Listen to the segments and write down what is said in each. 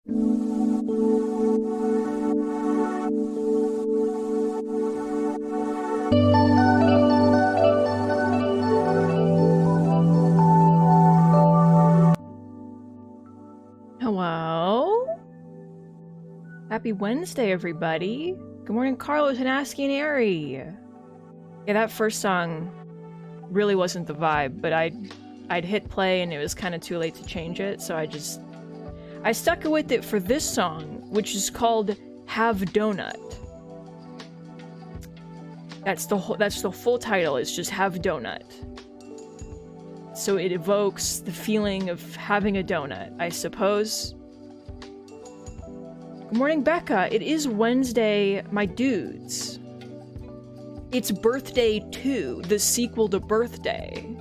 Hello? Happy Wednesday, everybody. Good morning, Carlos and Asky and Ari. Yeah, that first song really wasn't the vibe, but I'd hit play and it was kind of too late to change it, so I stuck with it for this song, which is called Have Donut. That's the full title, it's just Have Donut. So it evokes the feeling of having a donut, I suppose. Good morning, Becca. It is Wednesday, my dudes. It's Birthday 2, the sequel to Birthday.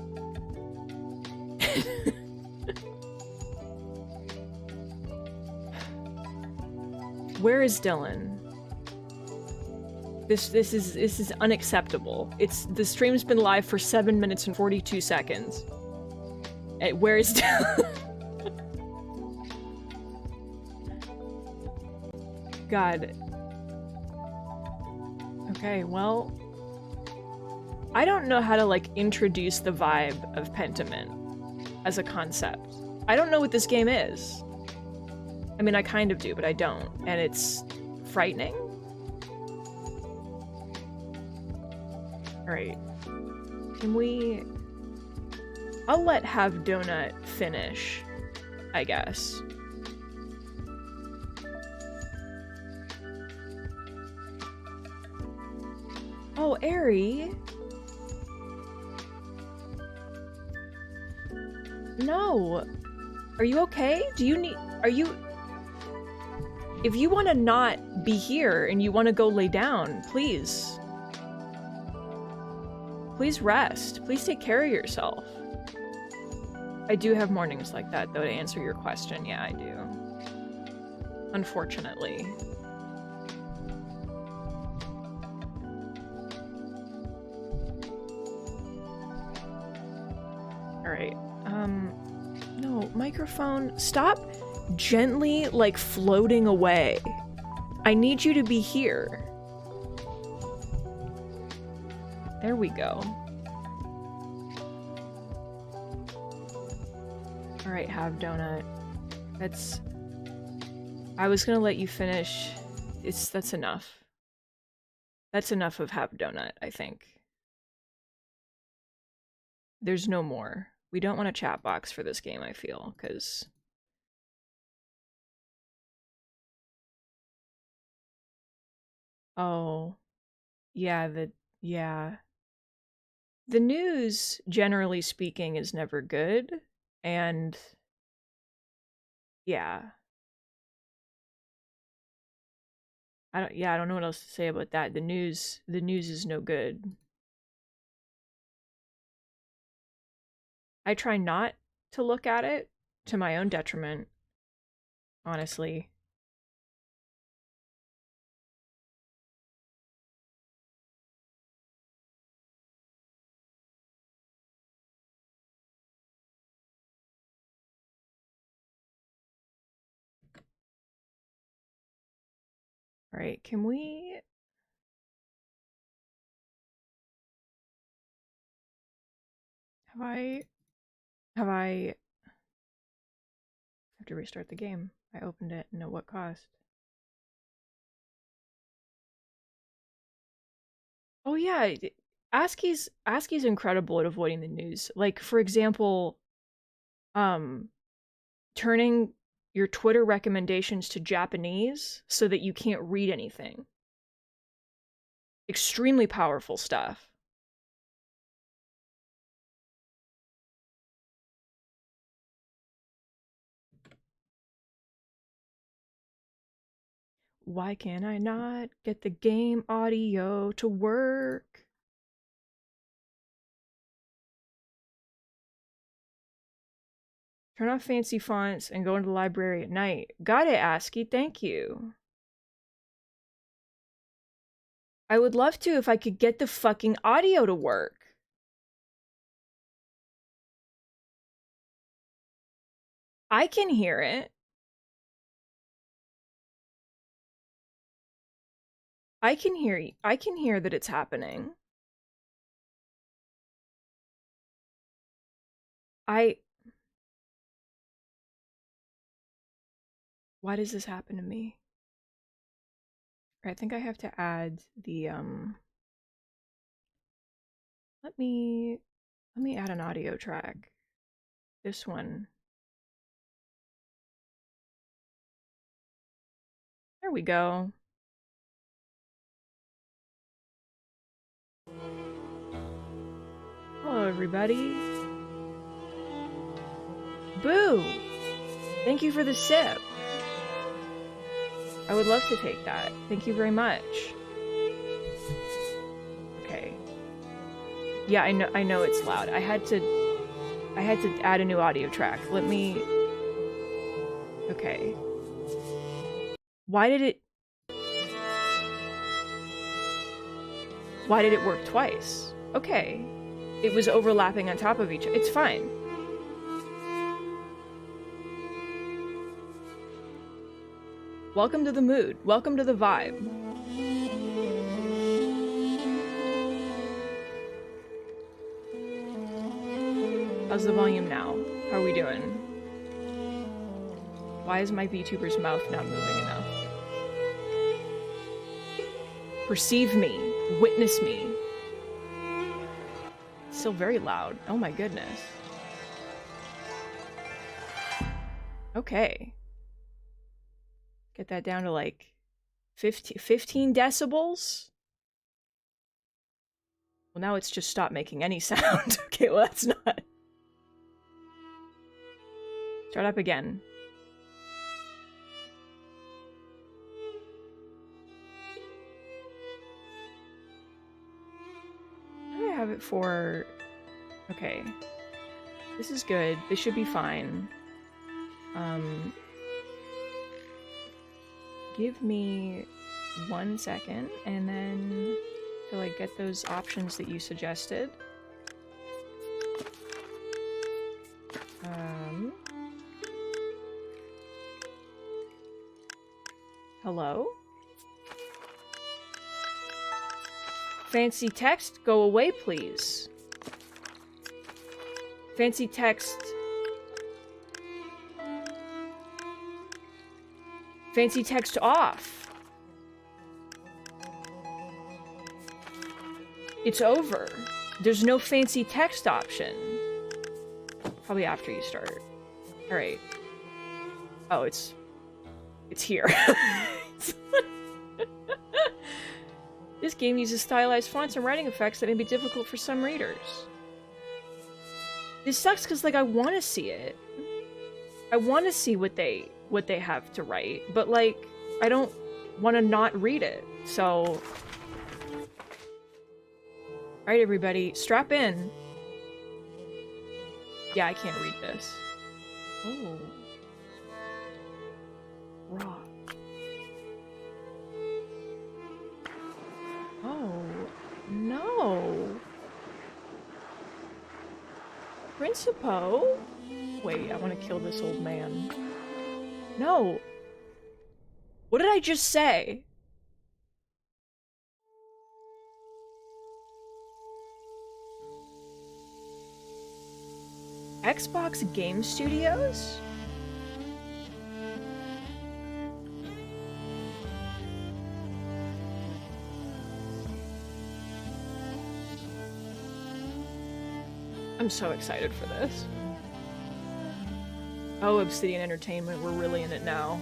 Where is Dylan? This is unacceptable. The stream's been live for 7 minutes and 42 seconds. Where is Dylan? God. Okay, well, I don't know how to like introduce the vibe of Pentiment as a concept. I don't know what this game is. I mean, I kind of do, but I don't, and it's frightening. All right, can we? I'll let Have Donut finish, I guess. Oh, Ari. No. Are you okay? If you want to not be here and you want to go lay down, please. Please rest. Please take care of yourself. I do have mornings like that, though, to answer your question. Yeah, I do. Unfortunately. Alright, no, microphone, stop gently, like, floating away. I need you to be here. There we go. Alright, Have Donut. I was gonna let you finish. That's enough. That's enough of Have Donut, I think. There's no more. We don't want a chat box for this game, I feel, because... Oh. Yeah, yeah. The news, generally speaking, is never good, and... Yeah. I don't know what else to say about that. The news is no good. I try not to look at it, to my own detriment, honestly. Alright, can we... Have I have to restart the game. I opened it, and at what cost? Oh yeah, ASCII's incredible at avoiding the news. Like, for example, turning your Twitter recommendations to Japanese so that you can't read anything. Extremely powerful stuff. Why can I not get the game audio to work? Turn off fancy fonts and go into the library at night. Got it, ASCII, thank you. I would love to if I could get the fucking audio to work. I can hear it. I can hear that it's happening. Why does this happen to me? I think I have to add the let me add an audio track. This one. There we go. Hello everybody. Boo! Thank you for the sip. I would love to take that. Thank you very much. Okay. Yeah, I know it's loud. I had to add a new audio track. Let me... Okay. Why did it work twice? Okay. It was overlapping on top of each other. It's fine. Welcome to the mood. Welcome to the vibe. How's the volume now? How are we doing? Why is my VTuber's mouth not moving enough? Perceive me. Witness me. It's still very loud. Oh my goodness. Okay. Get that down to like 15 decibels? Well, now it's just stopped making any sound. Okay, well that's not... Start up again. What do I have it for? Okay. This is good. This should be fine. Give me 1 second, and then till I get those options that you suggested. Hello? Fancy text, go away, please. Fancy text. Fancy text off. It's over. There's no fancy text option. Probably after you start. Alright. Oh, it's here. This game uses stylized fonts and writing effects that may be difficult for some readers. This sucks because, like, I want to see it. I want to see what they have to write, but, like, I don't want to not read it, so... Alright, everybody, strap in. Yeah, I can't read this. Oh. Rock. Oh, no. Principo? Wait, I want to kill this old man. No. What did I just say? Xbox Game Studios? I'm so excited for this. Oh, Obsidian Entertainment, we're really in it now.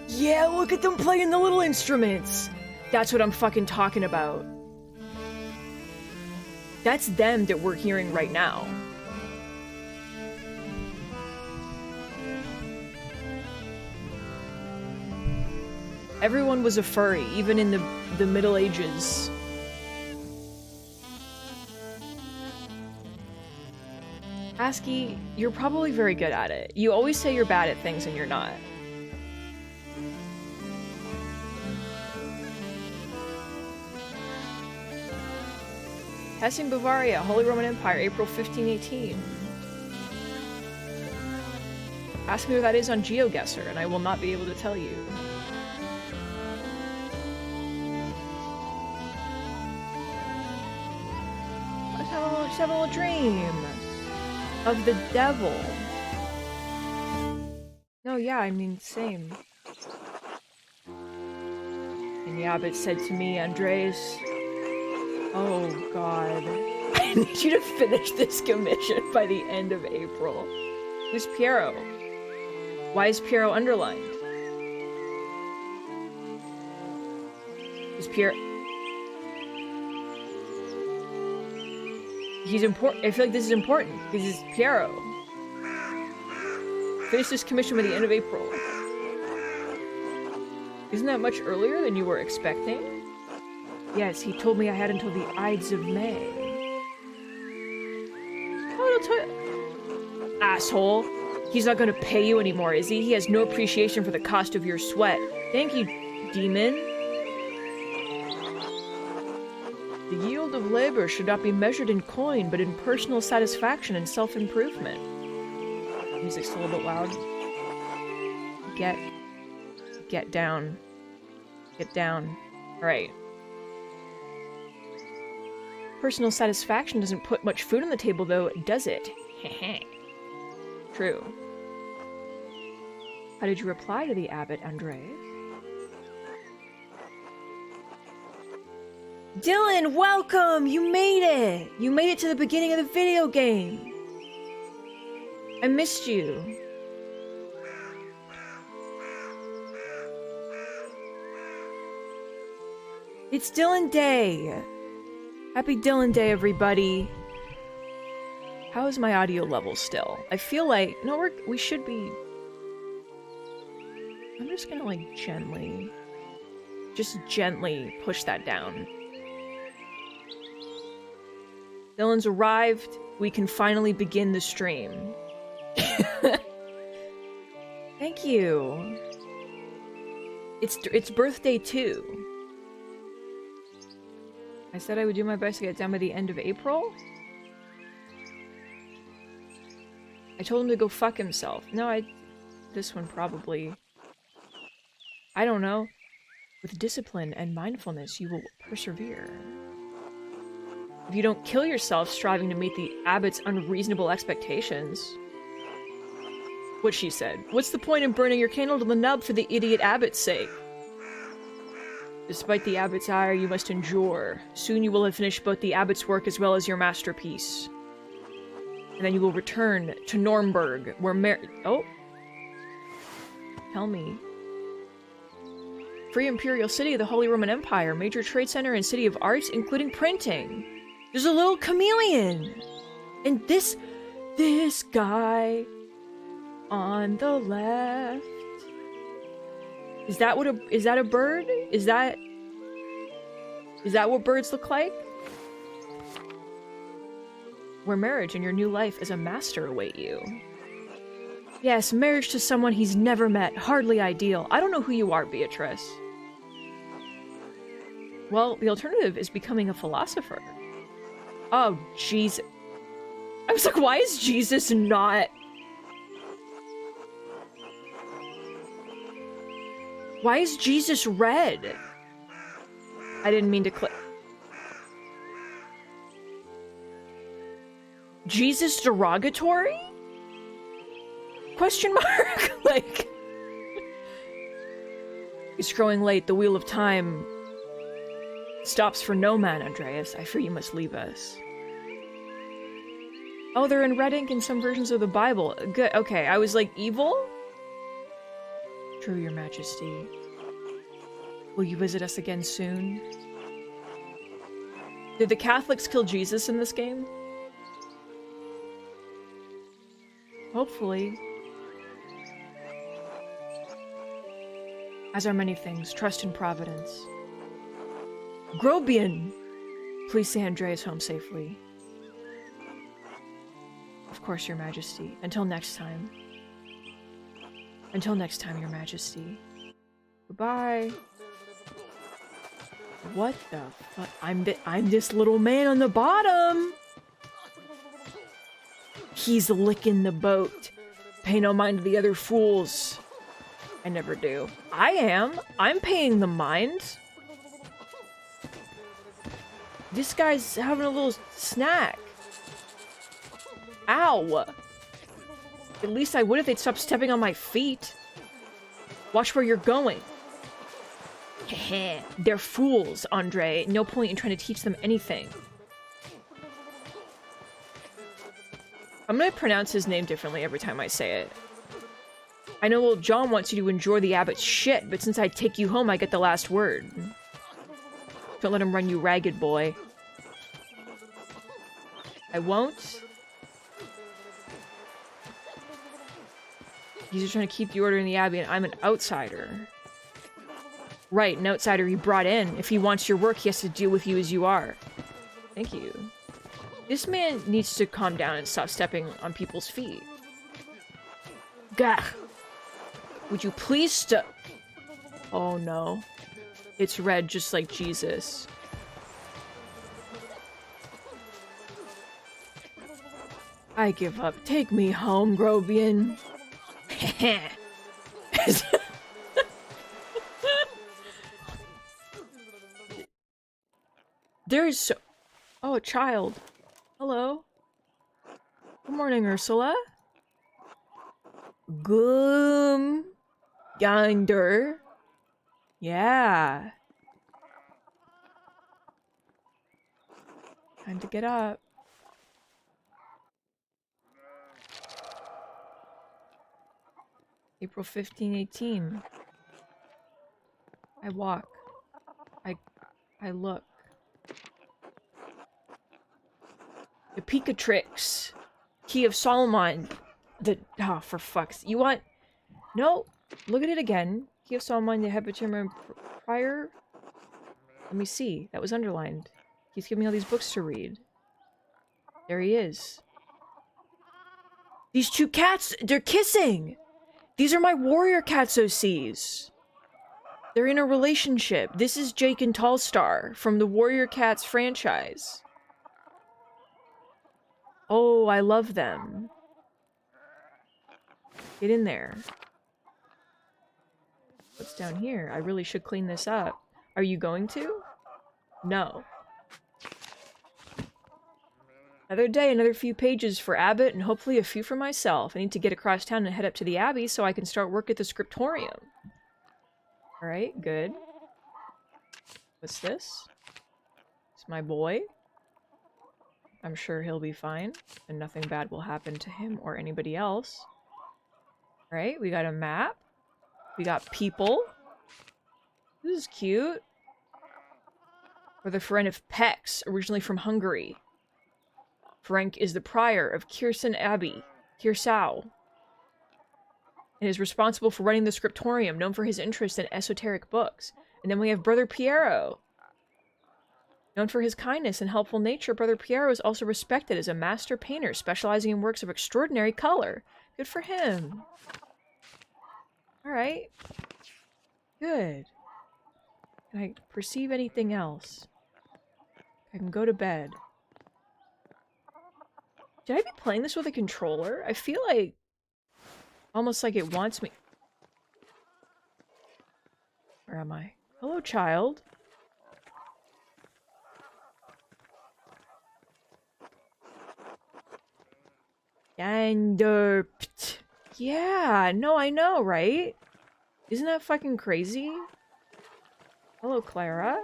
Yeah, look at them playing the little instruments! That's what I'm fucking talking about. That's them that we're hearing right now. Everyone was a furry, even in the Middle Ages. ASCII, you're probably very good at it. You always say you're bad at things and you're not. Hesse, Bavaria, Holy Roman Empire, April 1518. Ask me what that is on GeoGuessr, and I will not be able to tell you. Let's have a little dream of the devil. No, yeah, I mean, same. And the abbot said to me, Andres, oh god, I need you to finish this commission by the end of April. Who's Piero? Why is Piero underlined? Is Piero... He's important. I feel like this is important. This is Piero. Finish this commission by the end of April. Isn't that much earlier than you were expecting? Yes, he told me I had until the Ides of May. Oh, asshole. He's not gonna pay you anymore, is he? He has no appreciation for the cost of your sweat. Thank you, demon. The yield of labor should not be measured in coin, but in personal satisfaction and self-improvement. Music's a little bit loud. Get down. Get down. Alright. Personal satisfaction doesn't put much food on the table, though, does it? True. How did you reply to the abbot, Andres? Dylan, welcome! You made it! You made it to the beginning of the video game! I missed you. It's Dylan Day! Happy Dylan Day, everybody! How is my audio level still? I feel like... No, we should be... I'm just gonna, like, gently... Just gently push that down. Dylan's arrived. We can finally begin the stream. Thank you. It's birthday too. I said I would do my best to get it done by the end of April. I told him to go fuck himself. No, this one probably... I don't know. With discipline and mindfulness, you will persevere. If you don't kill yourself striving to meet the abbot's unreasonable expectations... What she said. What's the point in burning your candle to the nub for the idiot abbot's sake? Despite the abbot's ire, you must endure. Soon you will have finished both the abbot's work as well as your masterpiece. And then you will return to Nuremberg, where Oh? Tell me. Free Imperial City of the Holy Roman Empire, major trade center and city of arts, including printing. There's a little chameleon! And this guy on the left. Is that a bird? Is that what birds look like? Where marriage and your new life as a master await you. Yes, marriage to someone he's never met. Hardly ideal. I don't know who you are, Beatrice. Well, the alternative is becoming a philosopher. Oh, Jesus. I was like, why is Jesus not... Why is Jesus red? I didn't mean to click. Jesus derogatory? Question mark? Like... It's growing late. The wheel of time stops for no man, Andreas. I fear you must leave us. Oh, they're in red ink in some versions of the Bible. Good. Okay, I was like, evil? True, your majesty. Will you visit us again soon? Did the Catholics kill Jesus in this game? Hopefully. As are many things, trust in Providence. Grobian! Please say Andreas home safely. Of course, your majesty. Until next time. Until next time, your majesty. Goodbye. What the fuck? I'm this little man on the bottom! He's licking the boat. Pay no mind to the other fools. I never do. I am. I'm paying the mind. This guy's having a little snack. Ow! At least I would if they'd stop stepping on my feet. Watch where you're going. Heh. They're fools, Andre. No point in trying to teach them anything. I'm gonna pronounce his name differently every time I say it. I know old John wants you to enjoy the abbot's shit, but since I take you home, I get the last word. Don't let him run you ragged, boy. I won't. He's just trying to keep the order in the Abbey, and I'm an outsider. Right, an outsider he brought in. If he wants your work, he has to deal with you as you are. Thank you. This man needs to calm down and stop stepping on people's feet. Gah! Would you please stop? Oh no. It's red just like Jesus. I give up. Take me home, Grobian. There's so... Oh, a child. Hello. Good morning, Ursula. Goom. Yonder. Yeah. Time to get up. April 15, 18. I walk. I look. The Pikatrix. Key of Solomon. Oh, for fuck's... You want... No. Look at it again. Key of Solomon, the Hepatima prior... Let me see. That was underlined. He's giving me all these books to read. There he is. These two cats, they're kissing! These are my warrior cats OCs. They're in a relationship. This is Jake and Tallstar from the Warrior Cats franchise. Oh, I love them. Get in there. What's down here? I really should clean this up. Are you going to? No. Another day, another few pages for Abbott, and hopefully a few for myself. I need to get across town and head up to the Abbey so I can start work at the scriptorium. Alright, good. What's this? It's my boy. I'm sure he'll be fine, and nothing bad will happen to him or anybody else. Alright, we got a map. We got people. This is cute. We're the friend of Pex, originally from Hungary. Frank is the prior of Kierson Abbey, Kiersau, and is responsible for running the scriptorium, known for his interest in esoteric books. And then we have Brother Piero. Known for his kindness and helpful nature, Brother Piero is also respected as a master painter, specializing in works of extraordinary color. Good for him. Alright. Good. Can I perceive anything else? I can go to bed. Should I be playing this with a controller? I feel like... almost like it wants me... Where am I? Hello, child. Yanderpt. Yeah, no, I know, right? Isn't that fucking crazy? Hello, Clara.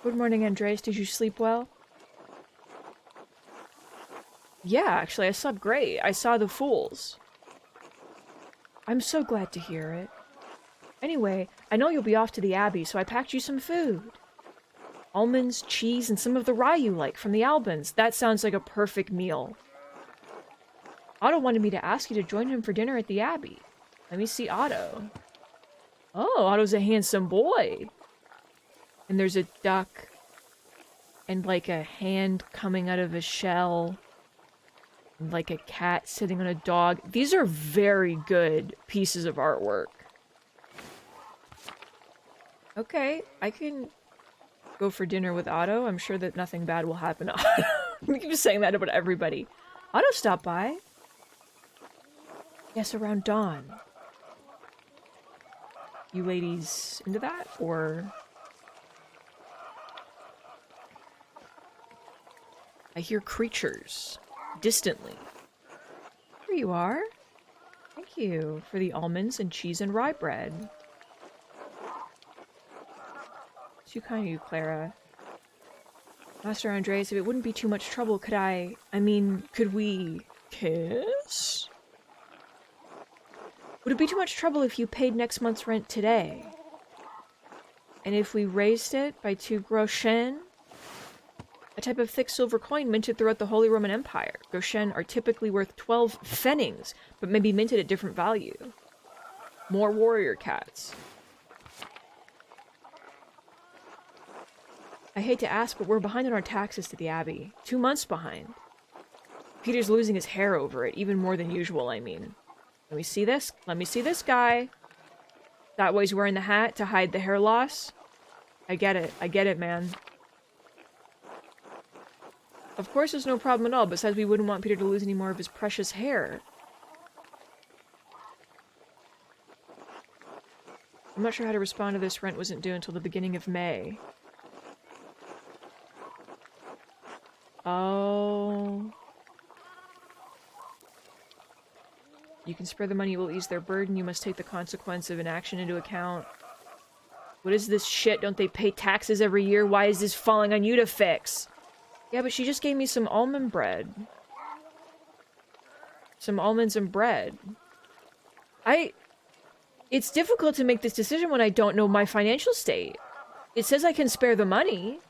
Good morning, Andres. Did you sleep well? Yeah, actually, I slept great. I saw the fools. I'm so glad to hear it. Anyway, I know you'll be off to the Abbey, so I packed you some food. Almonds, cheese, and some of the rye you like from the Albans. That sounds like a perfect meal. Otto wanted me to ask you to join him for dinner at the Abbey. Let me see Otto. Oh, Otto's a handsome boy. And there's a duck. And like a hand coming out of a shell. And like a cat sitting on a dog. These are very good pieces of artwork. Okay, I can go for dinner with Otto. I'm sure that nothing bad will happen to Otto. We keep just saying that about everybody. Otto stopped by. Yes, around dawn. You ladies into that, or... I hear creatures. Distantly. Here you are. Thank you for the almonds and cheese and rye bread. Too kind of you, Clara. Master Andreas, if it wouldn't be too much trouble, could could we kiss? Would it be too much trouble if you paid next month's rent today? And if we raised it by 2 groschen? A type of thick silver coin minted throughout the Holy Roman Empire. Groschen are typically worth 12 pfennigs, but may be minted at different value. More warrior cats. I hate to ask, but we're behind on our taxes to the Abbey. 2 months behind. Peter's losing his hair over it, even more than usual, I mean. Let me see this. Let me see this guy. That way he's wearing the hat to hide the hair loss. I get it. I get it, man. Of course there's no problem at all, besides we wouldn't want Peter to lose any more of his precious hair. I'm not sure how to respond to this. Rent wasn't due until the beginning of May. Oh. You can spare the money, will ease their burden. You must take the consequence of inaction into account. What is this shit? Don't they pay taxes every year? Why is this falling on you to fix? Yeah, but she just gave me some almond bread. Some almonds and bread. It's difficult to make this decision when I don't know my financial state. It says I can spare the money.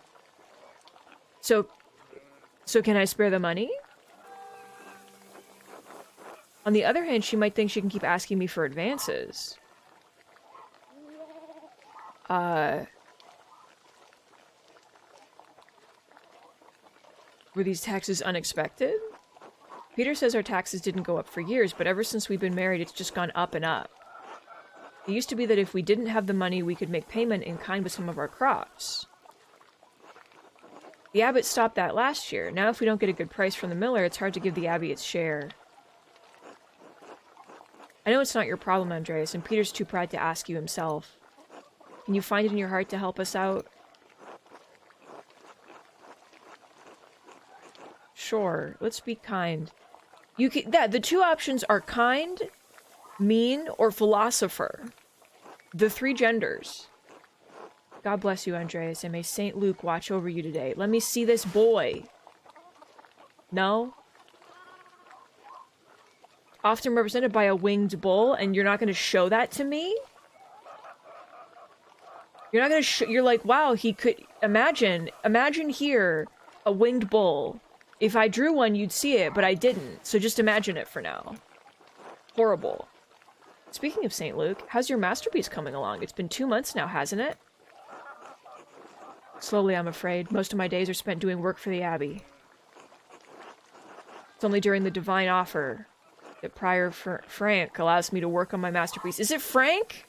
So can I spare the money? On the other hand, she might think she can keep asking me for advances. Were these taxes unexpected? Peter says our taxes didn't go up for years, but ever since we've been married, it's just gone up and up. It used to be that if we didn't have the money, we could make payment in kind with some of our crops. The abbot stopped that last year. Now if we don't get a good price from the miller, it's hard to give the abbey its share. I know it's not your problem, Andreas, and Peter's too proud to ask you himself. Can you find it in your heart to help us out? Sure, let's be kind. The 2 options are kind, mean, or philosopher. The 3 genders. God bless you, Andreas, and may Saint Luke watch over you today. Let me see this boy. No? Often represented by a winged bull, and you're not going to show that to me? You're not going to you're like, wow, he could... Imagine here, a winged bull. If I drew one, you'd see it, but I didn't. So just imagine it for now. Horrible. Speaking of St. Luke, how's your masterpiece coming along? It's been 2 months now, hasn't it? Slowly, I'm afraid. Most of my days are spent doing work for the Abbey. It's only during the divine offer that Prior Frank allows me to work on my masterpiece. Is it Frank?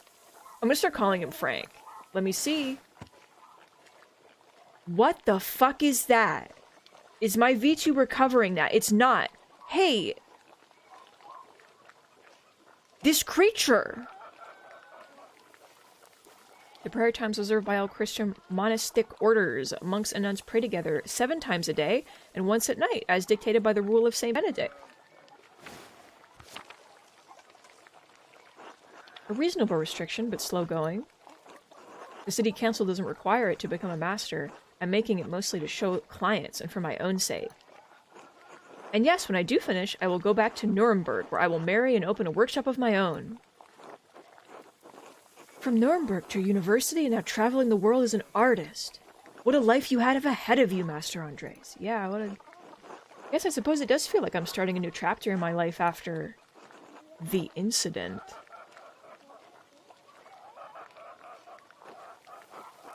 I'm gonna start calling him Frank. Let me see. What the fuck is that? Is my VTuber covering that? It's not. Hey! This creature! The prayer times observed by all Christian monastic orders. Monks and nuns pray together 7 times a day and once at night, as dictated by the rule of Saint Benedict. A reasonable restriction, but slow going. The city council doesn't require it to become a master. I'm making it mostly to show clients and for my own sake. And yes, when I do finish, I will go back to Nuremberg, where I will marry and open a workshop of my own. From Nuremberg to university and now traveling the world as an artist. What a life you had ahead of you, Master Andres. Yeah, Yes, I suppose it does feel like I'm starting a new chapter in my life after the incident.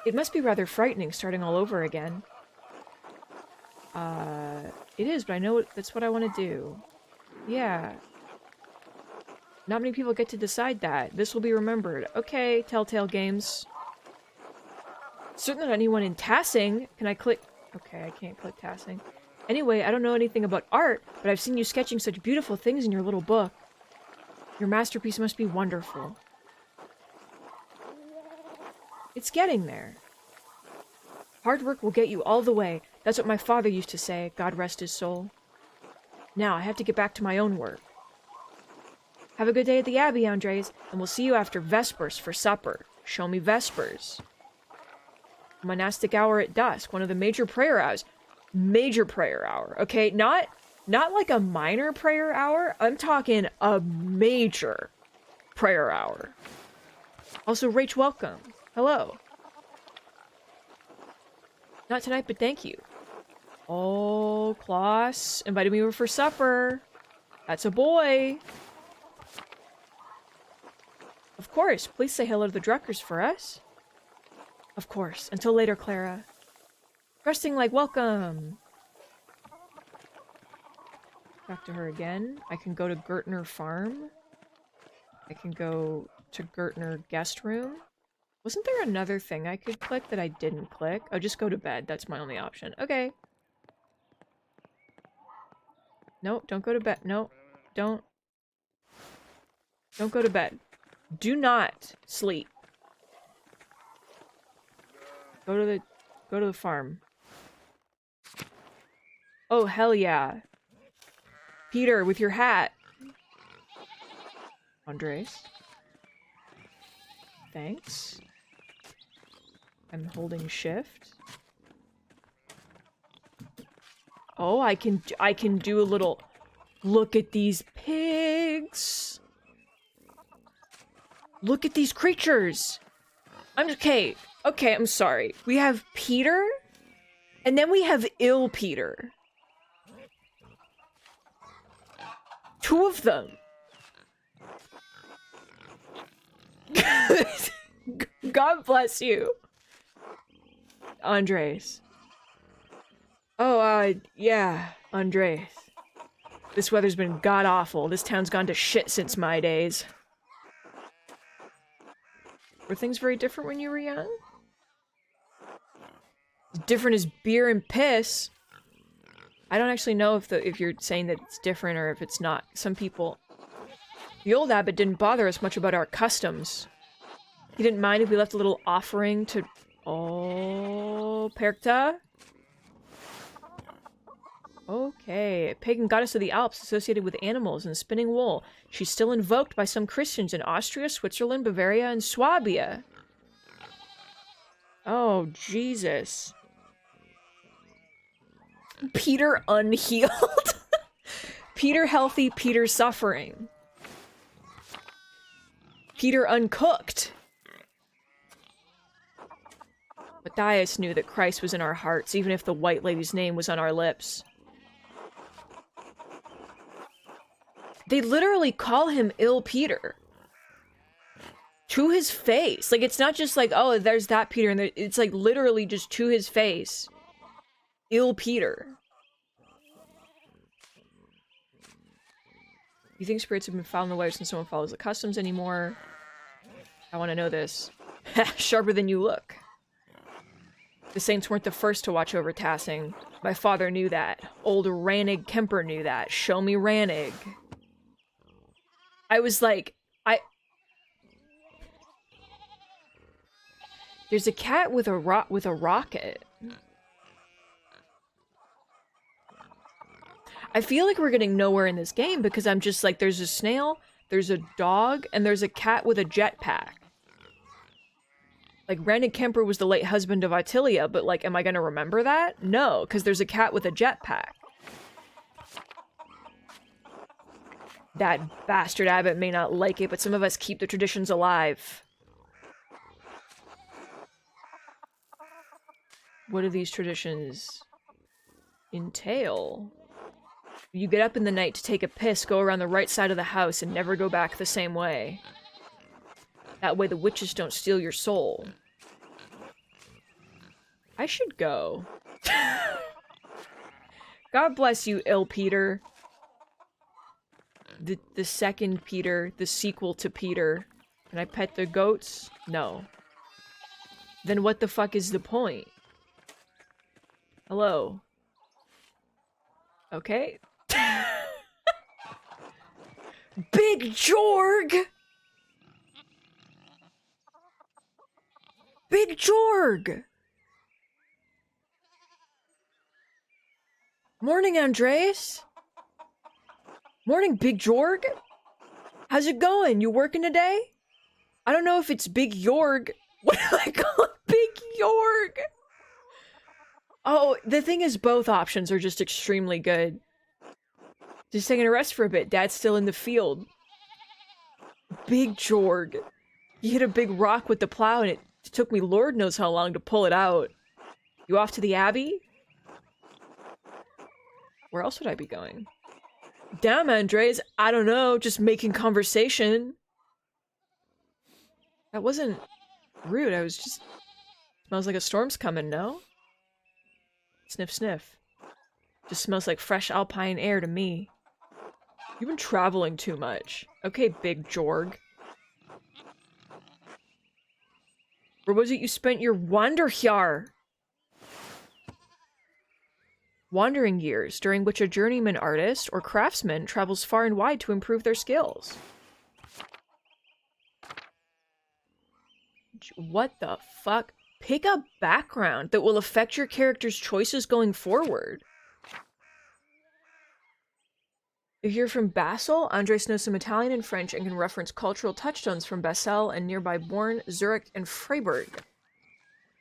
It must be rather frightening starting all over again. It is, but I know that's what I want to do. Yeah. Not many people get to decide that. This will be remembered. Okay, Telltale Games. Certainly not anyone in Tassing. Can I click? Okay, I can't click Tassing. Anyway, I don't know anything about art, but I've seen you sketching such beautiful things in your little book. Your masterpiece must be wonderful. It's getting there. Hard work will get you all the way. That's what my father used to say, God rest his soul. Now, I have to get back to my own work. Have a good day at the Abbey, Andres, and we'll see you after Vespers for supper. Show me Vespers. Monastic hour at dusk, one of the major prayer hours. Major prayer hour, okay? Not like a minor prayer hour. I'm talking a major prayer hour. Also, Rach, welcome. Hello. Not tonight, but thank you. Oh, Klaus invited me over for supper. That's a boy. Of course, please say hello to the Druckers for us. Of course. Until later, Clara. Resting like welcome. Talk to her again. I can go to Gertner Farm. I can go to Gertner Guest Room. Wasn't there another thing I could click that I didn't click? Oh, just go to bed. That's my only option. Okay. Nope, don't go to bed. Nope. Don't go to bed. Do not sleep. Go to the farm. Oh, hell yeah. Peter, with your hat. Andres. Thanks. I'm holding shift. Oh, I can do a little... Look at these pigs! Look at these creatures! Okay, I'm sorry. We have Peter, and then we have ill Peter. Two of them. God bless you. Andres. Oh, yeah, Andres. This weather's been god-awful. This town's gone to shit since my days. Were things very different when you were young? Different as beer and piss. I don't actually know if you're saying that it's different or if it's not. Some people... The old abbot didn't bother us much about our customs. He didn't mind if we left a little offering to... Oh, Perkta? Okay, a pagan goddess of the Alps associated with animals and spinning wool. She's still invoked by some Christians in Austria, Switzerland, Bavaria, and Swabia. Oh, Jesus. Peter unhealed. Peter healthy, Peter suffering. Peter uncooked. Matthias knew that Christ was in our hearts, even if the White Lady's name was on our lips. They literally call him Ill Peter. To his face. Like, it's not just like, oh, there's that Peter, and it's like literally just to his face. Ill Peter. You think spirits have been found in the way since no one follows the customs anymore? I want to know this. Sharper than you look. The saints weren't the first to watch over Tassing. My father knew that. Old Rannig Kemper knew that. Show me Rannig. I was like, There's a cat with a rocket. I feel like we're getting nowhere in this game because I'm just like, there's a snail, there's a dog, and there's a cat with a jetpack. Like, Rannig Kemper was the late husband of Itilia, but like, am I gonna remember that? No, because there's a cat with a jetpack. That bastard abbot may not like it, but some of us keep the traditions alive. What do these traditions entail? You get up in the night to take a piss, go around the right side of the house, and never go back the same way. That way the witches don't steal your soul. I should go. God bless you, Ill Peter. The second Peter, the sequel to Peter. Can I pet the goats? No. then what the fuck is the point? Hello. Okay. Big Jorg! Big Jorg! Morning, Andres. Morning, Big Jorg. How's it going? You working today? I don't know if it's Big Jorg. What do I call it? Big Jorg? Oh, the thing is, both options are just extremely good. Just taking a rest for a bit. Dad's still in the field. Big Jorg. You hit a big rock with the plow and it took me Lord knows how long to pull it out. You off to the Abbey? Where else would I be going? Damn, Andres, I don't know, just making conversation. That wasn't rude, I was just... Smells like a storm's coming, no? Sniff, sniff. Just smells like fresh alpine air to me. You've been traveling too much. Okay, Big Jorg. Where was it you spent your Wanderjahr? Wandering years, during which a journeyman artist or craftsman travels far and wide to improve their skills. What the fuck? Pick a background that will affect your character's choices going forward. If you're from Basel, Andres knows some Italian and French and can reference cultural touchstones from Basel and nearby Born, Zurich, and Freiburg.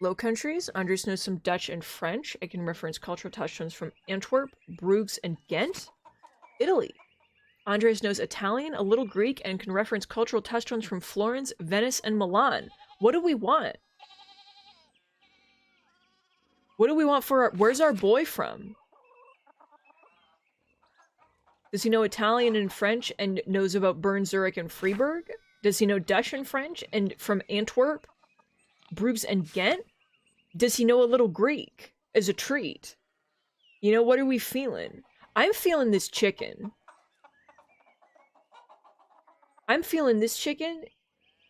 Low Countries, Andres knows some Dutch and French. It can reference cultural touchstones from Antwerp, Bruges, and Ghent. Italy. Andres knows Italian, a little Greek, and can reference cultural touchstones from Florence, Venice, and Milan. What do we want? What do we want for our... Where's our boy from? Does he know Italian and French and knows about Bern, Zurich, and Freiburg? Does he know Dutch and French and from Antwerp, Bruges, and Ghent? Does he know a little Greek as a treat? You know, what are we feeling? I'm feeling this chicken. I'm feeling this chicken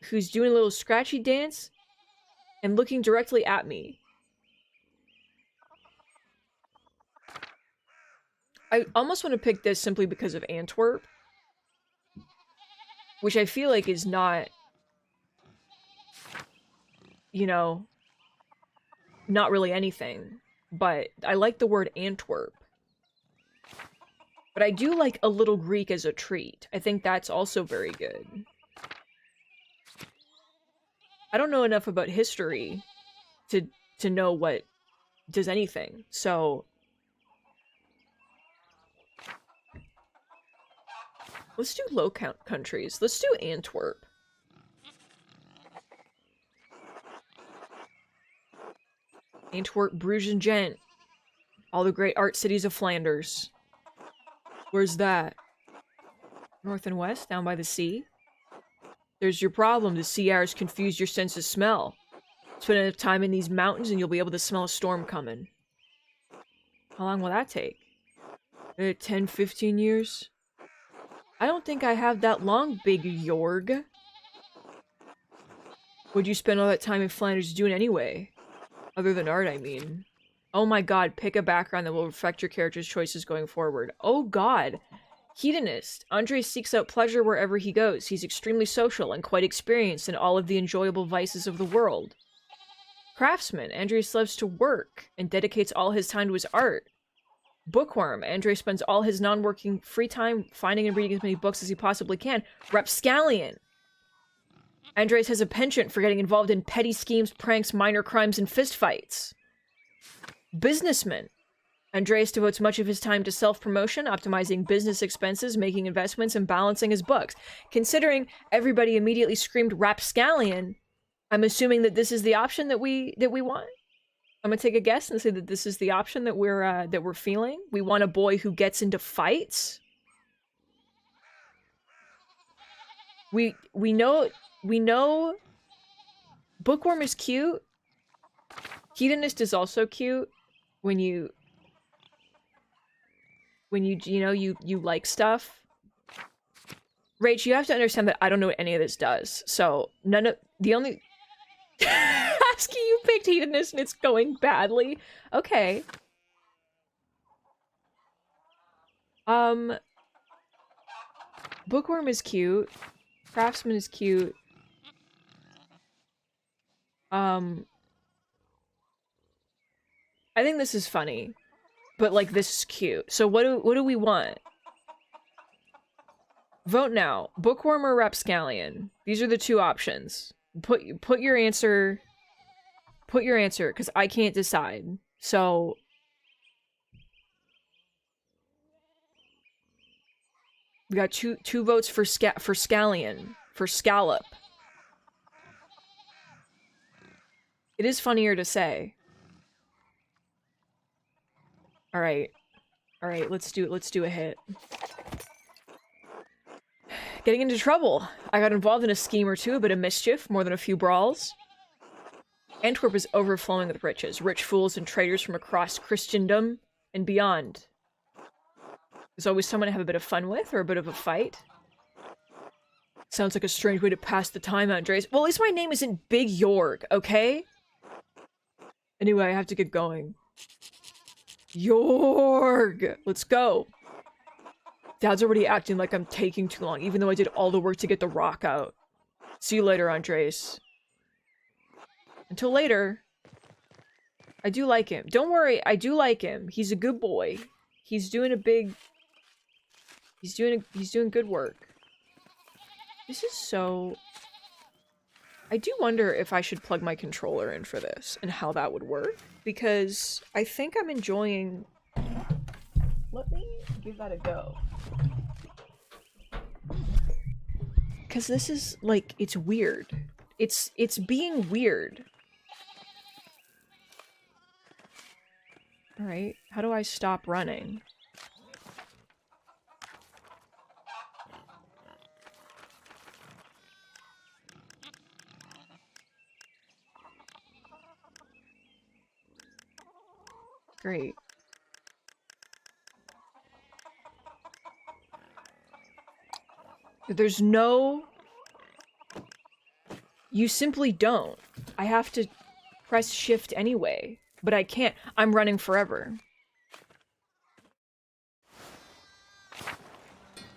who's doing a little scratchy dance and looking directly at me. I almost want to pick this simply because of Antwerp, which I feel like is not, you know, not really anything, but I like the word Antwerp. But I do like a little Greek as a treat. I think that's also very good. I don't know enough about history to know what does anything, so... Let's do low countries. Let's do Antwerp. Antwerp, Bruges, and Ghent. All the great art cities of Flanders. Where's that? North and west, down by the sea. There's your problem. The sea airs confuse your sense of smell. Spend enough time in these mountains and you'll be able to smell a storm coming. How long will that take? 10, 15 years? I don't think I have that long, Big Jorg. What'd you spend all that time in Flanders doing anyway? Other than art, I mean. Oh my god, pick a background that will affect your character's choices going forward. Oh god. Hedonist. Andres seeks out pleasure wherever he goes. He's extremely social and quite experienced in all of the enjoyable vices of the world. Craftsman. Andres loves to work and dedicates all his time to his art. Bookworm. Andres spends all his non-working free time finding and reading as many books as he possibly can. Rapscallion. Andres has a penchant for getting involved in petty schemes, pranks, minor crimes, and fistfights. Businessman. Andreas devotes much of his time to self-promotion, optimizing business expenses, making investments, and balancing his books. Considering everybody immediately screamed Rapscallion, I'm assuming that this is the option that we want. I'm gonna take a guess and say that this is the option that we're feeling. We want a boy who gets into fights. We know Bookworm is cute. Hedonist is also cute when you like stuff. Rach, you have to understand that I don't know what any of this does. So none of the only Husky, you picked hedonist and it's going badly. Okay. Bookworm is cute. Craftsman is cute. I think this is funny. But, like, this is cute. So what do we want? Vote now. Bookworm or Rapscallion? These are the two options. Put your answer... Put your answer, because I can't decide. So... We got two votes for Scallion. For Scallop. It is funnier to say. Alright. Alright, let's do a hit. Getting into trouble. I got involved in a scheme or two, a bit of mischief, more than a few brawls. Antwerp is overflowing with riches, rich fools and traders from across Christendom and beyond. There's always someone to have a bit of fun with, or a bit of a fight. Sounds like a strange way to pass the time, Andres. Well, at least my name isn't Big Jorg, okay? Anyway, I have to get going. Jorg! Let's go. Dad's already acting like I'm taking too long, even though I did all the work to get the rock out. See you later, Andres. Until later. I do like him. Don't worry, I do like him. He's a good boy. He's doing a big... He's doing good work. This is so... I do wonder if I should plug my controller in for this, and how that would work. Because I think I'm enjoying... Let me give that a go. Because this is, like, it's weird. It's being weird. Alright, how do I stop running? Great. There's no... You simply don't. I have to press shift anyway. But I can't. I'm running forever.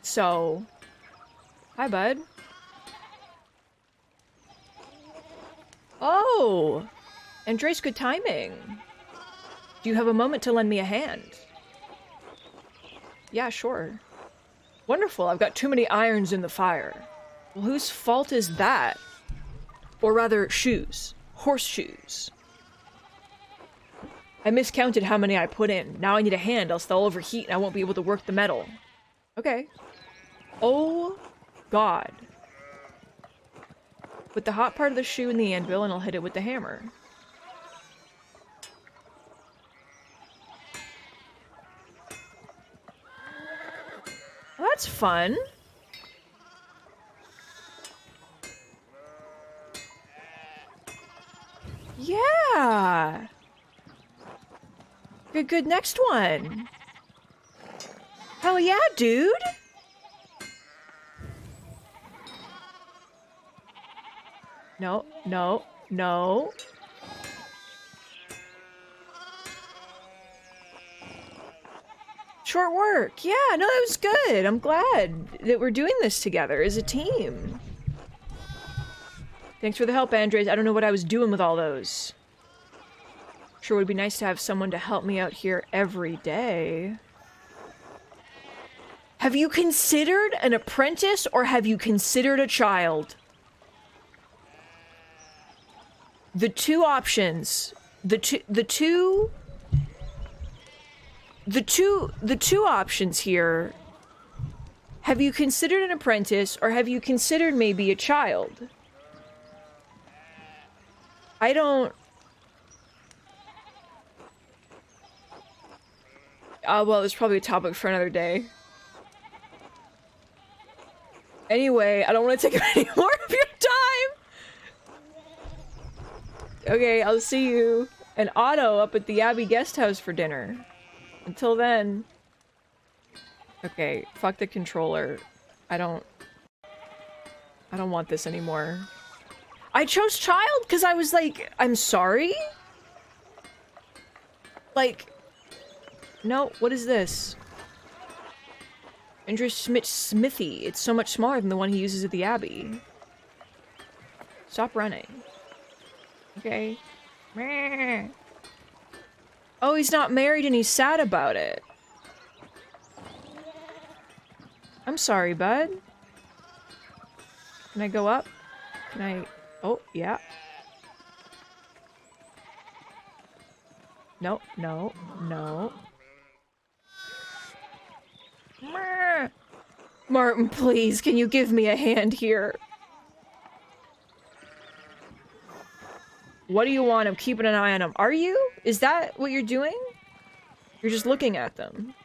So... Hi, bud. Oh! Andres, good timing. Do you have a moment to lend me a hand? Yeah, sure. Wonderful, I've got too many irons in the fire. Well, whose fault is that? Or rather, shoes. Horseshoes. I miscounted how many I put in. Now I need a hand, else they'll overheat and I won't be able to work the metal. Okay. Oh, God. Put the hot part of the shoe in the anvil and I'll hit it with the hammer. Well, that's fun. Yeah. Good, next one. Hell yeah, dude. No, no, no. Short work. Yeah, no, that was good. I'm glad that we're doing this together as a team. Thanks for the help, Andres. I don't know what I was doing with all those. Sure would be nice to have someone to help me out here every day. Have you considered an apprentice or have you considered a child? The two options, the two options here. Have you considered an apprentice or have you considered maybe a child? I don't... well, it's probably a topic for another day. Anyway, I don't want to take up any more of your time! Okay, I'll see you and Otto up at the Abbey Guest House for dinner. Until then... Okay, fuck the controller. I don't want this anymore. I chose child because I was like, I'm sorry? Like, no, what is this? Andrew Smithy. It's so much smaller than the one he uses at the Abbey. Stop running. Okay. Oh, he's not married and he's sad about it. I'm sorry, bud. Can I go up? Can I... Oh, yeah. No, no, no. Martin, please, can you give me a hand here? What do you want? I'm keeping an eye on them. Are you? Is that what you're doing? You're just looking at them.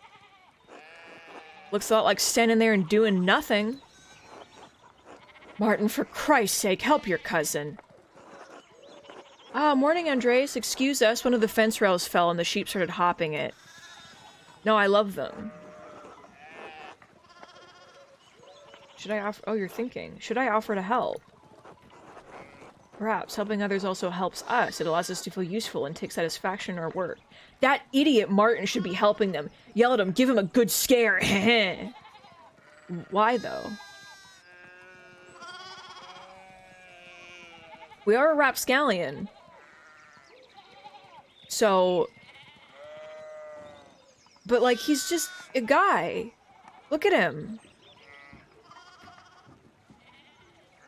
Looks a lot like standing there and doing nothing. Martin, for Christ's sake, help your cousin. Ah, morning, Andres. Excuse us. One of the fence rails fell and the sheep started hopping it. No, I love them. Should I offer... Oh, you're thinking. Should I offer to help? Perhaps. Helping others also helps us. It allows us to feel useful and take satisfaction in our work. That idiot Martin should be helping them. Yell at him. Give him a good scare. Why, though? We are a rapscallion. So... But, like, he's just a guy. Look at him.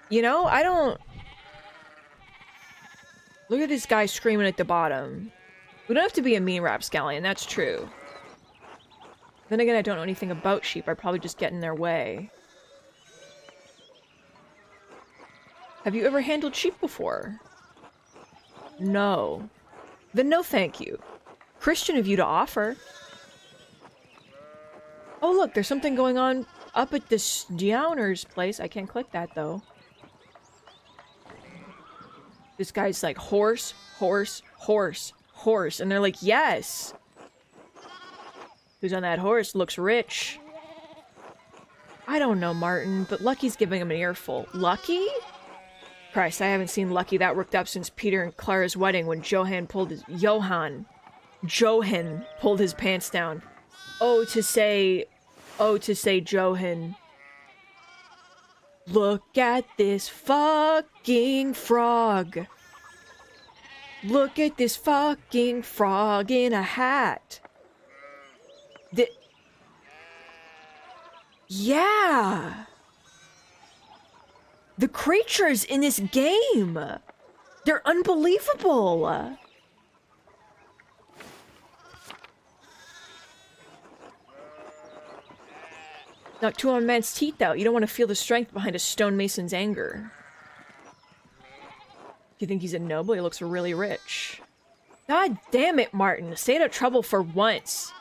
You know, I don't... Look at this guy screaming at the bottom. We don't have to be a mean rapscallion, that's true. Then again, I don't know anything about sheep. I'd probably just get in their way. Have you ever handled sheep before? No. Then no thank you. Christian of you to offer. Oh look, there's something going on up at this Downer's place. I can't click that though. This guy's like, horse, horse, horse, horse. And they're like, yes. Who's on that horse looks rich. I don't know, Martin, but Lucky's giving him an earful. Lucky? Christ, I haven't seen Lucky that worked up since Peter and Clara's wedding when Johan pulled his pants down. Oh, to say Johan. Look at this fucking frog. Look at this fucking frog in a hat. Yeah. The creatures in this game. They're unbelievable. Knock two on a man's teeth out. You don't want to feel the strength behind a stonemason's anger. Do you think he's a noble? He looks really rich. God damn it, Martin. Stay out of trouble for once.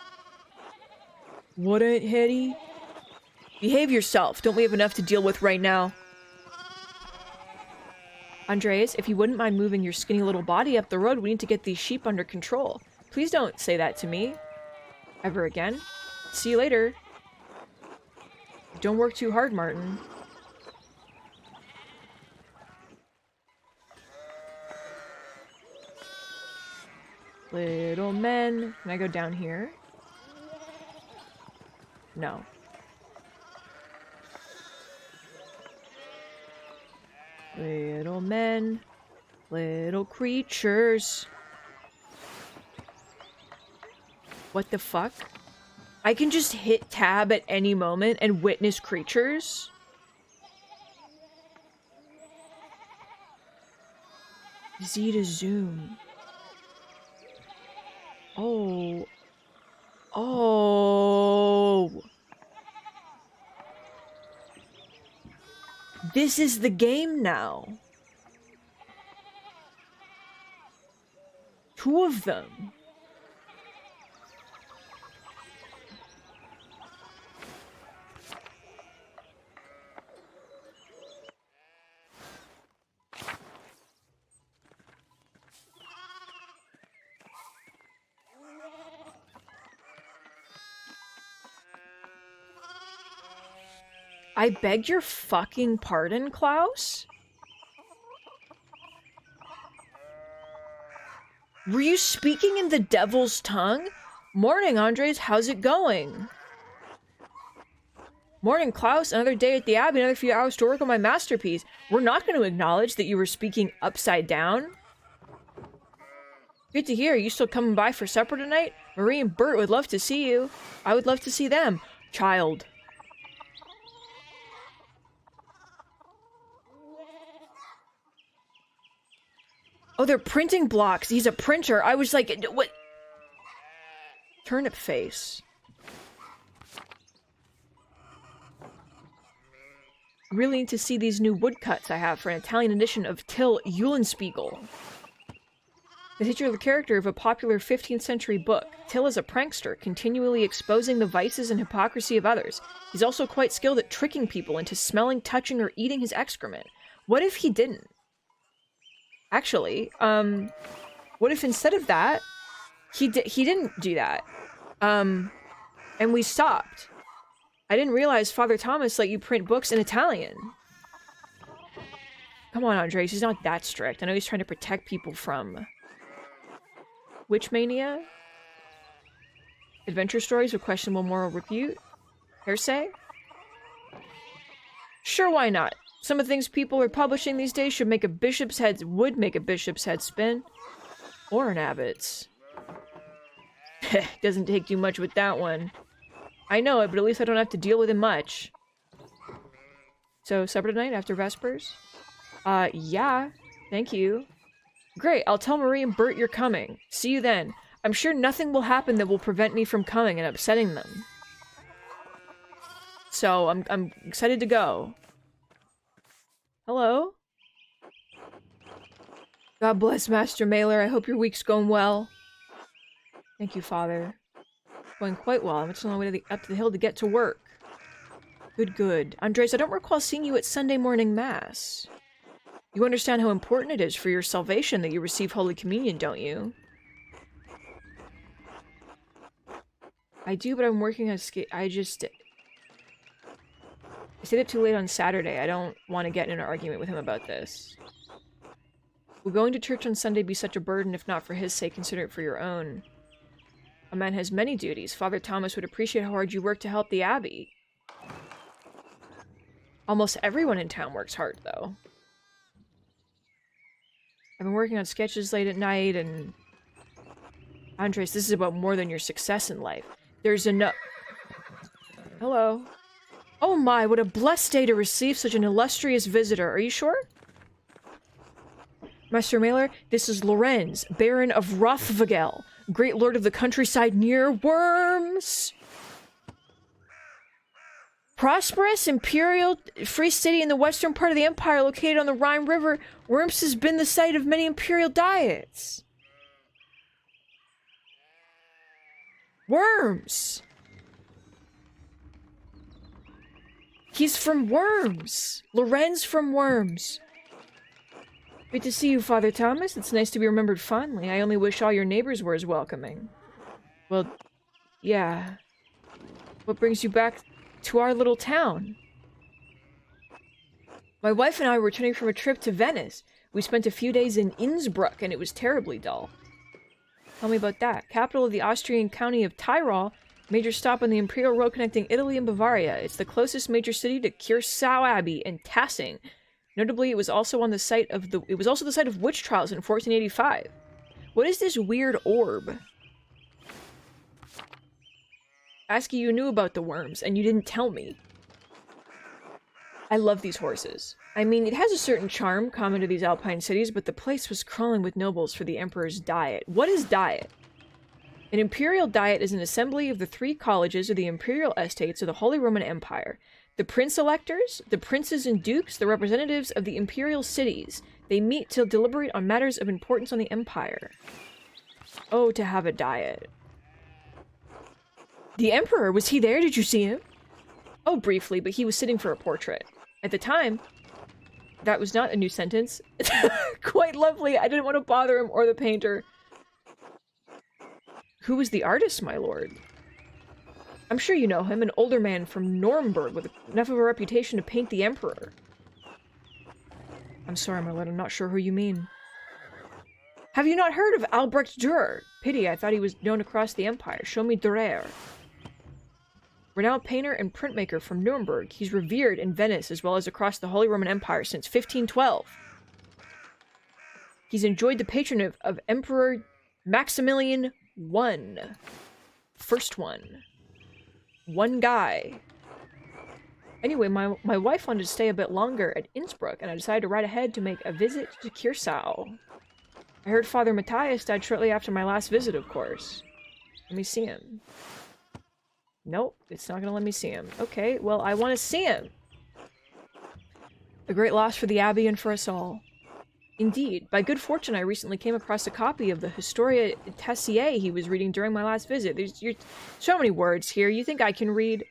What, Aunt Hetty? Behave yourself. Don't we have enough to deal with right now? Andreas, if you wouldn't mind moving your skinny little body up the road, we need to get these sheep under control. Please don't say that to me. Ever again. See you later. Don't work too hard, Martin. Little men. Can I go down here? No. Little men. Little creatures. What the fuck? I can just hit tab at any moment and witness creatures? Z to zoom. Oh. Oh. This is the game now. Two of them. I beg your fucking pardon, Klaus? Were you speaking in the devil's tongue? Morning, Andres. How's it going? Morning, Klaus. Another day at the Abbey, another few hours to work on my masterpiece. We're not going to acknowledge that you were speaking upside down. Good to hear. Are you still coming by for supper tonight? Marie and Bert would love to see you. I would love to see them. Child. Oh, they're printing blocks. He's a printer. I was like, what? Turnip face. Really need to see these new woodcuts I have for an Italian edition of Till Eulenspiegel. The titular character of a popular 15th century book, Till is a prankster, continually exposing the vices and hypocrisy of others. He's also quite skilled at tricking people into smelling, touching, or eating his excrement. What if he didn't? Actually, what if instead of that, he didn't do that? And we stopped. I didn't realize Father Thomas let you print books in Italian. Come on, Andres, he's not that strict. I know he's trying to protect people from... Witch mania? Adventure stories with questionable moral repute? Hearsay? Sure, why not? Some of the things people are publishing these days would make a bishop's head spin. Or an abbot's. Doesn't take too much with that one. I know it, but at least I don't have to deal with it much. So, supper tonight after Vespers? Yeah. Thank you. Great, I'll tell Marie and Bert you're coming. See you then. I'm sure nothing will happen that will prevent me from coming and upsetting them. So, I'm excited to go. Hello? God bless Master Mailer. I hope your week's going well. Thank you, Father. Going quite well. I'm just on my way up to the hill to get to work. Good, good. Andres, I don't recall seeing you at Sunday morning Mass. You understand how important it is for your salvation that you receive Holy Communion, don't you? I do, but I'm working on I stayed up too late on Saturday. I don't want to get in an argument with him about this. Will going to church on Sunday be such a burden? If not for his sake, consider it for your own. A man has many duties. Father Thomas would appreciate how hard you work to help the Abbey. Almost everyone in town works hard, though. I've been working on sketches late at night, and... Andres, this is about more than your success in life. There's enough... Hello. Oh my, what a blessed day to receive such an illustrious visitor. Are you sure? Master Mailer, this is Lorenz, Baron of Rothvogel, great lord of the countryside near Worms. Prosperous, imperial, free city in the western part of the empire located on the Rhine River, Worms has been the site of many imperial diets. Worms! He's from Worms! Lorenz from Worms. Good to see you, Father Thomas. It's nice to be remembered fondly. I only wish all your neighbors were as welcoming. Well, yeah. What brings you back to our little town? My wife and I were returning from a trip to Venice. We spent a few days in Innsbruck, and it was terribly dull. Tell me about that. Capital of the Austrian county of Tyrol, major stop on the Imperial Road connecting Italy and Bavaria. It's the closest major city to Curacao Abbey and Tassing. Notably, it was also the site of witch trials in 1485. What is this weird orb? Asking you knew about the worms, and you didn't tell me. I love these horses. I mean, it has a certain charm common to these alpine cities, but the place was crawling with nobles for the emperor's diet. What is diet? An imperial diet is an assembly of the 3 colleges of the imperial estates of the Holy Roman Empire. The prince-electors, the princes and dukes, the representatives of the imperial cities. They meet to deliberate on matters of importance on the empire. Oh, to have a diet. The emperor, was he there? Did you see him? Oh, briefly, but he was sitting for a portrait. At the time, that was not a new sentence. Quite lovely. I didn't want to bother him or the painter. Who was the artist, my lord? I'm sure you know him, an older man from Nuremberg with enough of a reputation to paint the emperor. I'm sorry, my lord, I'm not sure who you mean. Have you not heard of Albrecht Dürer? Pity, I thought he was known across the empire. Show me Dürer. Renowned painter and printmaker from Nuremberg, he's revered in Venice as well as across the Holy Roman Empire since 1512. He's enjoyed the patronage of Emperor Maximilian I. First one. One guy. Anyway, my wife wanted to stay a bit longer at Innsbruck, and I decided to ride ahead to make a visit to Curacao. I heard Father Matthias died shortly after my last visit, of course. Let me see him. Nope, it's not gonna let me see him. Okay, well, I want to see him! A great loss for the Abbey and for us all. Indeed, by good fortune I recently came across a copy of the Historia Tessier he was reading during my last visit. There's so many words here, you think I can read?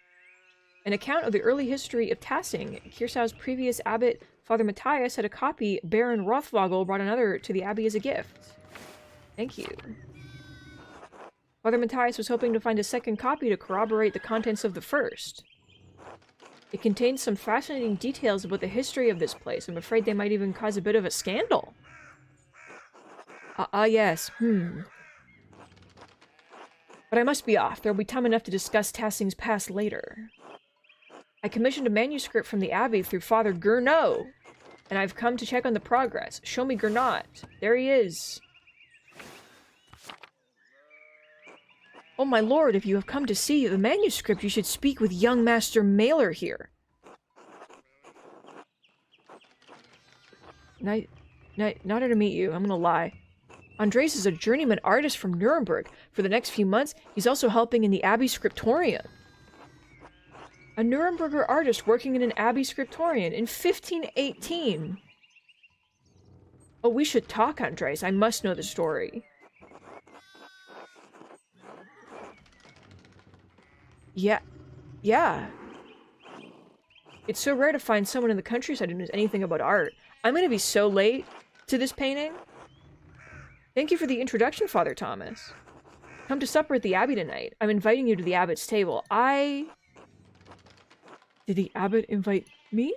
An account of the early history of Tassing. Curaçao's previous abbot, Father Matthias, had a copy. Baron Rothvogel brought another to the abbey as a gift. Thank you. Father Matthias was hoping to find a second copy to corroborate the contents of the first. It contains some fascinating details about the history of this place. I'm afraid they might even cause a bit of a scandal. Yes. But I must be off. There'll be time enough to discuss Tassing's past later. I commissioned a manuscript from the Abbey through Father Gernot, and I've come to check on the progress. Show me Gernot. There he is. Oh my lord, if you have come to see the manuscript, you should speak with young Master Mailer here. Not honor to meet you, I'm gonna lie. Andres is a journeyman artist from Nuremberg. For the next few months, he's also helping in the Abbey Scriptorium. A Nuremberger artist working in an Abbey Scriptorium in 1518. Oh, we should talk, Andres. I must know the story. Yeah. It's so rare to find someone in the countryside who knows anything about art. I'm gonna be so late to this painting. Thank you for the introduction, Father Thomas. Come to supper at the Abbey tonight. I'm inviting you to the Abbot's table. Did the Abbot invite me?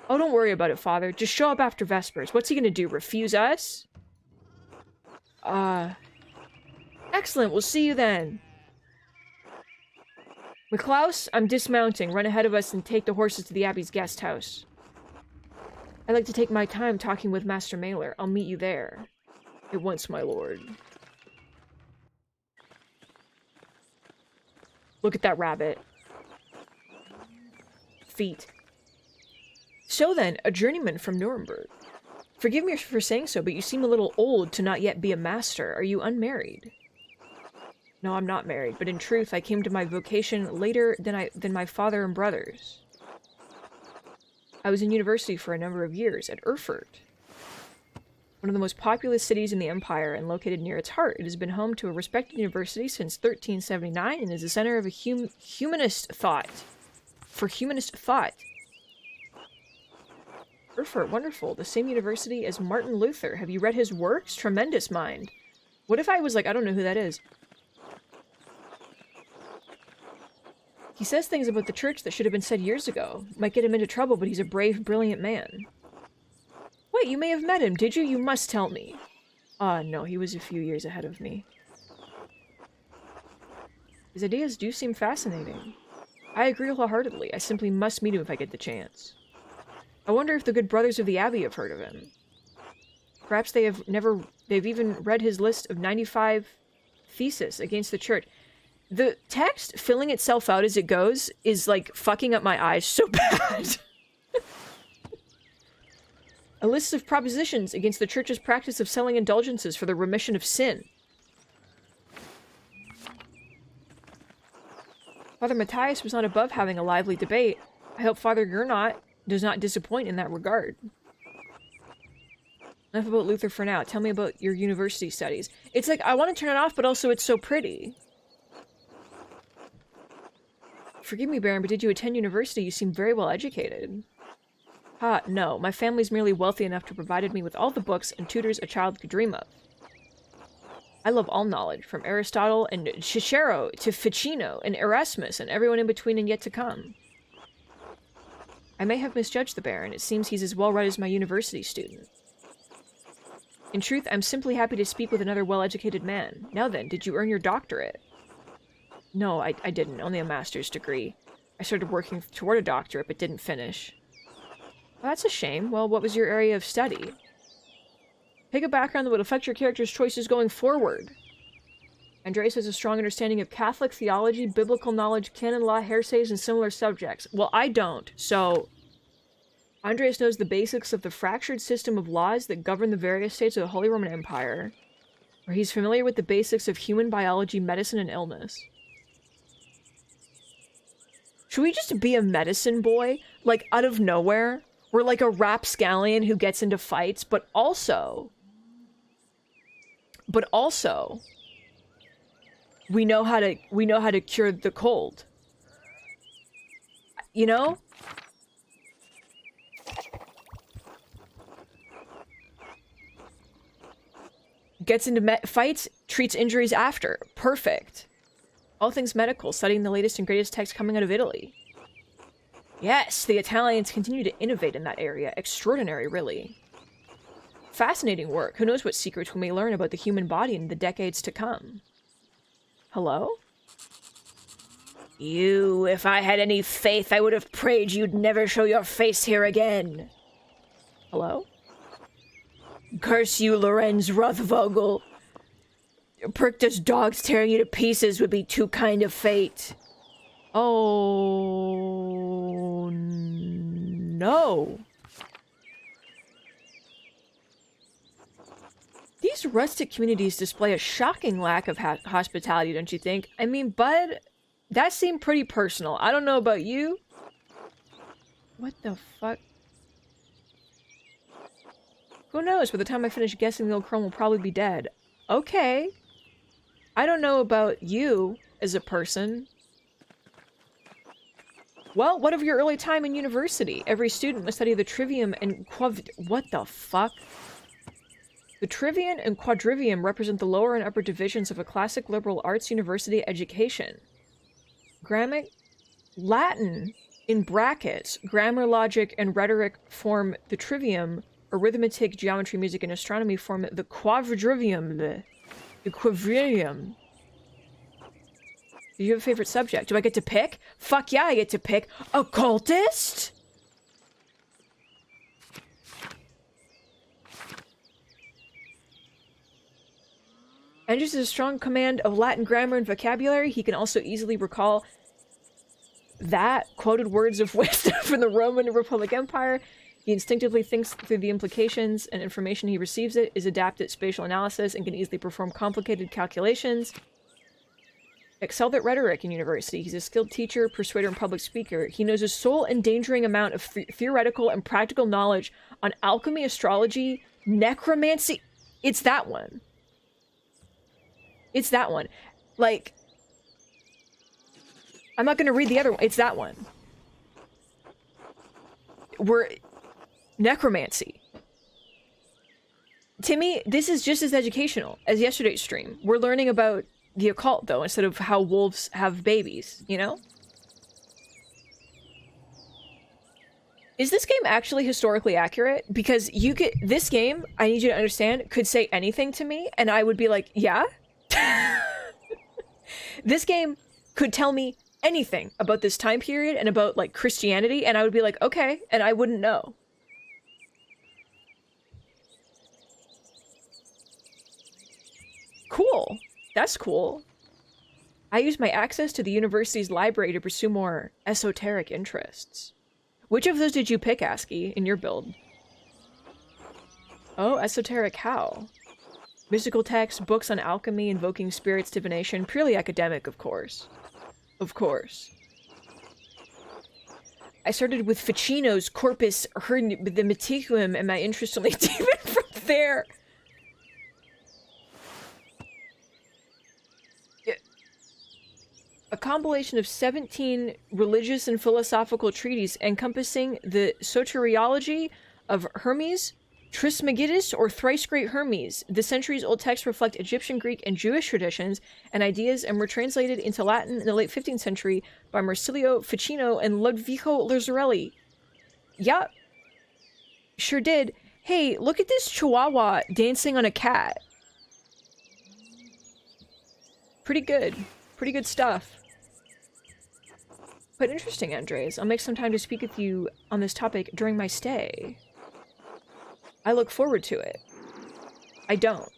Oh, don't worry about it, Father. Just show up after Vespers. What's he gonna do, refuse us? Excellent, we'll see you then. McClaus, I'm dismounting. Run ahead of us and take the horses to the Abbey's guest house. I like to take my time talking with Master Mailer. I'll meet you there. At once, my lord. Look at that rabbit. Feet. So then, a journeyman from Nuremberg. Forgive me for saying so, but you seem a little old to not yet be a master. Are you unmarried? No, I'm not married, but in truth, I came to my vocation later than my father and brothers. I was in university for a number of years at Erfurt, one of the most populous cities in the empire and located near its heart. It has been home to a respected university since 1379 and is a center of a humanist thought. For humanist thought. Erfurt, wonderful. The same university as Martin Luther. Have you read his works? Tremendous mind. What if I was like, I don't know who that is. He says things about the church that should have been said years ago. Might get him into trouble, but he's a brave, brilliant man. Wait, you may have met him, did you? You must tell me. No, he was a few years ahead of me. His ideas do seem fascinating. I agree wholeheartedly. I simply must meet him if I get the chance. I wonder if the good brothers of the Abbey have heard of him. Perhaps they've even read his list of 95 theses against the church. The text, filling itself out as it goes, is, like, fucking up my eyes so bad. A list of propositions against the church's practice of selling indulgences for the remission of sin. Father Matthias was not above having a lively debate. I hope Father Gernot does not disappoint in that regard. Enough about Luther for now. Tell me about your university studies. It's like, I want to turn it off, but also it's so pretty. Forgive me, Baron, but did you attend university? You seem very well educated. No. My family's merely wealthy enough to provide me with all the books and tutors a child could dream of. I love all knowledge, from Aristotle and Cicero to Ficino and Erasmus and everyone in between and yet to come. I may have misjudged the Baron. It seems he's as well read as my university student. In truth, I'm simply happy to speak with another well-educated man. Now then, did you earn your doctorate? No, I didn't. Only a master's degree. I started working toward a doctorate, but didn't finish. Well, that's a shame. Well, what was your area of study? Pick a background that would affect your character's choices going forward. Andreas has a strong understanding of Catholic theology, biblical knowledge, canon law, heresies, and similar subjects. Well, I don't, so... Andreas knows the basics of the fractured system of laws that govern the various states of the Holy Roman Empire, where he's familiar with the basics of human biology, medicine, and illness. Should we just be a medicine boy? Like, out of nowhere? We're like a rapscallion who gets into fights, but also... we know how to cure the cold. You know? Gets into fights, treats injuries after. Perfect. All things medical, studying the latest and greatest texts coming out of Italy. Yes, the Italians continue to innovate in that area. Extraordinary, really. Fascinating work. Who knows what secrets we may learn about the human body in the decades to come. Hello? You, if I had any faith, I would have prayed you'd never show your face here again. Hello? Curse you, Lorenz Rothvogel. Pricked as dogs tearing you to pieces would be too kind of fate. Oh... no. These rustic communities display a shocking lack of hospitality, don't you think? I mean, bud, that seemed pretty personal. I don't know about you. What the fuck? Who knows? By the time I finish guessing, the old crone will probably be dead. Okay. I don't know about you as a person. Well, what of your early time in university? Every student must study the trivium and what the fuck? The trivium and quadrivium represent the lower and upper divisions of a classic liberal arts university education. Latin, in brackets, grammar, logic, and rhetoric form the trivium. Arithmetic, geometry, music, and astronomy form the quadrivium. The quadrivium. Do you have a favorite subject? Do I get to pick? Fuck yeah, I get to pick. Occultist? Andrews has a strong command of Latin grammar and vocabulary. He can also easily recall that quoted words of wisdom from the Roman Republic Empire. He instinctively thinks through the implications and information he receives is adept at spatial analysis and can easily perform complicated calculations. Excelled at rhetoric in university. He's a skilled teacher, persuader, and public speaker. He knows a soul-endangering amount of theoretical and practical knowledge on alchemy, astrology, necromancy. It's that one. It's that one. Like, I'm not going to read the other one. It's that one. Necromancy. Timmy, this is just as educational as yesterday's stream. We're learning about the occult, though, instead of how wolves have babies, you know? Is this game actually historically accurate? Because this game, I need you to understand, could say anything to me, and I would be like, yeah? This game could tell me anything about this time period and about, like, Christianity, and I would be like, okay, and I wouldn't know. Cool. That's cool. I use my access to the university's library to pursue more esoteric interests. Which of those did you pick, ASCII, in your build? Oh, esoteric how? Mystical texts, books on alchemy, invoking spirits, divination. Purely academic, of course. Of course. I started with Ficino's Corpus Hermeticum, and my interest only deepened from there. A compilation of 17 religious and philosophical treatises encompassing the soteriology of Hermes, Trismegistus, or Thrice Great Hermes. The centuries-old texts reflect Egyptian, Greek, and Jewish traditions and ideas and were translated into Latin in the late 15th century by Marsilio Ficino and Ludovico Lazzarelli. Yeah, sure did. Hey, look at this chihuahua dancing on a cat. Pretty good. Pretty good stuff. Quite interesting, Andres. I'll make some time to speak with you on this topic during my stay. I look forward to it. I don't.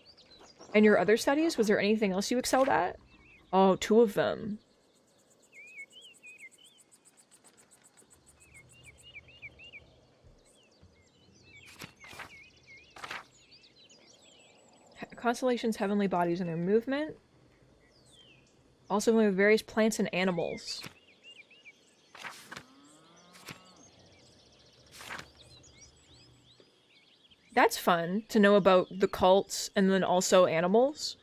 And your other studies, was there anything else you excelled at? Oh, 2 of them. Constellations, heavenly bodies, and their movement. Also, we have various plants and animals. That's fun to know about the cults and then also animals.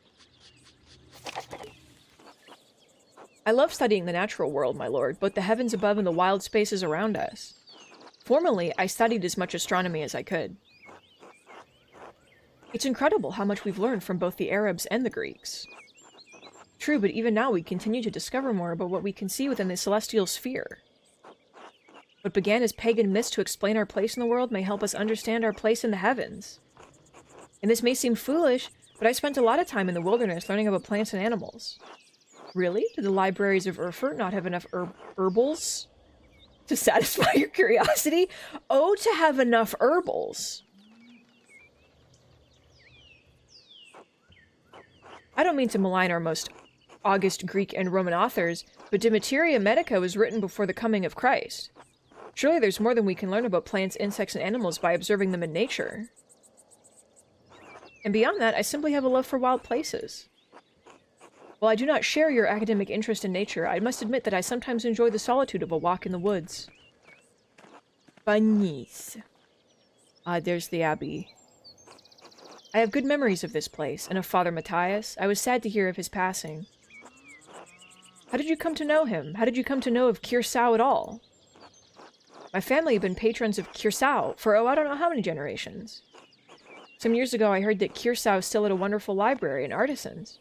I love studying the natural world, my lord, both the heavens above and the wild spaces around us. Formerly, I studied as much astronomy as I could. It's incredible how much we've learned from both the Arabs and the Greeks. True, but even now we continue to discover more about what we can see within the celestial sphere. What began as pagan myths to explain our place in the world may help us understand our place in the heavens. And this may seem foolish, but I spent a lot of time in the wilderness learning about plants and animals. Really? Do the libraries of Erfurt not have enough herbals to satisfy your curiosity? Oh, to have enough herbals. I don't mean to malign our most august Greek and Roman authors, but De Materia Medica was written before the coming of Christ. Surely there's more than we can learn about plants, insects, and animals by observing them in nature. And beyond that, I simply have a love for wild places. While I do not share your academic interest in nature, I must admit that I sometimes enjoy the solitude of a walk in the woods. Bagnis. Ah, there's the abbey. I have good memories of this place, and of Father Matthias. I was sad to hear of his passing. How did you come to know him? How did you come to know of Curacao at all? My family have been patrons of Curacao for, I don't know how many generations. Some years ago, I heard that Curacao still had a wonderful library and artisans.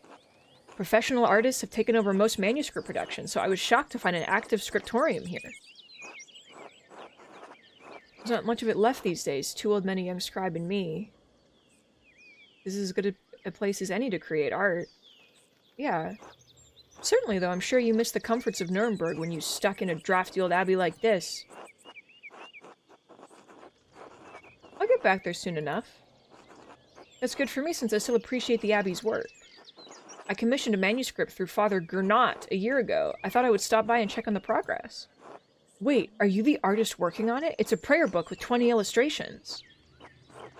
Professional artists have taken over most manuscript production, so I was shocked to find an active scriptorium here. There's not much of it left these days. 2 old men, a young scribe, and me. This is as good a place as any to create art. Yeah. Certainly, though, I'm sure you miss the comforts of Nuremberg when you stuck in a drafty old abbey like this. I'll get back there soon enough. That's good for me since I still appreciate the abbey's work. I commissioned a manuscript through Father Gernot a year ago. I thought I would stop by and check on the progress. Wait, are you the artist working on it? It's a prayer book with 20 illustrations.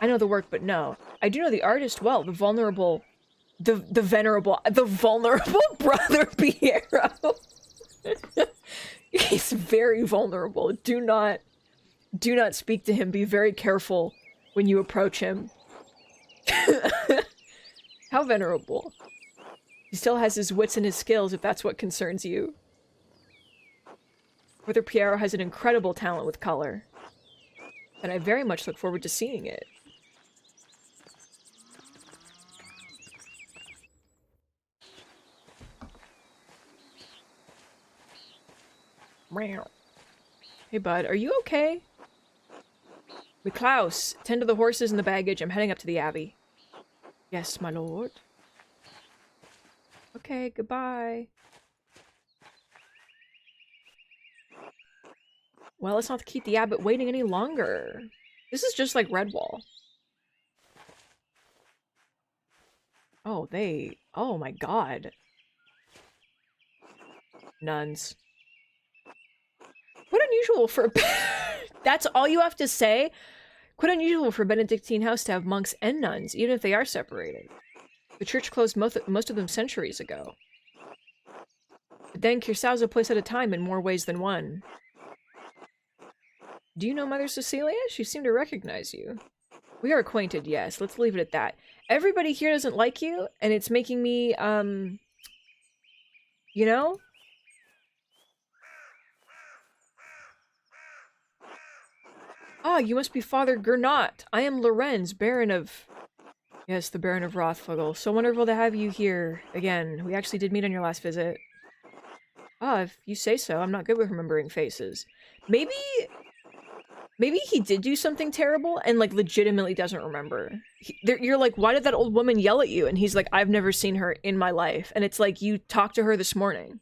I know the work, but no. I do know the artist well, the vulnerable Brother Piero. He's very vulnerable. Do not speak to him. Be very careful when you approach him. How venerable. He still has his wits and his skills, if that's what concerns you. Brother Piero has an incredible talent with color, and I very much look forward to seeing it. Hey, bud, are you okay? Klaus, tend to the horses and the baggage. I'm heading up to the abbey. Yes, my lord. Okay, goodbye. Well, let's not keep the abbot waiting any longer. This is just like Redwall. Oh, oh my god. Nuns. Quite unusual for... That's all you have to say? Quite unusual for a Benedictine house to have monks and nuns, even if they are separated. The church closed most of them centuries ago. But then Cursao's a place at a time in more ways than one. Do you know Mother Cecilia? She seemed to recognize you. We are acquainted, yes. Let's leave it at that. Everybody here doesn't like you, and it's making me, you know? Ah, you must be Father Gernot. I am Lorenz, Baron of... Yes, the Baron of Rothfogel. So wonderful to have you here again. We actually did meet on your last visit. Ah, if you say so. I'm not good with remembering faces. Maybe... Maybe he did do something terrible and, like, legitimately doesn't remember. You're like, why did that old woman yell at you? And he's like, I've never seen her in my life. And it's like, you talked to her this morning.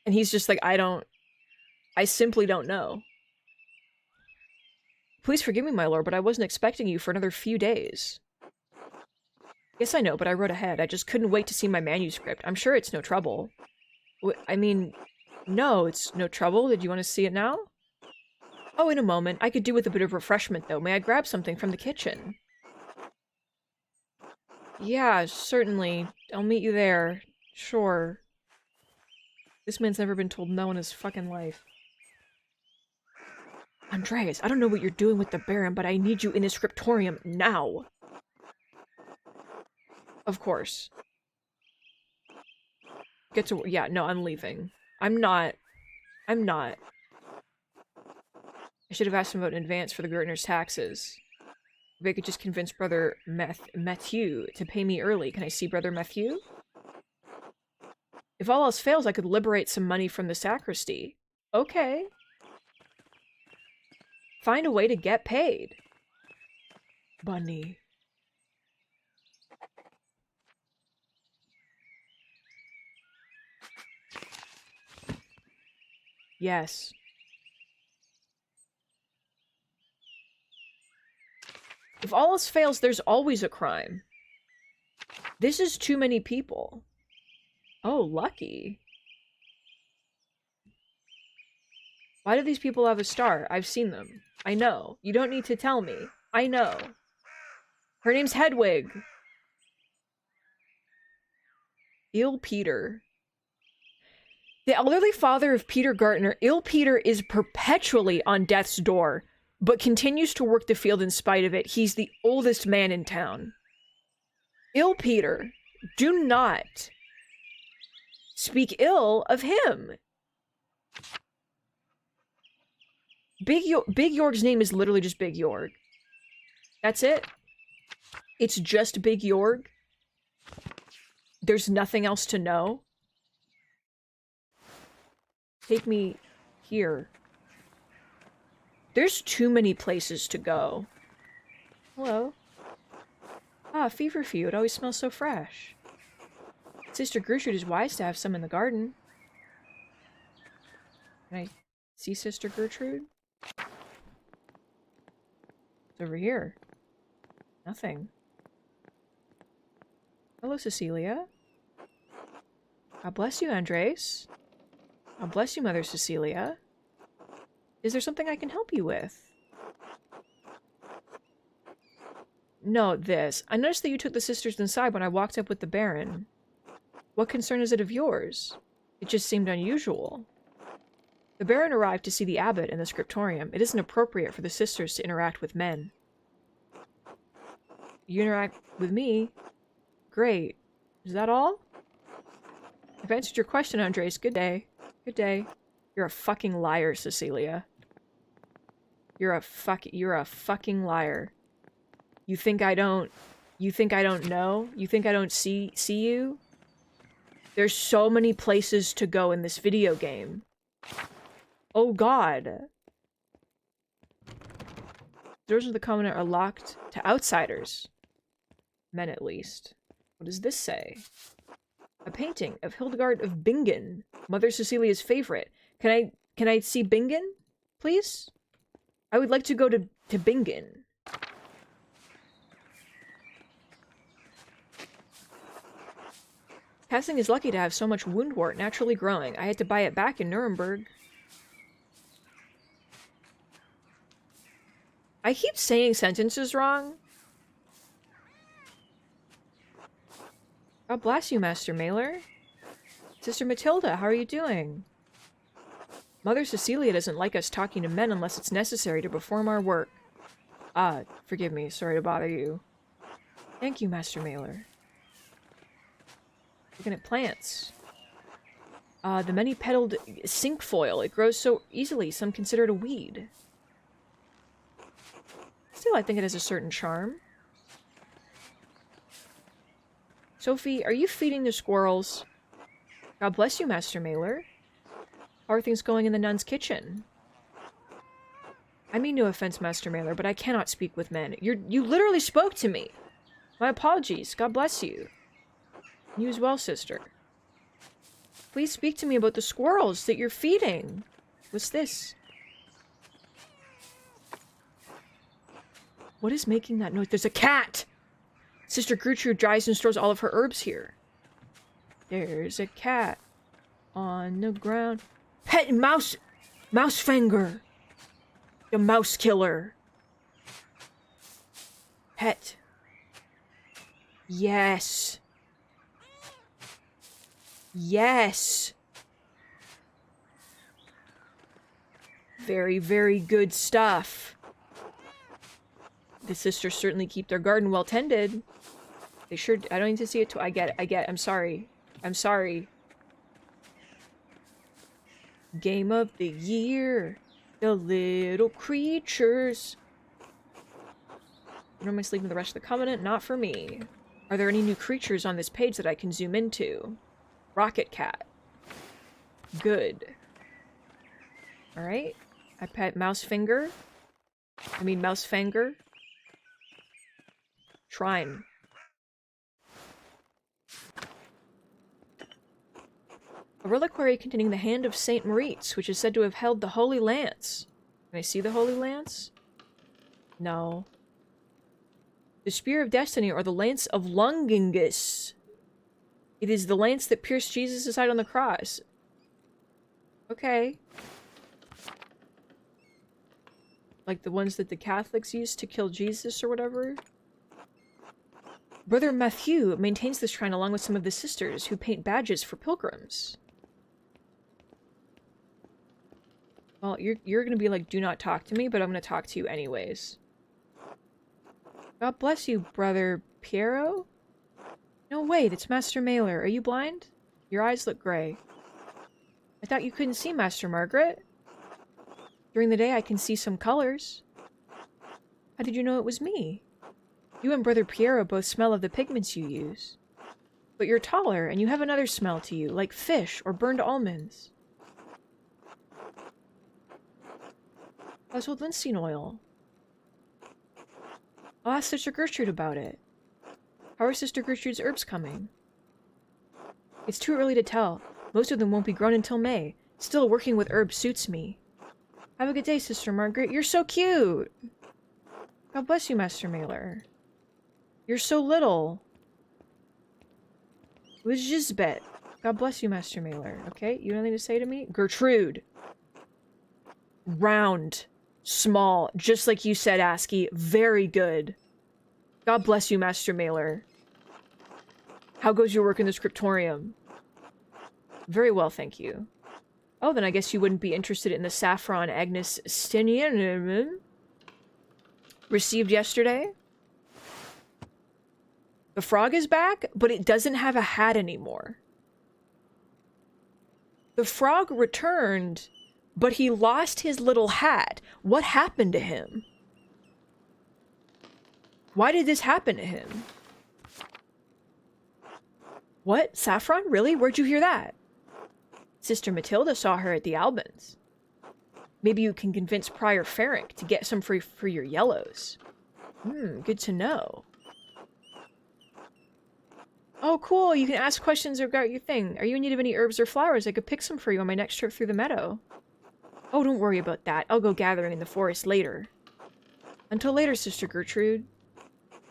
And he's just like, I simply don't know. Please forgive me, my lord, but I wasn't expecting you for another few days. Yes, I know, but I wrote ahead. I just couldn't wait to see my manuscript. I'm sure it's no trouble. I mean, no, it's no trouble. Did you want to see it now? Oh, in a moment. I could do with a bit of refreshment, though. May I grab something from the kitchen? Yeah, certainly. I'll meet you there. Sure. This man's never been told no in his fucking life. Andreas, I don't know what you're doing with the Baron, but I need you in his scriptorium now. Of course. Get to- yeah, no, I'm leaving. I'm not. I should have asked him about in advance for the gardener's taxes. If I could just convince Brother Matthew to pay me early. Can I see Brother Matthew? If all else fails, I could liberate some money from the sacristy. Okay. Find a way to get paid. Bunny. Yes. If all else fails, there's always a crime. This is too many people. Oh, lucky. Why do these people have a star? I've seen them. I know. You don't need to tell me. I know. Her name's Hedwig. Ill Peter. The elderly father of Peter Gartner, Ill Peter, is perpetually on death's door, but continues to work the field in spite of it. He's the oldest man in town. Ill Peter, do not speak ill of him. Big Yorg's name is literally just Big Yorg. That's it. It's just Big Yorg. There's nothing else to know. Take me here. There's too many places to go. Hello. Ah, feverfew. It always smells so fresh. Sister Gertrude is wise to have some in the garden. Can I see Sister Gertrude? It's over here. Nothing. Hello, Cecilia. God bless you, Andres. God bless you, Mother Cecilia. Is there something I can help you with? No, this. I noticed that you took the sisters inside when I walked up with the Baron. What concern is it of yours? It just seemed unusual. The Baron arrived to see the abbot in the scriptorium. It isn't appropriate for the sisters to interact with men. You interact with me? Great. Is that all? I've answered your question, Andres. Good day. Good day. You're a fucking liar, Cecilia. You're a fucking liar. You think I don't know? You think I don't see you? There's so many places to go in this video game. Oh god. Doors of the Covenant are locked to outsiders. Men, at least. What does this say? A painting of Hildegard of Bingen, Mother Cecilia's favorite. Can I see Bingen, please? I would like to go to Bingen. Passing is lucky to have so much woundwort naturally growing. I had to buy it back in Nuremberg. I keep saying sentences wrong. God bless you, Master Mailer. Sister Matilda, how are you doing? Mother Cecilia doesn't like us talking to men unless it's necessary to perform our work. Ah, forgive me. Sorry to bother you. Thank you, Master Mailer. Looking at plants. The many-petaled cinquefoil. It grows so easily, some consider it a weed. Still, I think it has a certain charm. Sophie, are you feeding the squirrels? God bless you, Master Mailer. How are things going in the nun's kitchen? I mean no offense, Master Mailer, but I cannot speak with men. You literally spoke to me! My apologies. God bless you. You as well, sister. Please speak to me about the squirrels that you're feeding. What's this? What is making that noise? There's a cat! Sister Gertrude dries and stores all of her herbs here. There's a cat on the ground. Pet mouse! Mousefinger! The mouse killer. Pet. Yes. Yes. Very, very good stuff. The sisters certainly keep their garden well tended. They sure... I don't need to see it. I get it. I'm sorry. I'm sorry. Game of the year. The little creatures. When am I sleeping the rest of the Covenant? Not for me. Are there any new creatures on this page that I can zoom into? Rocket Cat. Good. Alright. I pet Mousefinger. Mousefanger. Shrine. A reliquary containing the hand of Saint Moritz, which is said to have held the Holy Lance. Can I see the Holy Lance? No. The Spear of Destiny, or the Lance of Longinus. It is the lance that pierced Jesus' side on the cross. Okay. Like the ones that the Catholics used to kill Jesus or whatever? Brother Matthew maintains this shrine along with some of the sisters who paint badges for pilgrims. Well, you're gonna be like, do not talk to me, but I'm gonna talk to you anyways. God bless you, Brother Piero? No, wait, it's Master Mailer. Are you blind? Your eyes look gray. I thought you couldn't see, Master Margaret. During the day, I can see some colors. How did you know it was me? You and Brother Piero both smell of the pigments you use. But you're taller, and you have another smell to you, like fish or burned almonds. Household linseed oil. I'll ask Sister Gertrude about it. How are Sister Gertrude's herbs coming? It's too early to tell. Most of them won't be grown until May. Still, working with herbs suits me. Have a good day, Sister Margaret. You're so cute! God bless you, Master Mailer. You're so little. Elizabeth. God bless you, Master Mailer. Okay, you have anything to say to me? Gertrude. Round. Small. Just like you said, ASCII. Very good. God bless you, Master Mailer. How goes your work in the scriptorium? Very well, thank you. Oh, then I guess you wouldn't be interested in the Saffron Agnes Stinian received yesterday? The frog is back, but it doesn't have a hat anymore. The frog returned, but he lost his little hat. What happened to him? Why did this happen to him? What? Saffron? Really? Where'd you hear that? Sister Matilda saw her at the Albans. Maybe you can convince Prior Ferrick to get some for your yellows. Good to know. Oh, cool. You can ask questions about your thing. Are you in need of any herbs or flowers? I could pick some for you on my next trip through the meadow. Oh, don't worry about that. I'll go gathering in the forest later. Until later, Sister Gertrude.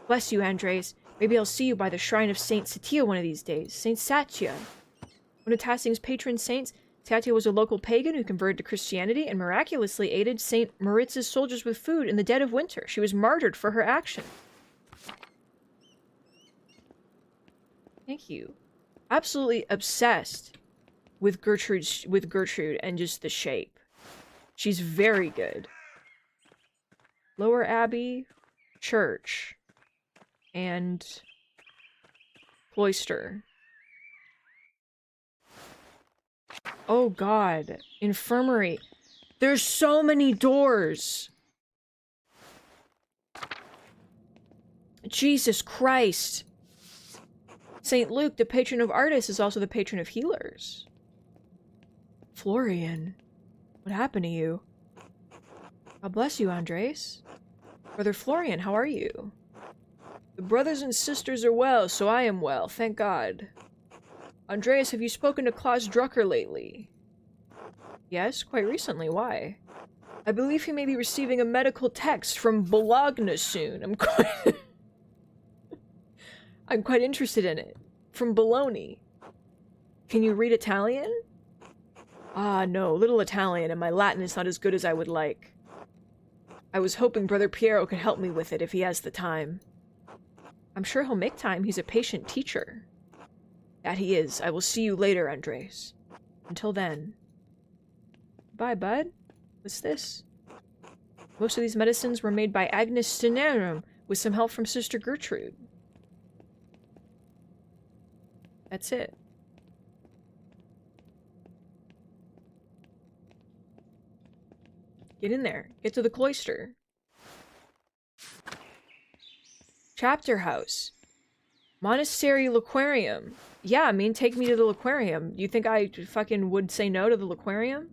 Bless you, Andres. Maybe I'll see you by the shrine of Saint Satia one of these days. Saint Satia. One of Tassing's patron saints, Satia was a local pagan who converted to Christianity and miraculously aided Saint Moritz's soldiers with food in the dead of winter. She was martyred for her action. Thank you. Absolutely obsessed with Gertrude and just the shape. She's very good. Lower Abbey, church, and cloister. Oh god. Infirmary. There's so many doors. Jesus Christ. St. Luke, the patron of artists, is also the patron of healers. Florian. What happened to you? God bless you, Andres. Brother Florian, how are you? The brothers and sisters are well, so I am well, thank God. Andreas, have you spoken to Klaus Drucker lately? Yes, quite recently. Why? I believe he may be receiving a medical text from Bologna soon. I'm quite interested in it. From Bologna. Can you read Italian? Ah, no, little Italian, and my Latin is not as good as I would like. I was hoping Brother Piero could help me with it if he has the time. I'm sure he'll make time. He's a patient teacher. That he is. I will see you later, Andres. Until then. Bye, bud. What's this? Most of these medicines were made by Agnes Stenerum with some help from Sister Gertrude. That's it. Get in there. Get to the cloister. Chapter house. Monastery Laquarium. Yeah, I mean, take me to the Laquarium. You think I fucking would say no to the Laquarium?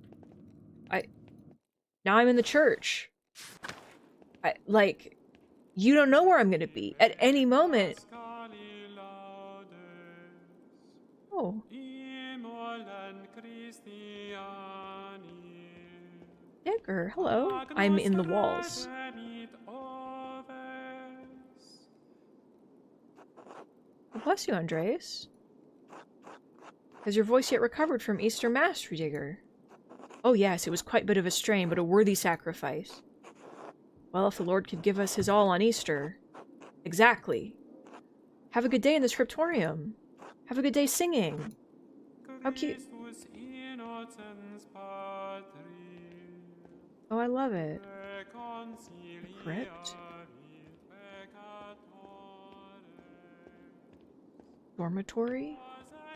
Now I'm in the church. Like, you don't know where I'm gonna be. At any moment. Oh. Digger, hello. I'm in the walls. God bless you, Andreas. Has your voice yet recovered from Easter Mass, Digger? Oh yes, it was quite a bit of a strain, but a worthy sacrifice. Well, if the Lord could give us his all on Easter. Exactly. Have a good day in the scriptorium. Have a good day singing. How cute. Oh, I love it. The crypt. Dormitory.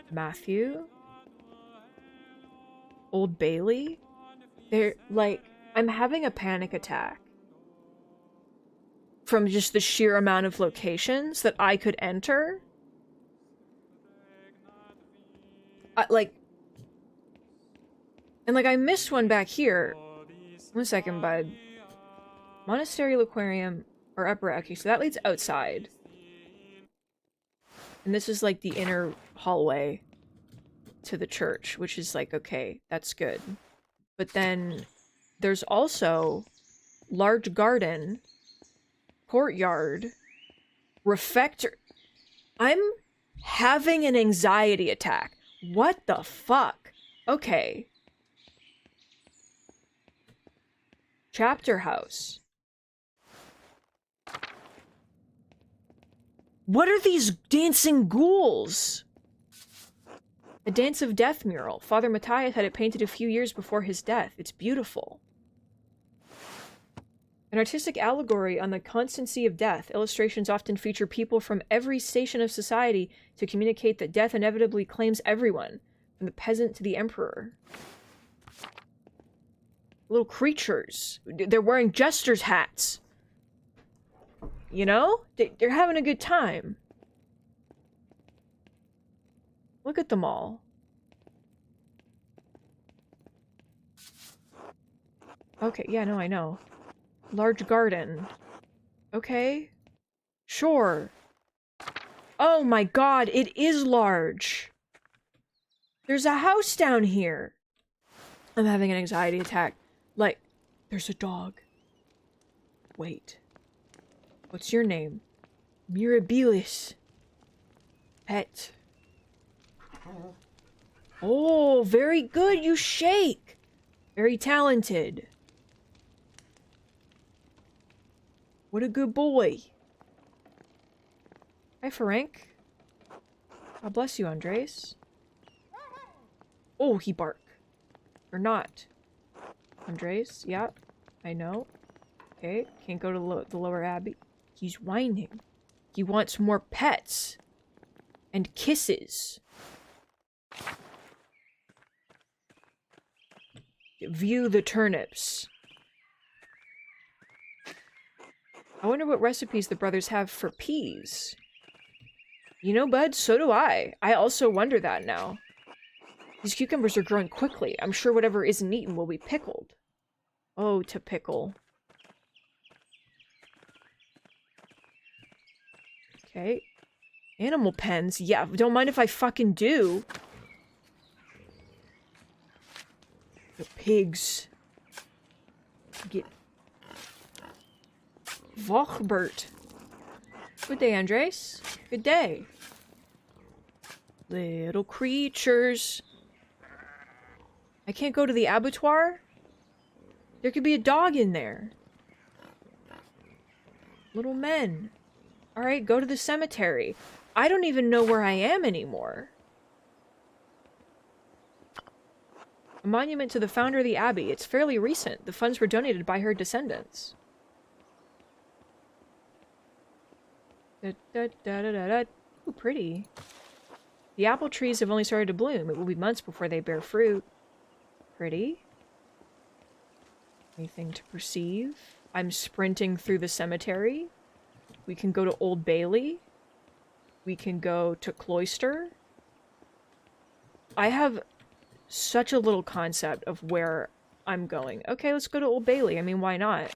Matthew. Old Bailey. They're like, I'm having a panic attack from just the sheer amount of locations that I could enter. I missed one back here. 1 second, bud. Monastery Aquarium or upper. Okay, so that leads outside. And this is like the inner hallway to the church, which is like, okay, that's good. But then there's also large garden, courtyard, refector. I'm having an anxiety attack. What the fuck? Okay. Chapter house. What are these dancing ghouls? A Dance of Death mural. Father Matthias had it painted a few years before his death. It's beautiful. An artistic allegory on the constancy of death. Illustrations often feature people from every station of society to communicate that death inevitably claims everyone, from the peasant to the emperor. Little creatures. They're wearing jester's hats. You know? They're having a good time. Look at them all. Okay, yeah, no, I know. Large garden. Okay. Sure. Oh my god, it is large. There's a house down here. I'm having an anxiety attack. Like, there's a dog. Wait. What's your name? Mirabilis. Pet. Oh, very good. You shake. Very talented. What a good boy. Hi, Frank. God bless you, Andres. Oh, he bark. Or not. Andres, yeah, I know. Okay, can't go to the lower abbey. He's whining. He wants more pets. And kisses. View the turnips. I wonder what recipes the brothers have for peas. You know, bud, so do I. I also wonder that now. These cucumbers are growing quickly. I'm sure whatever isn't eaten will be pickled. Oh, to pickle. Okay. Animal pens. Yeah, don't mind if I fucking do. The pigs. Get... Vochbert. Good day, Andres. Good day. Little creatures. I can't go to the abattoir? There could be a dog in there. Little men. Alright, go to the cemetery. I don't even know where I am anymore. A monument to the founder of the abbey. It's fairly recent. The funds were donated by her descendants. Ooh, pretty. The apple trees have only started to bloom. It will be months before they bear fruit. Pretty. Anything to perceive? I'm sprinting through the cemetery. We can go to Old Bailey. We can go to Cloister. I have such a little concept of where I'm going. Okay, let's go to Old Bailey. I mean, why not?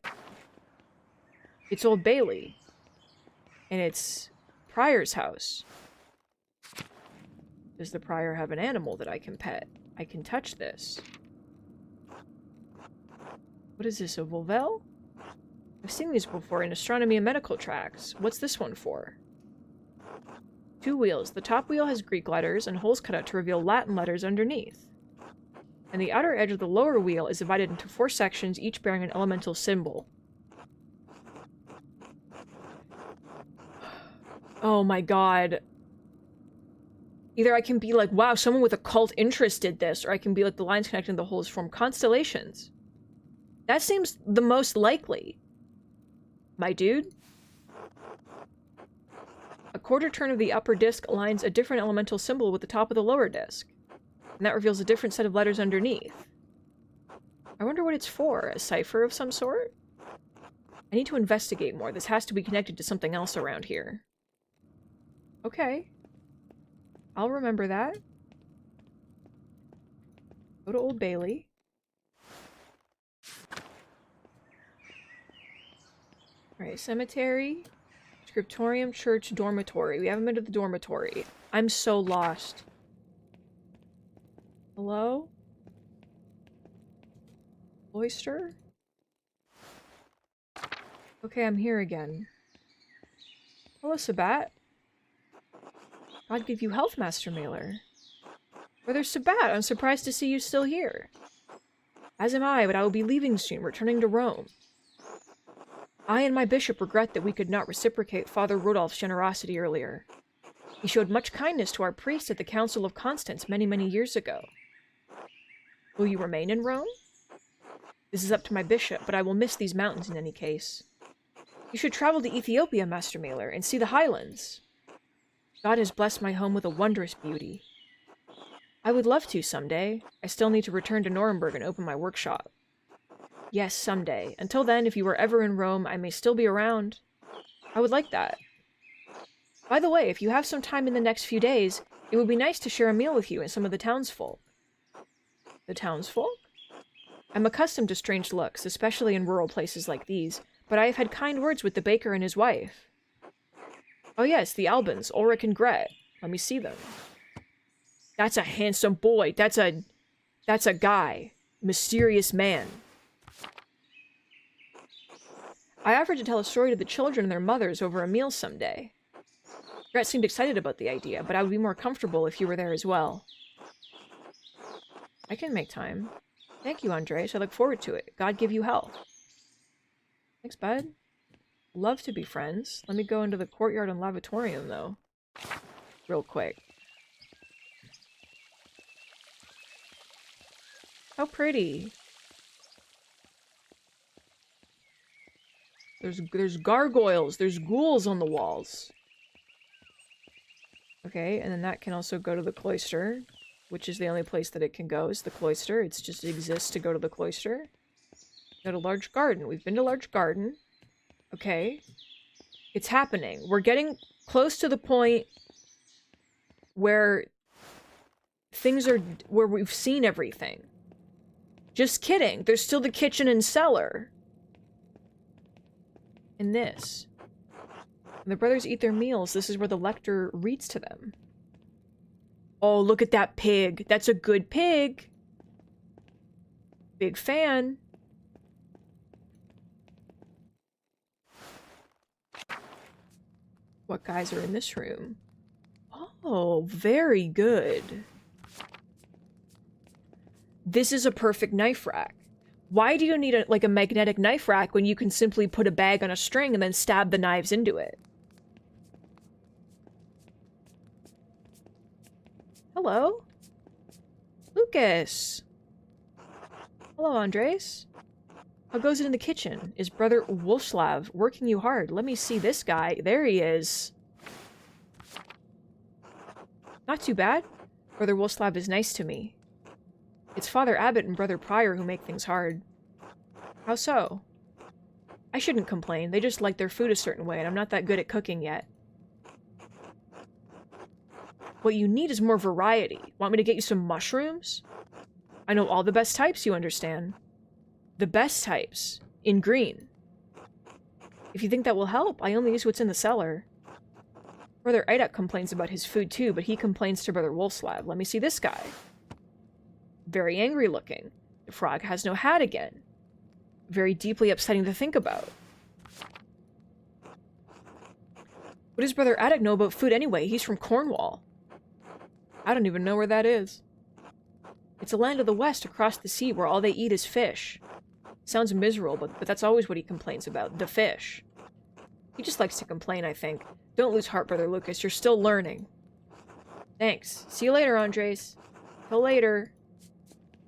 It's Old Bailey. And it's Prior's house. Does the Prior have an animal that I can pet? I can touch this. What is this, a Volvel? I've seen these before in astronomy and medical tracts. What's this one for? 2 wheels. The top wheel has Greek letters and holes cut out to reveal Latin letters underneath. And the outer edge of the lower wheel is divided into 4 sections, each bearing an elemental symbol. Oh my god. Either I can be like, wow, someone with a cult interest did this, or I can be like, the lines connecting the holes form constellations. That seems the most likely. My dude? A quarter turn of the upper disc aligns a different elemental symbol with the top of the lower disc. And that reveals a different set of letters underneath. I wonder what it's for. A cipher of some sort? I need to investigate more. This has to be connected to something else around here. Okay. I'll remember that. Go to Old Bailey. Alright, cemetery, scriptorium, church, dormitory. We haven't been to the dormitory. I'm so lost. Hello? Oyster? Okay, I'm here again. Hello, Sabat. God give you health, Master Mailer. Brother Sabat, I'm surprised to see you still here. As am I, but I will be leaving soon, returning to Rome. I and my bishop regret that we could not reciprocate Father Rodolph's generosity earlier. He showed much kindness to our priest at the Council of Constance many, many years ago. Will you remain in Rome? This is up to my bishop, but I will miss these mountains in any case. You should travel to Ethiopia, Master Mailer, and see the highlands. God has blessed my home with a wondrous beauty. I would love to someday. I still need to return to Nuremberg and open my workshop. Yes, someday. Until then, if you were ever in Rome, I may still be around. I would like that. By the way, if you have some time in the next few days, it would be nice to share a meal with you and some of the townsfolk. The townsfolk? I'm accustomed to strange looks, especially in rural places like these, but I have had kind words with the baker and his wife. Oh yes, the Albans, Ulrich and Gret. Let me see them. That's a handsome boy. That's a guy. Mysterious man. I offered to tell a story to the children and their mothers over a meal someday. Gret seemed excited about the idea, but I would be more comfortable if you were there as well. I can make time. Thank you, Andres. I look forward to it. God give you health. Thanks, bud. Love to be friends. Let me go into the courtyard and lavatorium, though. Real quick. How pretty. There's gargoyles. There's ghouls on the walls. Okay, and then that can also go to the cloister, which is the only place that it can go, is the cloister. It just exists to go to the cloister. Got a large garden. We've been to large garden. Okay. It's happening. We're getting close to the point where things are... where we've seen everything. Just kidding. There's still the kitchen and cellar. And this. When the brothers eat their meals, this is where the lector reads to them. Oh, look at that pig. That's a good pig. Big fan. What guys are in this room? Oh, very good. This is a perfect knife rack. Why do you need a magnetic knife rack when you can simply put a bag on a string and then stab the knives into it? Hello? Lucas! Hello, Andres. How goes it in the kitchen? Is Brother Wolfslav working you hard? Let me see this guy. There he is. Not too bad. Brother Wolfslav is nice to me. It's Father Abbot and Brother Prior who make things hard. How so? I shouldn't complain. They just like their food a certain way, and I'm not that good at cooking yet. What you need is more variety. Want me to get you some mushrooms? I know all the best types, you understand. The best types. In green. If you think that will help, I only use what's in the cellar. Brother Iduk complains about his food too, but he complains to Brother Wolfslav. Let me see this guy. Very angry looking. The frog has no hat again. Very deeply upsetting to think about. What does Brother Iduk know about food anyway? He's from Cornwall. I don't even know where that is. It's a land of the west across the sea where all they eat is fish. Sounds miserable, but that's always what he complains about. The fish. He just likes to complain, I think. Don't lose heart, Brother Lucas. You're still learning. Thanks. See you later, Andres. Till later.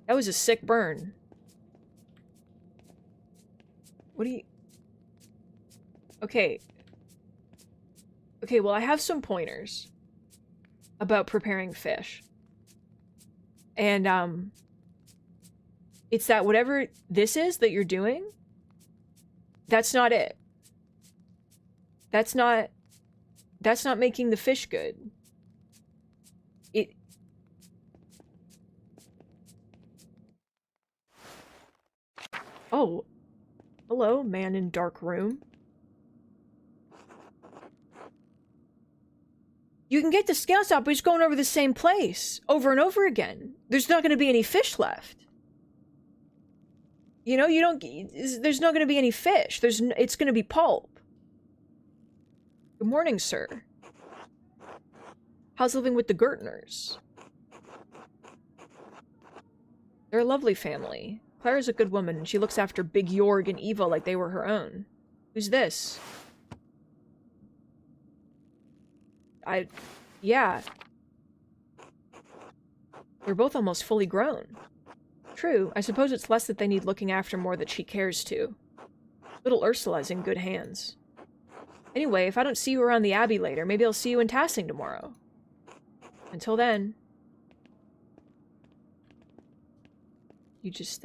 That was a sick burn. What do you... Okay. Okay, well, I have some pointers about preparing fish. And, it's that whatever this is that you're doing, that's not it. That's not making the fish good. Oh. Hello, man in dark room. You can get the scale stop by just going over the same place over and over again. There's not going to be any fish left. You know, there's not going to be any fish. It's going to be pulp. Good morning, sir. How's living with the Gertners? They're a lovely family. Clara's a good woman, and she looks after Big Jorg and Eva like they were her own. Who's this? Yeah. They're both almost fully grown. True, I suppose it's less that they need looking after, more that she cares to. Little Ursula's in good hands. Anyway, if I don't see you around the Abbey later, maybe I'll see you in Tassing tomorrow. Until then... You just,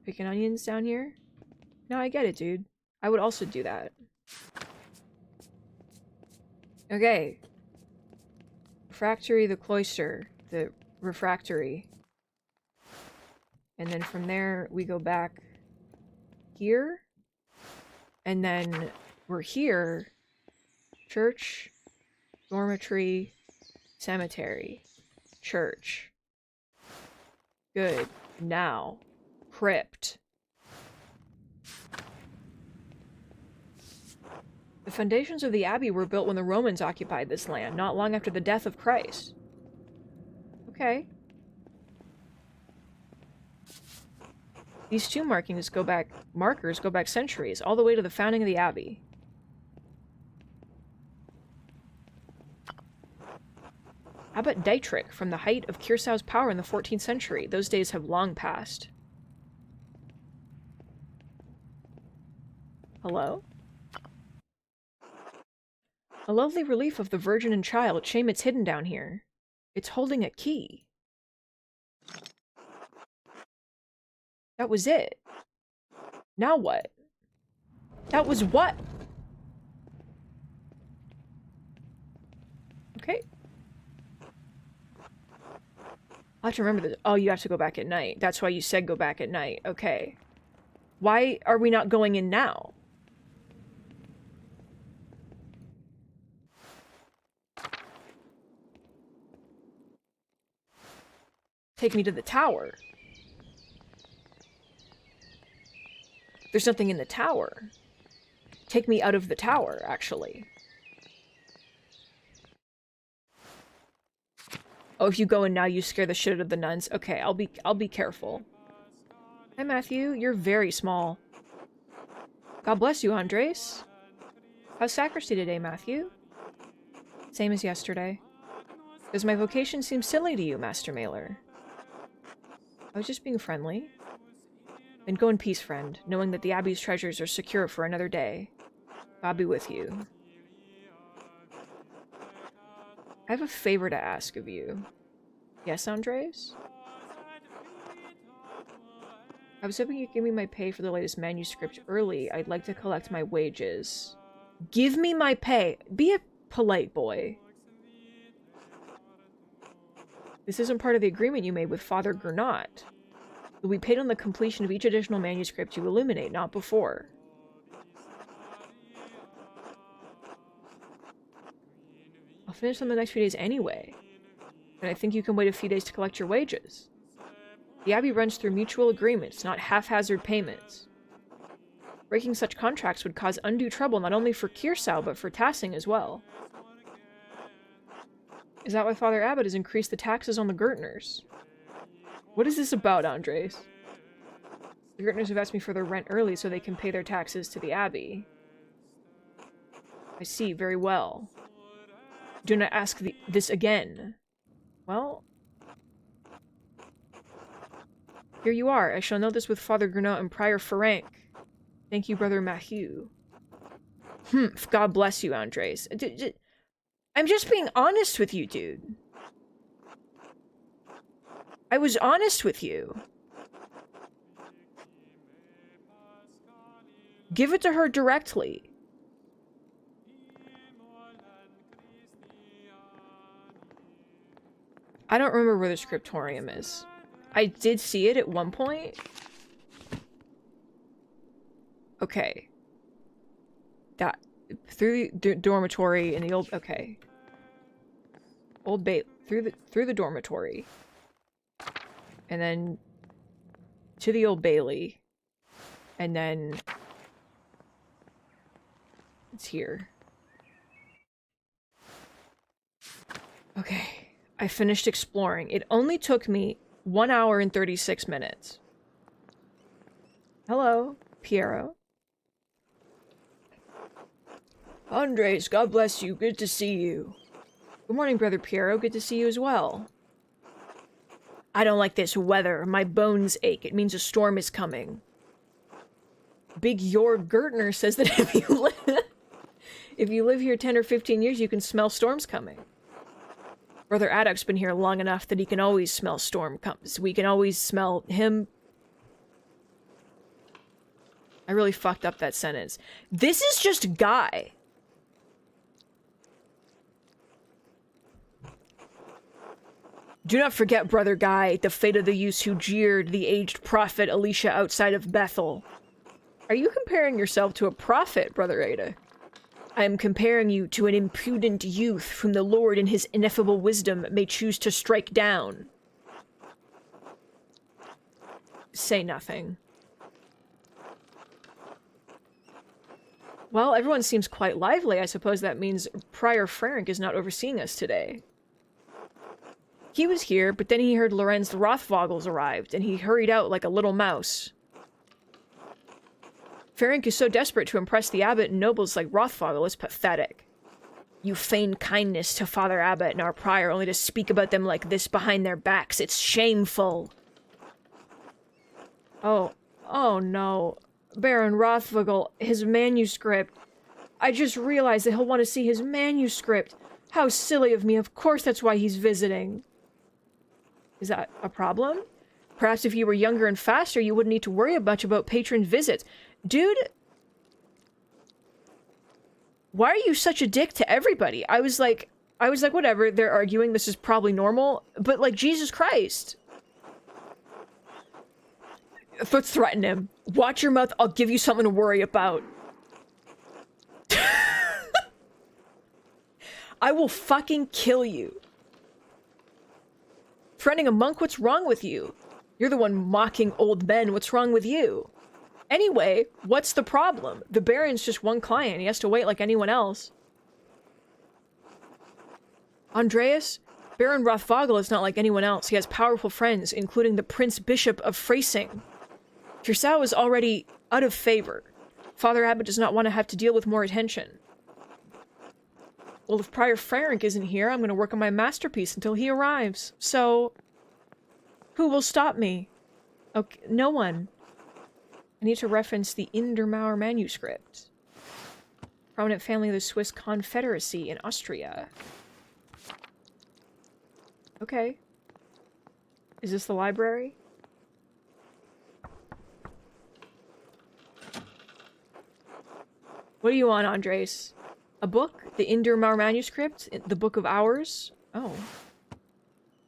picking onions down here? No, I get it, dude. I would also do that. Okay. Refractory, the cloister. The refractory. And then from there, we go back here. And then we're here. Church, dormitory, cemetery, church. Good. Now, crypt. The foundations of the abbey were built when the Romans occupied this land, not long after the death of Christ. Okay. These tomb markers go back centuries, all the way to the founding of the abbey. Abbot Dietrich, from the height of Kirsau's power in the 14th century. Those days have long passed. Hello? A lovely relief of the Virgin and Child. Shame it's hidden down here. It's holding a key. That was it. Now what? That was what? Okay. I'll have to remember this. Oh, you have to go back at night. That's why you said go back at night. Okay. Why are we not going in now? Take me to the tower. There's nothing in the tower. Take me out of the tower, actually. Oh, if you go in now, you scare the shit out of the nuns. Okay, I'll be careful. Hi, Matthew. You're very small. God bless you, Andres. How's sacristy today, Matthew? Same as yesterday. Does my vocation seem silly to you, Master Mailer? I was just being friendly. Then go in peace, friend, knowing that the Abbey's treasures are secure for another day. God be with you. I have a favor to ask of you. Yes, Andres? I was hoping you'd give me my pay for the latest manuscript early. I'd like to collect my wages. Give me my pay! Be a polite boy. This isn't part of the agreement you made with Father Gernot. You'll be paid on the completion of each additional manuscript you illuminate, not before. I'll finish them the next few days anyway. And I think you can wait a few days to collect your wages. The Abbey runs through mutual agreements, not haphazard payments. Breaking such contracts would cause undue trouble not only for Kirsau, but for Tassing as well. Is that why Father Abbot has increased the taxes on the Gertners? What is this about, Andres? The Gertners have asked me for their rent early so they can pay their taxes to the Abbey. I see, very well. Do not ask this again. Well... Here you are. I shall know this with Father Gernot and Prior Ferenc. Thank you, Brother Matthew. God bless you, Andres. I'm just being honest with you, dude. I was honest with you. Give it to her directly. I don't remember where the scriptorium is. I did see it at one point. Okay. That through the dormitory in the old through the dormitory. And then to the Old Bailey. And then it's here. Okay. I finished exploring. It only took me 1 hour and 36 minutes. Hello, Piero. Andres, God bless you. Good to see you. Good morning, Brother Piero. Good to see you as well. I don't like this weather. My bones ache. It means a storm is coming. Big Jorg Gertner says that if you live here 10 or 15 years, you can smell storms coming. Brother Addock's been here long enough that he can always smell storm comes. We can always smell him. I really fucked up that sentence. This is just Guy. Do not forget, Brother Guy, the fate of the youths who jeered the aged prophet Alicia outside of Bethel. Are you comparing yourself to a prophet, Brother Ada? I am comparing you to an impudent youth whom the Lord in his ineffable wisdom may choose to strike down. Say nothing. Well, everyone seems quite lively. I suppose that means Prior Ferenc is not overseeing us today. He was here, but then he heard Lorenz the Rothvogels arrived, and he hurried out like a little mouse. Ferenc is so desperate to impress the abbot and nobles like Rothvogel is pathetic. You feign kindness to Father Abbot and our prior only to speak about them like this behind their backs. It's shameful. Oh no. Baron Rothvogel, his manuscript. I just realized that he'll want to see his manuscript. How silly of me. Of course that's why he's visiting. Is that a problem? Perhaps if you were younger and faster, you wouldn't need to worry much about patron visits. Dude, why are you such a dick to everybody? I was like, whatever, they're arguing, this is probably normal, but like, Jesus Christ. Let's threaten him. Watch your mouth, I'll give you something to worry about. I will fucking kill you. Threatening a monk? What's wrong with you? You're the one mocking old men. What's wrong with you? Anyway, what's the problem? The Baron's just one client. He has to wait like anyone else. Andreas? Baron Rothvogel is not like anyone else. He has powerful friends, including the Prince Bishop of Freising. Cursao is already out of favor. Father Abbot does not want to have to deal with more attention. Well, if Prior Frank isn't here, I'm going to work on my masterpiece until he arrives. So, who will stop me? Okay, no one. I need to reference the Indermauer manuscript. Prominent family of the Swiss Confederacy in Austria. Okay. Is this the library? What do you want, Andres? A book? The Indermauer manuscript? The Book of Hours? Oh.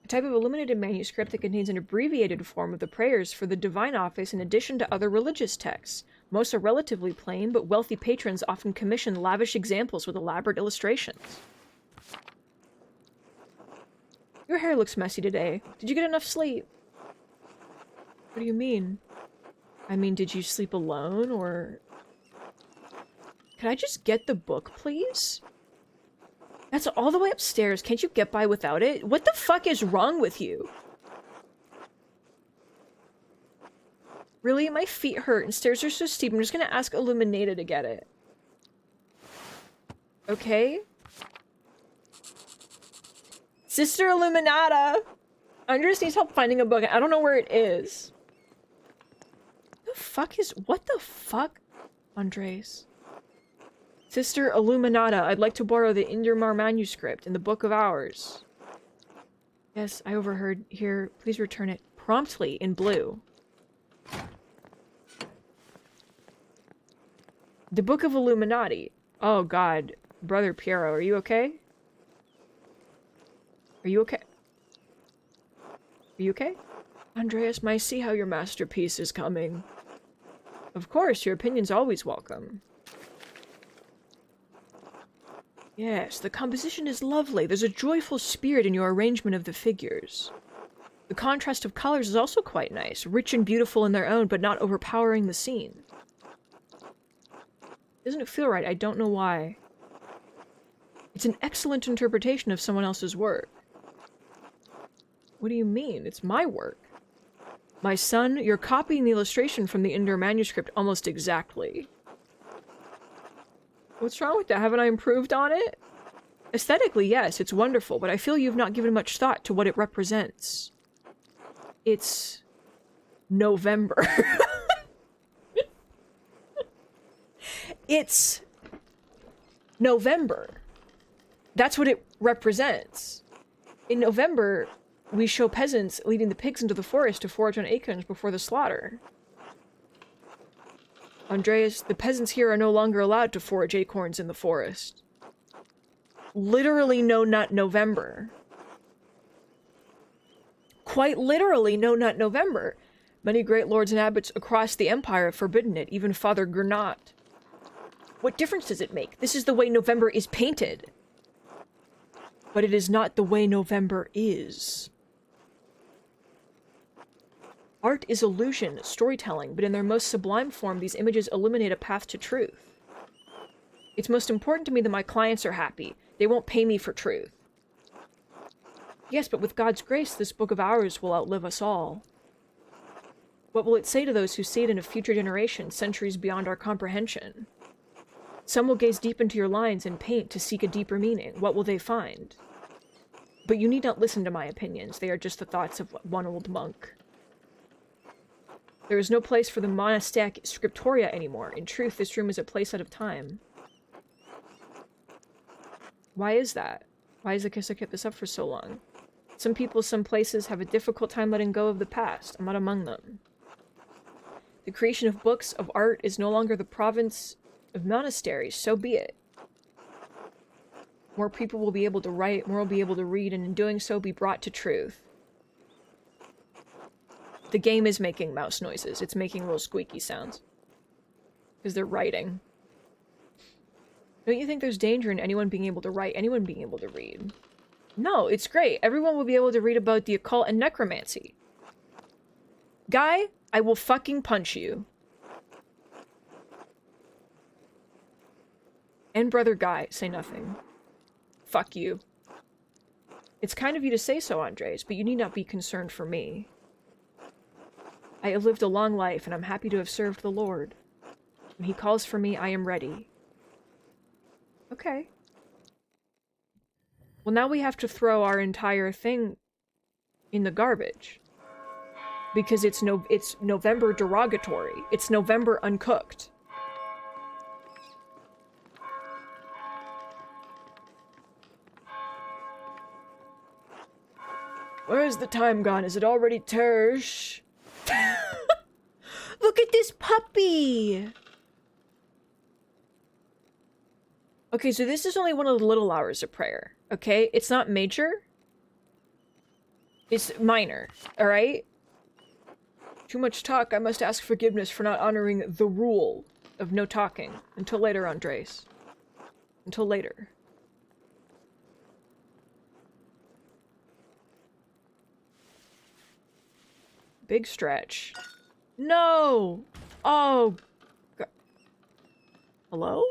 A type of illuminated manuscript that contains an abbreviated form of the prayers for the divine office in addition to other religious texts. Most are relatively plain, but wealthy patrons often commission lavish examples with elaborate illustrations. Your hair looks messy today. Did you get enough sleep? What do you mean? I mean, did you sleep alone, or... Can I just get the book, please? That's all the way upstairs. Can't you get by without it? What the fuck is wrong with you? Really? My feet hurt and stairs are so steep. I'm just gonna ask Illuminata to get it. Okay. Sister Illuminata! Andres needs help finding a book. I don't know where it is. The fuck is... What the fuck? Andres. Sister Illuminata, I'd like to borrow the Indermauer manuscript in the Book of Hours. Yes, I overheard. Here, please return it promptly in blue. The Book of Illuminati. Oh god. Brother Piero, are you okay? Are you okay? Are you okay? Andreas, may I see how your masterpiece is coming? Of course, your opinion's always welcome. Yes, the composition is lovely. There's a joyful spirit in your arrangement of the figures. The contrast of colors is also quite nice, rich and beautiful in their own, but not overpowering the scene. Doesn't it feel right? I don't know why. It's an excellent interpretation of someone else's work. What do you mean? It's my work. My son, you're copying the illustration from the Inder manuscript almost exactly. What's wrong with that? Haven't I improved on it? Aesthetically, yes, it's wonderful, but I feel you've not given much thought to what it represents. It's... November. It's... November. That's what it represents. In November, we show peasants leading the pigs into the forest to forage on acorns before the slaughter. Andreas, the peasants here are no longer allowed to forage acorns in the forest. Literally no nut November. Quite literally no nut November. Many great lords and abbots across the empire have forbidden it, even Father Gernot. What difference does it make? This is the way November is painted. But it is not the way November is. Art is illusion, storytelling, but in their most sublime form, these images illuminate a path to truth. It's most important to me that my clients are happy. They won't pay me for truth. Yes, but with God's grace, this Book of Hours will outlive us all. What will it say to those who see it in a future generation, centuries beyond our comprehension? Some will gaze deep into your lines and paint to seek a deeper meaning. What will they find? But you need not listen to my opinions. They are just the thoughts of one old monk. There is no place for the monastic scriptoria anymore. In truth, this room is a place out of time. Why is that? Why has the Kissa kept this up for so long? Some people, some places, have a difficult time letting go of the past. I'm not among them. The creation of books, of art, is no longer the province of monasteries. So be it. More people will be able to write, more will be able to read, and in doing so be brought to truth. The game is making mouse noises. It's making real squeaky sounds. Because they're writing. Don't you think there's danger in anyone being able to write, anyone being able to read? No, it's great. Everyone will be able to read about the occult and necromancy. Guy, I will fucking punch you. And brother Guy, say nothing. Fuck you. It's kind of you to say so, Andres, but you need not be concerned for me. I have lived a long life, and I'm happy to have served the Lord. When he calls for me, I am ready. Okay. Well, now we have to throw our entire thing in the garbage. Because it's November derogatory. It's November uncooked. Where is the time gone? Is it already tersh? Look at this puppy! Okay, so this is only one of the little hours of prayer, okay? It's not major. It's minor, alright? Too much talk, I must ask forgiveness for not honoring the rule of no talking. Until later, Andres. Until later. Big stretch. No! Oh! God. Hello?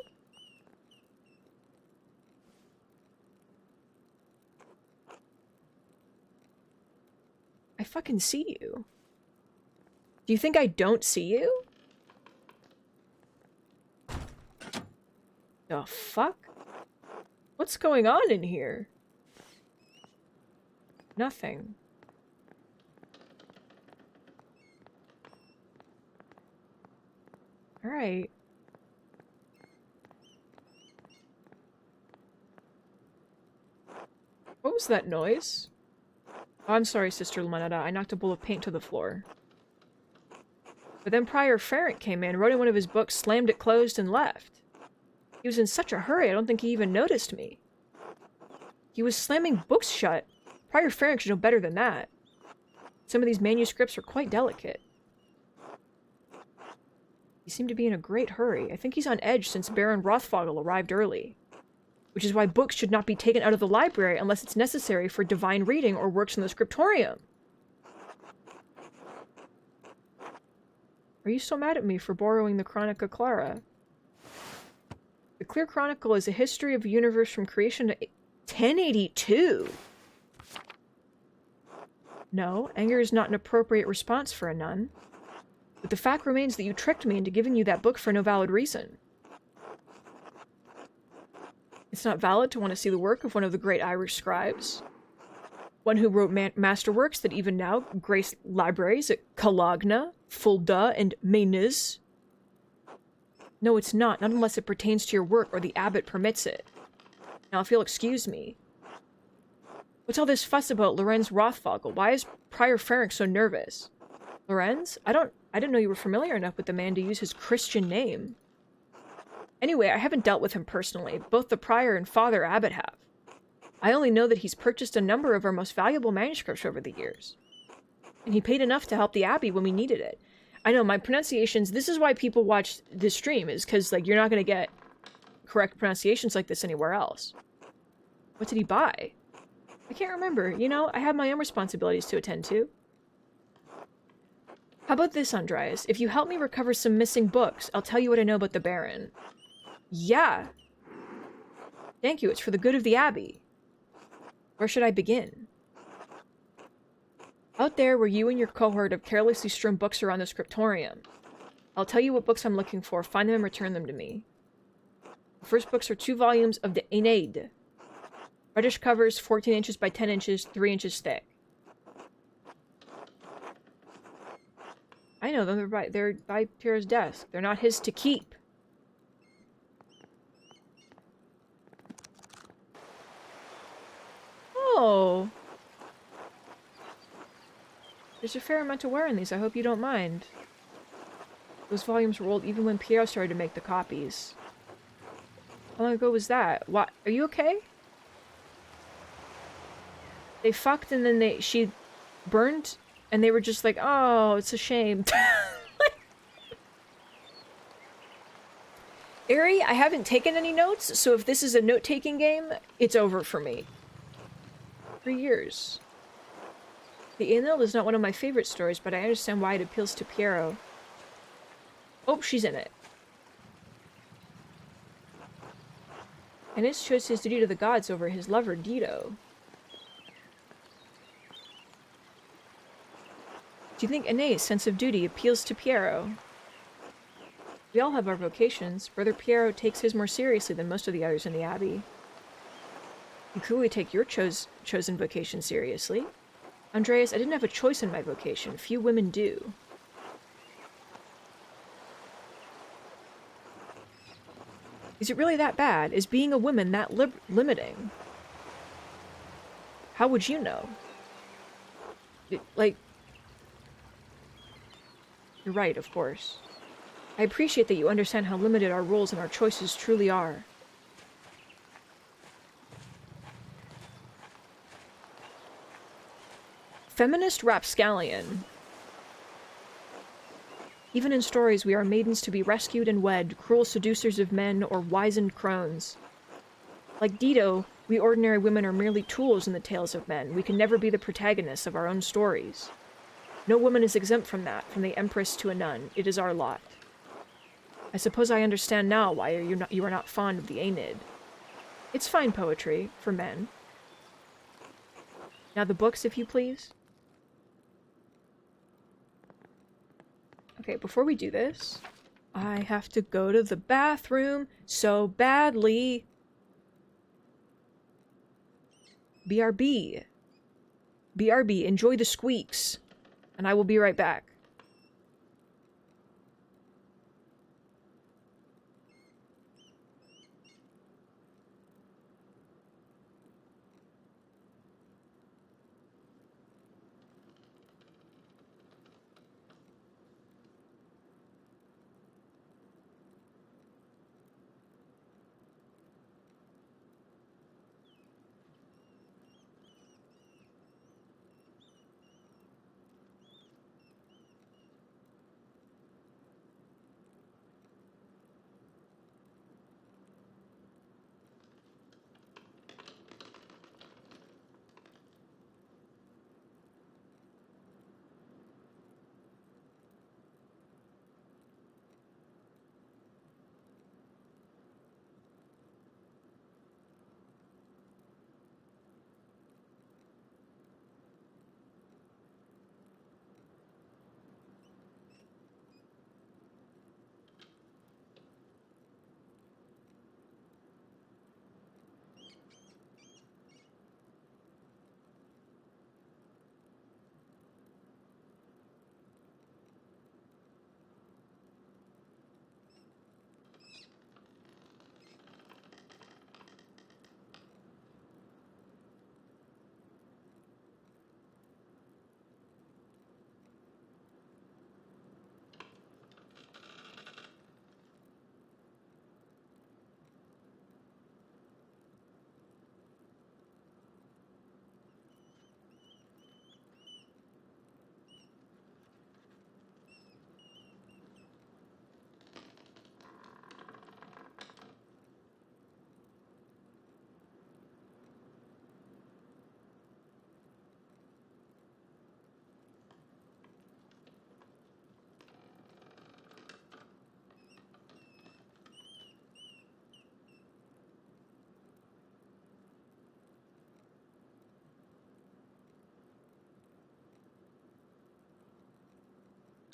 I fucking see you. Do you think I don't see you? The fuck? What's going on in here? Nothing. Alright. What was that noise? Oh, I'm sorry, Sister Lamanada. I knocked a bowl of paint to the floor. But then Prior Ferrant came in, wrote in one of his books, slammed it closed, and left. He was in such a hurry, I don't think he even noticed me. He was slamming books shut. Prior Ferrant should know better than that. Some of these manuscripts are quite delicate. He seemed to be in a great hurry. I think he's on edge since Baron Rothfogel arrived early. Which is why books should not be taken out of the library unless it's necessary for divine reading or works in the scriptorium. Are you so mad at me for borrowing the Chronica Clara? The Clear Chronicle is a history of the universe from creation to 1082. No, anger is not an appropriate response for a nun. But the fact remains that you tricked me into giving you that book for no valid reason. It's not valid to want to see the work of one of the great Irish scribes. One who wrote masterworks that even now grace libraries at Cologne, Fulda, and Mainz. No, it's not unless it pertains to your work or the abbot permits it. Now, if you'll excuse me. What's all this fuss about Lorenz Rothfogel? Why is Prior Ferenc so nervous? Lorenz? I didn't know you were familiar enough with the man to use his Christian name. Anyway, I haven't dealt with him personally. Both the prior and Father Abbot have. I only know that he's purchased a number of our most valuable manuscripts over the years. And he paid enough to help the Abbey when we needed it. I know, my pronunciations, this is why people watch this stream, is because, like, you're not going to get correct pronunciations like this anywhere else. What did he buy? I can't remember. You know, I have my own responsibilities to attend to. How about this, Andreas? If you help me recover some missing books, I'll tell you what I know about the Baron. Yeah. Thank you, it's for the good of the Abbey. Where should I begin? Out there where you and your cohort have carelessly strewn books around the scriptorium. I'll tell you what books I'm looking for, find them and return them to me. The first books are 2 volumes of the Aeneid. Reddish covers, 14 inches by 10 inches, 3 inches thick. I know them, they're by Tira's desk. They're not his to keep. Oh. There's a fair amount to wear in these, I hope you don't mind. Those volumes were old even when Pierre started to make the copies. How long ago was that? What? Are you okay? They fucked and then she burned and they were just like, oh, it's a shame. Ari, I haven't taken any notes, so if this is a note-taking game, it's over for me. 3 years. The Anil is not one of my favorite stories, but I understand why it appeals to Piero. Oh, she's in it. Aeneas chose his duty to the gods over his lover, Dido. Do you think Aeneas' sense of duty appeals to Piero? We all have our vocations. Brother Piero takes his more seriously than most of the others in the Abbey. You clearly take your chosen vocation seriously. Andreas, I didn't have a choice in my vocation. Few women do. Is it really that bad? Is being a woman that limiting? How would you know? Like... You're right, of course. I appreciate that you understand how limited our roles and our choices truly are. Feminist rapscallion. Even in stories, we are maidens to be rescued and wed, cruel seducers of men, or wizened crones. Like Dido, we ordinary women are merely tools in the tales of men. We can never be the protagonists of our own stories. No woman is exempt from that, from the empress to a nun. It is our lot. I suppose I understand now why you are not fond of the Aeneid. It's fine poetry, for men. Now the books, if you please. Okay, before we do this, I have to go to the bathroom so badly. BRB. BRB, enjoy the squeaks. And I will be right back.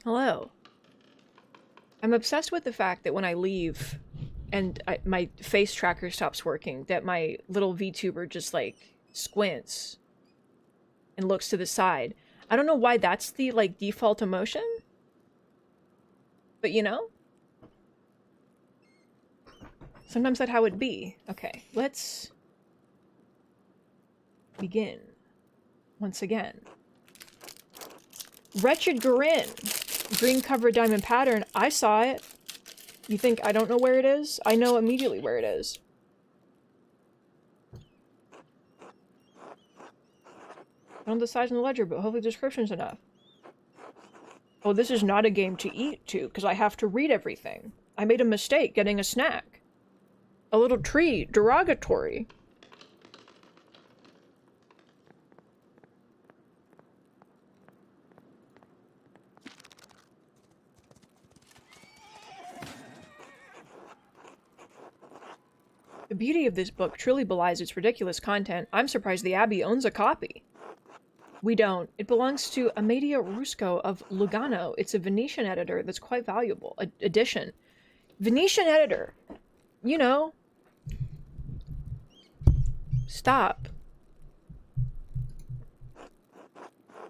Hello. I'm obsessed with the fact that when I leave and my face tracker stops working, that my little VTuber just, like, squints and looks to the side. I don't know why that's the, like, default emotion. But, you know? Sometimes that's how it be. Okay, let's begin. Once again. Wretched Garin. Green covered diamond pattern. I saw it. You think I don't know where it is? I know immediately where it is. I don't know the size in the ledger, but hopefully the description's enough. Oh, this is not a game to eat to, because I have to read everything. I made a mistake getting a snack. A little tree. Derogatory. The beauty of this book truly belies its ridiculous content. I'm surprised the Abbey owns a copy. We don't. It belongs to Amadia Rusco of Lugano. It's a Venetian editor that's quite valuable. Edition. Venetian editor. You know. Stop.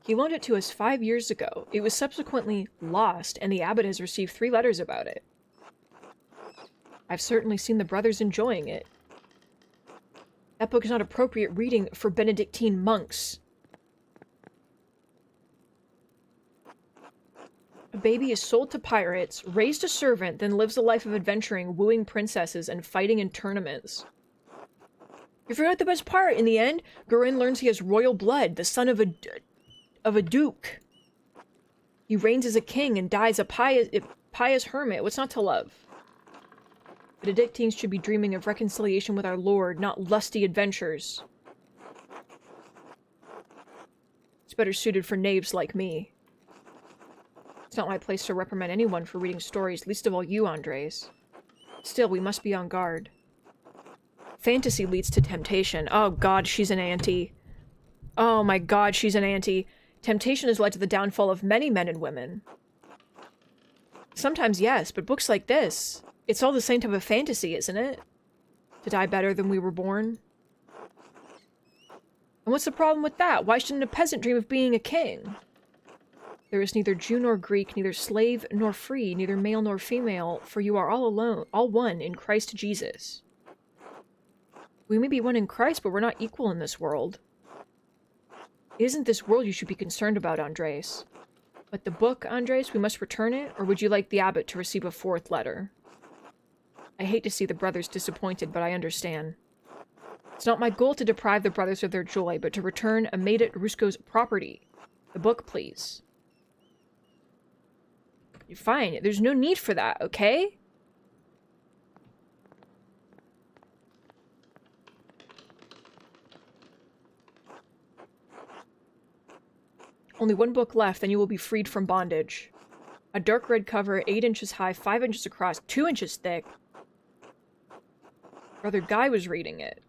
He loaned it to us 5 years ago. It was subsequently lost, and the abbot has received 3 letters about it. I've certainly seen the brothers enjoying it. That book is not appropriate reading for Benedictine monks. A baby is sold to pirates, raised a servant, then lives a life of adventuring, wooing princesses, and fighting in tournaments. You forgot the best part. In the end, Gurin learns he has royal blood, the son of a duke. He reigns as a king and dies a pious hermit. What's not to love? Benedictines should be dreaming of reconciliation with our Lord, not lusty adventures. It's better suited for knaves like me. It's not my place to reprimand anyone for reading stories, least of all you, Andres. Still, we must be on guard. Fantasy leads to temptation. Oh god, she's an auntie. Oh my god, she's an auntie. Temptation has led to the downfall of many men and women. Sometimes yes, but books like this, it's all the same type of fantasy, isn't it? To die better than we were born. And what's the problem with that? Why shouldn't a peasant dream of being a king? There is neither Jew nor Greek, neither slave nor free, neither male nor female, for you are all alone, all one in Christ Jesus. We may be one in Christ, but we're not equal in this world. It isn't this world you should be concerned about, Andres. But the book, Andres, we must return it, or would you like the abbot to receive a 4th letter? I hate to see the brothers disappointed, but I understand. It's not my goal to deprive the brothers of their joy, but to return Amadit Rusco's property. The book, please. You're fine. There's no need for that, okay? Only 1 book left, then you will be freed from bondage. A dark red cover, 8 inches high, 5 inches across, 2 inches thick. Brother Guy was reading it.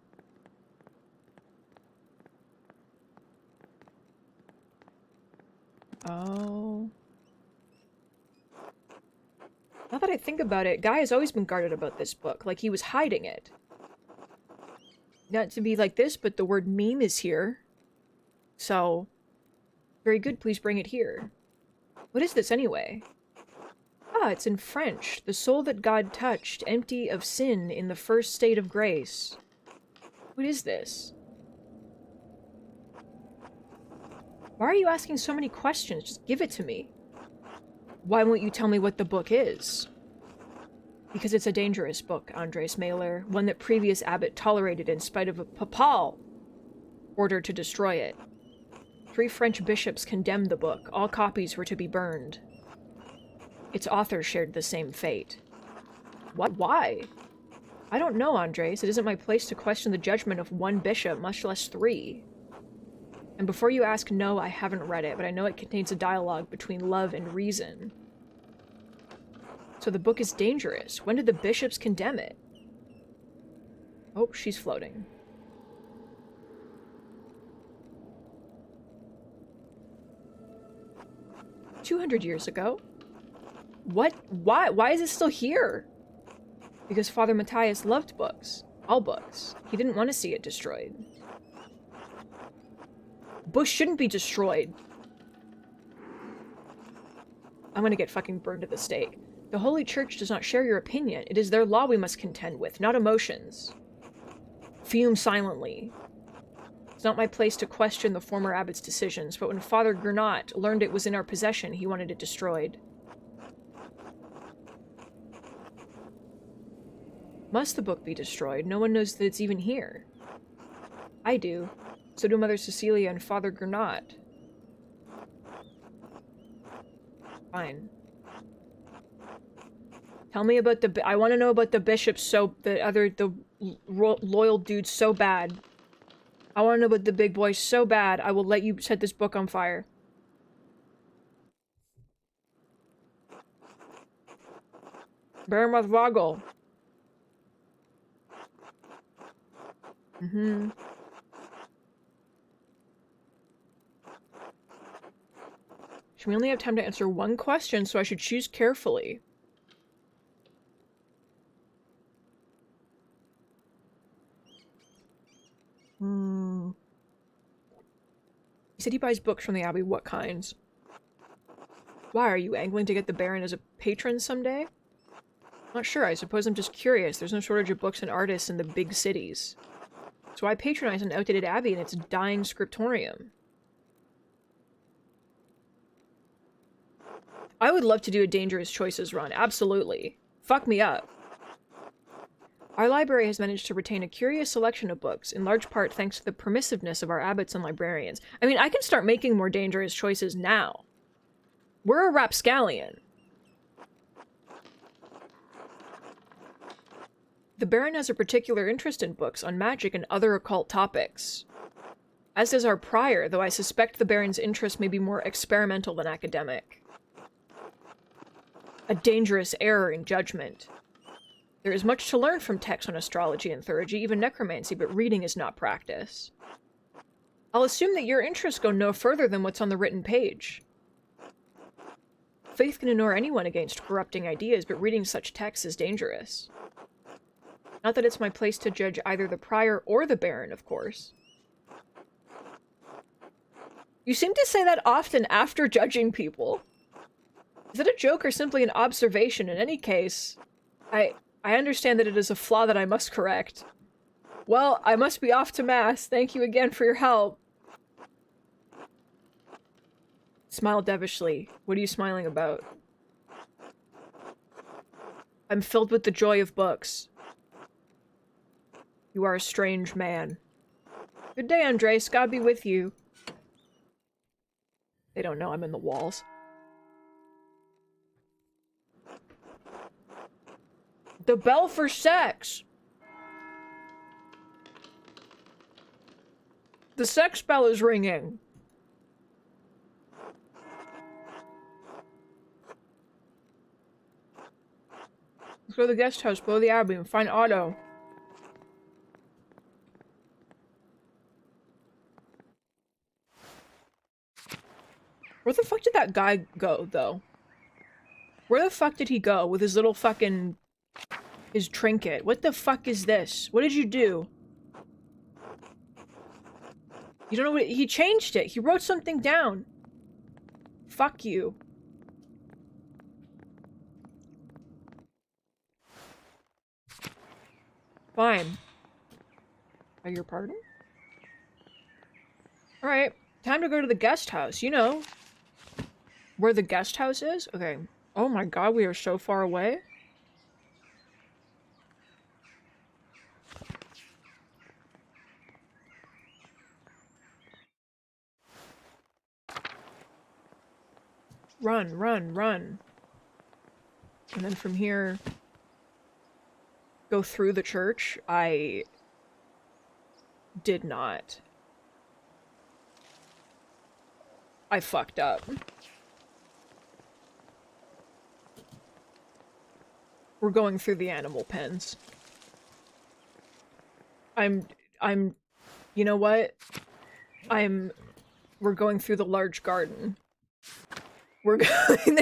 Oh. Now that I think about it, Guy has always been guarded about this book, like he was hiding it. Not to be like this, but the word meme is here. So, very good, please bring it here. What is this anyway? Ah, it's in French. The soul that God touched, empty of sin in the first state of grace. What is this? Why are you asking so many questions? Just give it to me. Why won't you tell me what the book is? Because it's a dangerous book, Andres Mailer, one that previous abbot tolerated in spite of a papal order to destroy it. 3 French bishops condemned the book. All copies were to be burned. Its author shared the same fate. What? Why? I don't know, Andres. It isn't my place to question the judgment of 1 bishop, much less 3. And before you ask, no, I haven't read it, but I know it contains a dialogue between love and reason. So the book is dangerous. When did the bishops condemn it? Oh, she's floating. "200 years ago? What? Why is it still here?" Because Father Matthias loved books. All books. He didn't want to see it destroyed. Books shouldn't be destroyed. I'm gonna get fucking burned at the stake. The Holy Church does not share your opinion. It is their law we must contend with, not emotions. Fume silently. It's not my place to question the former abbot's decisions, but when Father Gernot learned it was in our possession, he wanted it destroyed. Must the book be destroyed? No one knows that it's even here. I do. So do Mother Cecilia and Father Gernot. Fine. Tell me about the... I want to know about the bishop the loyal dude so bad. I want to know about the big boy so bad, I will let you set this book on fire. Bear with Vogel. Mm-hmm. We only have time to answer one question, so I should choose carefully. Hmm. He said he buys books from the Abbey. What kinds? Why, are you angling to get the Baron as a patron someday? Not sure, I suppose I'm just curious. There's no shortage of books and artists in the big cities. So I patronize an outdated abbey and its dying scriptorium. I would love to do a Dangerous Choices run, absolutely. Fuck me up. Our library has managed to retain a curious selection of books, in large part thanks to the permissiveness of our abbots and librarians. I mean, I can start making more Dangerous Choices now. We're a rapscallion. The Baron has a particular interest in books on magic and other occult topics. As does our prior, though I suspect the Baron's interest may be more experimental than academic. A dangerous error in judgment. There is much to learn from texts on astrology and theurgy, even necromancy, but reading is not practice. I'll assume that your interests go no further than what's on the written page. Faith can ignore anyone against corrupting ideas, but reading such texts is dangerous. Not that it's my place to judge either the prior or the Baron, of course. You seem to say that often after judging people. Is that a joke or simply an observation? In any case, I understand that it is a flaw that I must correct. Well, I must be off to mass. Thank you again for your help. Smile devishly. What are you smiling about? I'm filled with the joy of books. You are a strange man. Good day, Andres. God be with you. They don't know I'm in the walls. The bell for sex! The sex bell is ringing. Let's go to the guest house below the abbey and find Otto. Where the fuck did that guy go, though? Where the fuck did he go with his little fucking... his trinket? What the fuck is this? What did you do? You don't know what- he changed it. He wrote something down. Fuck you. Fine. Beg your pardon? Alright. Time to go to the guest house. You know. Where the guest house is? Okay. Oh my god, we are so far away. Run, run, run. And then from here, go through the church. I did not. I fucked up. We're going through the animal pens. You know what? We're going through the large garden. We're going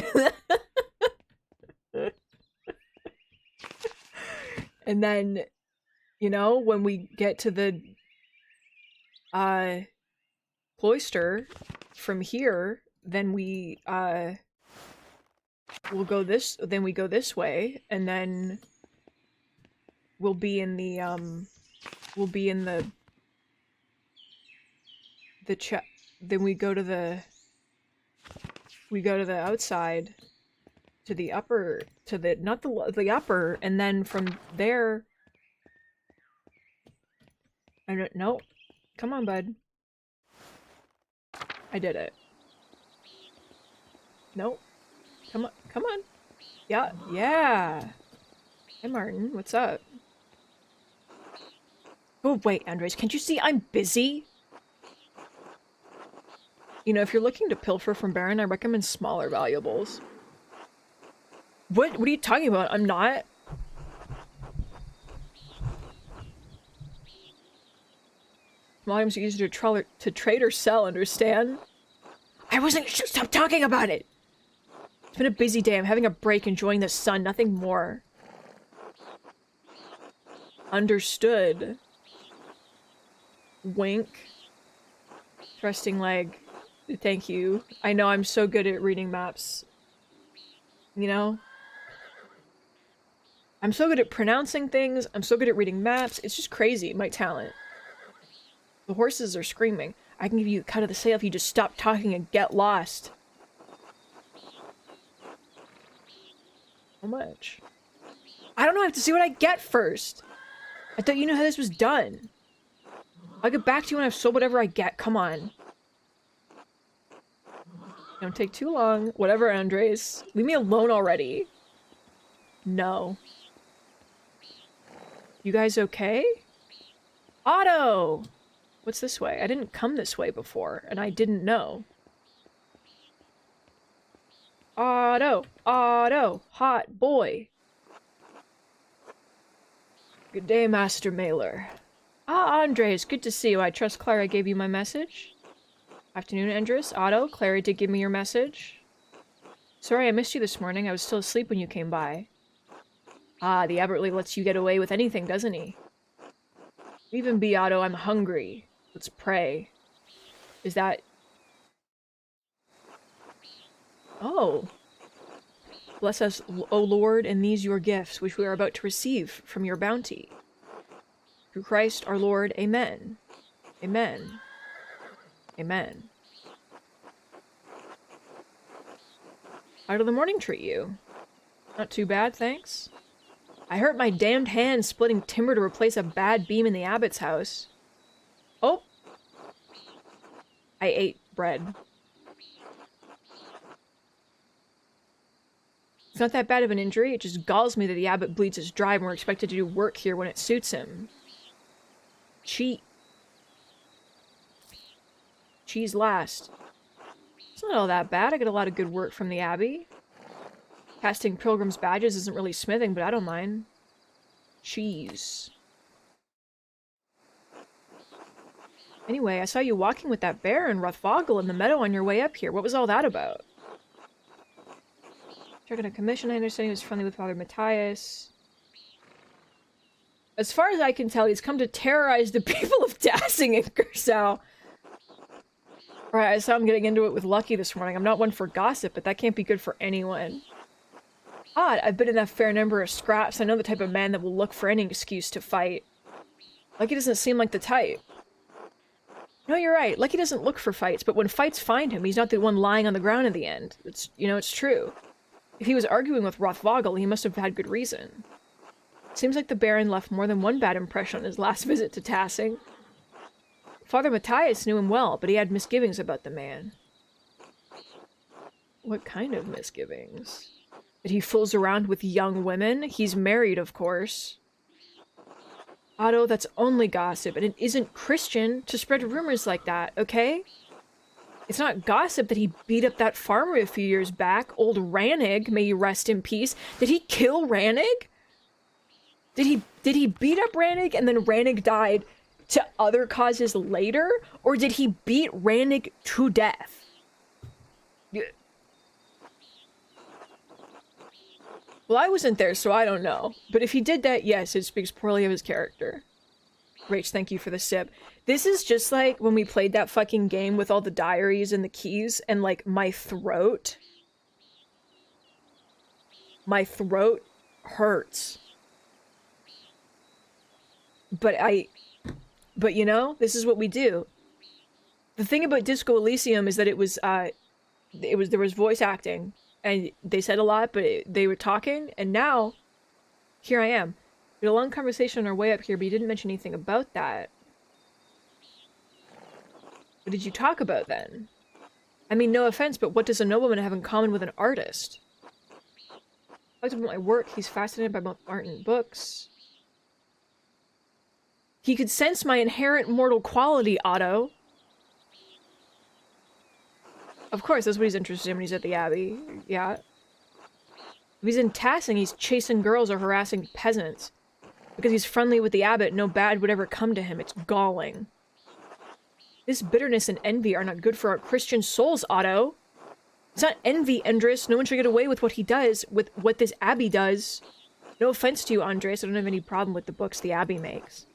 and then, you know, when we get to the cloister from here, then we we'll go this, then we go this way, and then we'll be in the then we go to the outside, to the upper, to the, not the upper, and then from there, I don't know. Come on, bud. I did it. Nope. Come on, come on. Yeah, yeah. Hey, Martin, what's up? Oh, wait, Andres, can't you see I'm busy? You know, if you're looking to pilfer from Baron, I recommend smaller valuables. What are you talking about? I'm not. Items are easier to trade or sell, understand? I wasn't- stop talking about it! It's been a busy day. I'm having a break, enjoying the sun, nothing more. Understood. Wink. Thrusting leg. Thank you. I know I'm so good at reading maps. You know? I'm so good at pronouncing things. I'm so good at reading maps. It's just crazy, my talent. The horses are screaming. I can give you a cut of the sail if you just stop talking and get lost. How much? I don't know. I have to see what I get first. I thought you knew how this was done. I'll get back to you when I've sold whatever I get. Come on. Don't take too long. Whatever, Andres. Leave me alone already. No. You guys okay? Otto! What's this way? I didn't come this way before, and I didn't know. Otto! Otto! Hot boy! Good day, Master Mailer. Ah, Andres, good to see you. I trust Clara gave you my message. Afternoon, Andres. Otto, Clara did give me your message. Sorry I missed you this morning. I was still asleep when you came by. Ah, the abbot really lets you get away with anything, doesn't he? Even be, Otto, I'm hungry. Let's pray. Is that... Oh. Bless us, O Lord, and these your gifts, which we are about to receive from your bounty. Through Christ our Lord, amen. Amen. Amen. How did the morning treat you? Not too bad, thanks. I hurt my damned hand splitting timber to replace a bad beam in the abbot's house. Oh! I ate bread. It's not that bad of an injury, it just galls me that the abbot bleeds us dry and we're expected to do work here when it suits him. Cheat. Cheese last. It's not all that bad, I get a lot of good work from the abbey. Casting pilgrim's badges isn't really smithing, but I don't mind. Cheese. Anyway, I saw you walking with that bear in Rothvogel in the meadow on your way up here. What was all that about? Checking a commission, I understand he was friendly with Father Matthias. As far as I can tell, he's come to terrorize the people of Dassing and Gersau. Alright, I saw him getting into it with Lucky this morning. I'm not one for gossip, but that can't be good for anyone. Odd, I've been in a fair number of scraps. I know the type of man that will look for any excuse to fight. Lucky doesn't seem like the type. No, you're right. Lucky doesn't look for fights, but when fights find him, he's not the one lying on the ground in the end. It's, you know, it's true. If he was arguing with Rothvogel, he must have had good reason. Seems like the Baron left more than one bad impression on his last visit to Tassing. Father Matthias knew him well, but he had misgivings about the man. What kind of misgivings? That he fools around with young women? He's married, of course. Otto, that's only gossip, and it isn't Christian to spread rumors like that, okay? It's not gossip that he beat up that farmer a few years back, old Rannig, may you rest in peace. Did he kill Rannig? Did he beat up Rannig and then Rannig died to other causes later? Or did he beat Rannig to death? Well, I wasn't there, so I don't know. But if he did that, yes, it speaks poorly of his character. Rach, thank you for the sip. This is just like when we played that fucking game with all the diaries and the keys, and like my throat hurts. But you know, this is what we do. The thing about Disco Elysium is that there was voice acting, and they said a lot, but they were talking, and now, here I am. We had a long conversation on our way up here, but you didn't mention anything about that. What did you talk about then? I mean, no offense, but what does a nobleman have in common with an artist? I talked about my work. He's fascinated by both art and books. He could sense my inherent mortal quality, Otto. Of course, that's what he's interested in when he's at the Abbey. Yeah. If he's in Tassing, he's chasing girls or harassing peasants. Because he's friendly with the abbot, no bad would ever come to him. It's galling. This bitterness and envy are not good for our Christian souls, Otto. It's not envy, Andres. No one should get away with what he does, with what this Abbey does. No offense to you, Andres. I don't have any problem with the books the Abbey makes.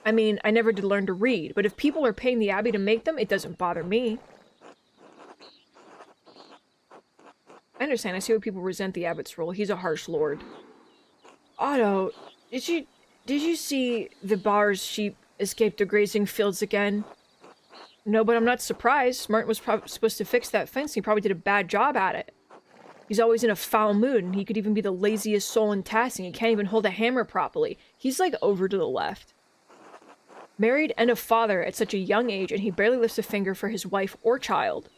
I mean, I never did learn to read, but if people are paying the Abbey to make them, it doesn't bother me. I understand. I see why people resent the Abbot's rule. He's a harsh lord. Otto, did you see the Bar's sheep escape to grazing fields again? No, but I'm not surprised. Martin was supposed to fix that fence. He probably did a bad job at it. He's always in a foul mood, and he could even be the laziest soul in Tassing. He can't even hold a hammer properly. He's like over to the left. Married and a father at such a young age, and he barely lifts a finger for his wife or child.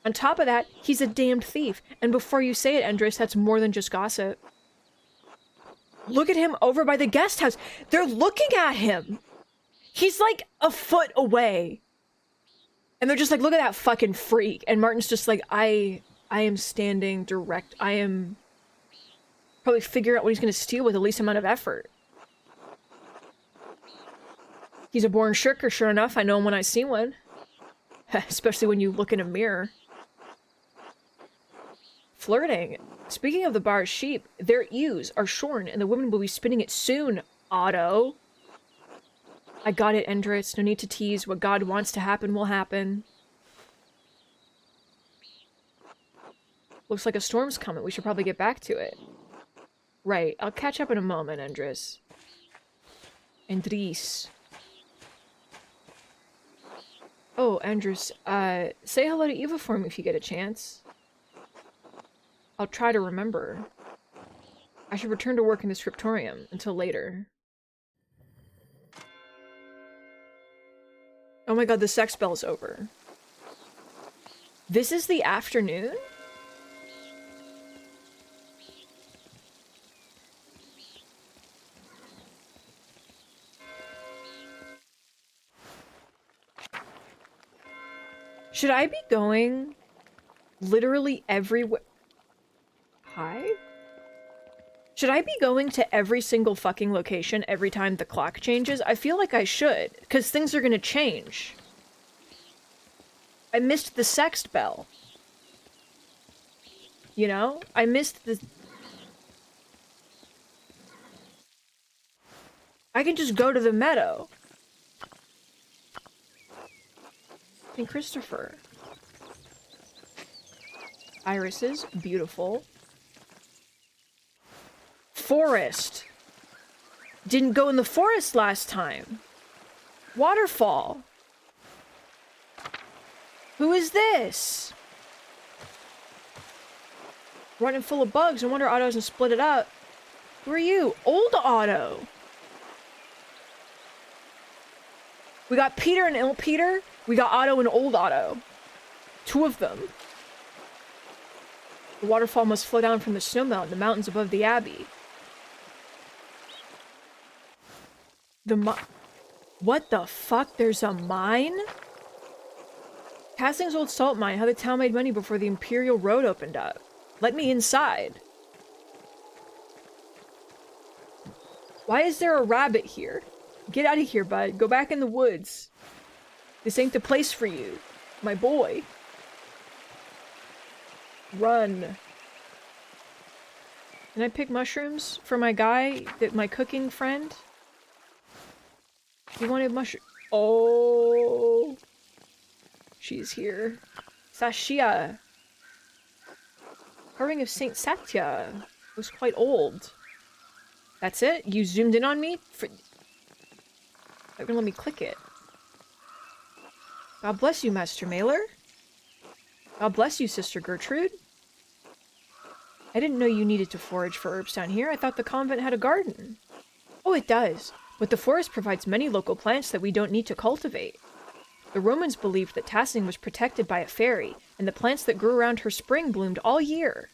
On top of that, he's a damned thief. And before you say it, Andres, that's more than just gossip. Look at him over by the guest house. They're looking at him. He's like a foot away. And they're just like, look at that fucking freak. And Martin's just like, I am standing direct. I am probably figuring out what he's going to steal with the least amount of effort. He's a born shirker, sure enough. I know him when I see one. Especially when you look in a mirror. Flirting. Speaking of the Bar's sheep, their ewes are shorn and the women will be spinning it soon, Otto. I got it, Endritz. No need to tease. What God wants to happen will happen. Looks like a storm's coming. We should probably get back to it. Right. I'll catch up in a moment, Endris. Endris. Oh, Andres, say hello to Eva for me if you get a chance. I'll try to remember. I should return to work in the scriptorium until later. Oh my god, the sex bell's over. This is the afternoon? Should I be going literally everywhere? Hi? Should I be going to every single fucking location every time the clock changes? I feel like I should, because things are gonna change. I missed the sext bell. You know? I missed the... I can just go to the meadow. St. Christopher. Irises, beautiful. Forest. Didn't go in the forest last time. Waterfall. Who is this? Running full of bugs. No wonder Otto hasn't split it up. Who are you? Old Otto. We got Peter and Il Peter. We got Otto and Old Otto. Two of them. The waterfall must flow down from the snowmelt in the mountains above the abbey. What the fuck? There's a mine? Castings old salt mine. How the town made money before the Imperial Road opened up. Let me inside. Why is there a rabbit here? Get out of here, bud. Go back in the woods. This ain't the place for you, my boy. Run. Can I pick mushrooms for my guy, my cooking friend? You wanted mushroom? Oh. She's here. Sashia. Carving of Saint Satya. Was quite old. That's it? You zoomed in on me? They're gonna let me click it. God bless you, Master Mailer. God bless you, Sister Gertrude. I didn't know you needed to forage for herbs down here. I thought the convent had a garden. Oh, it does. But the forest provides many local plants that we don't need to cultivate. The Romans believed that Tassing was protected by a fairy, and the plants that grew around her spring bloomed all year.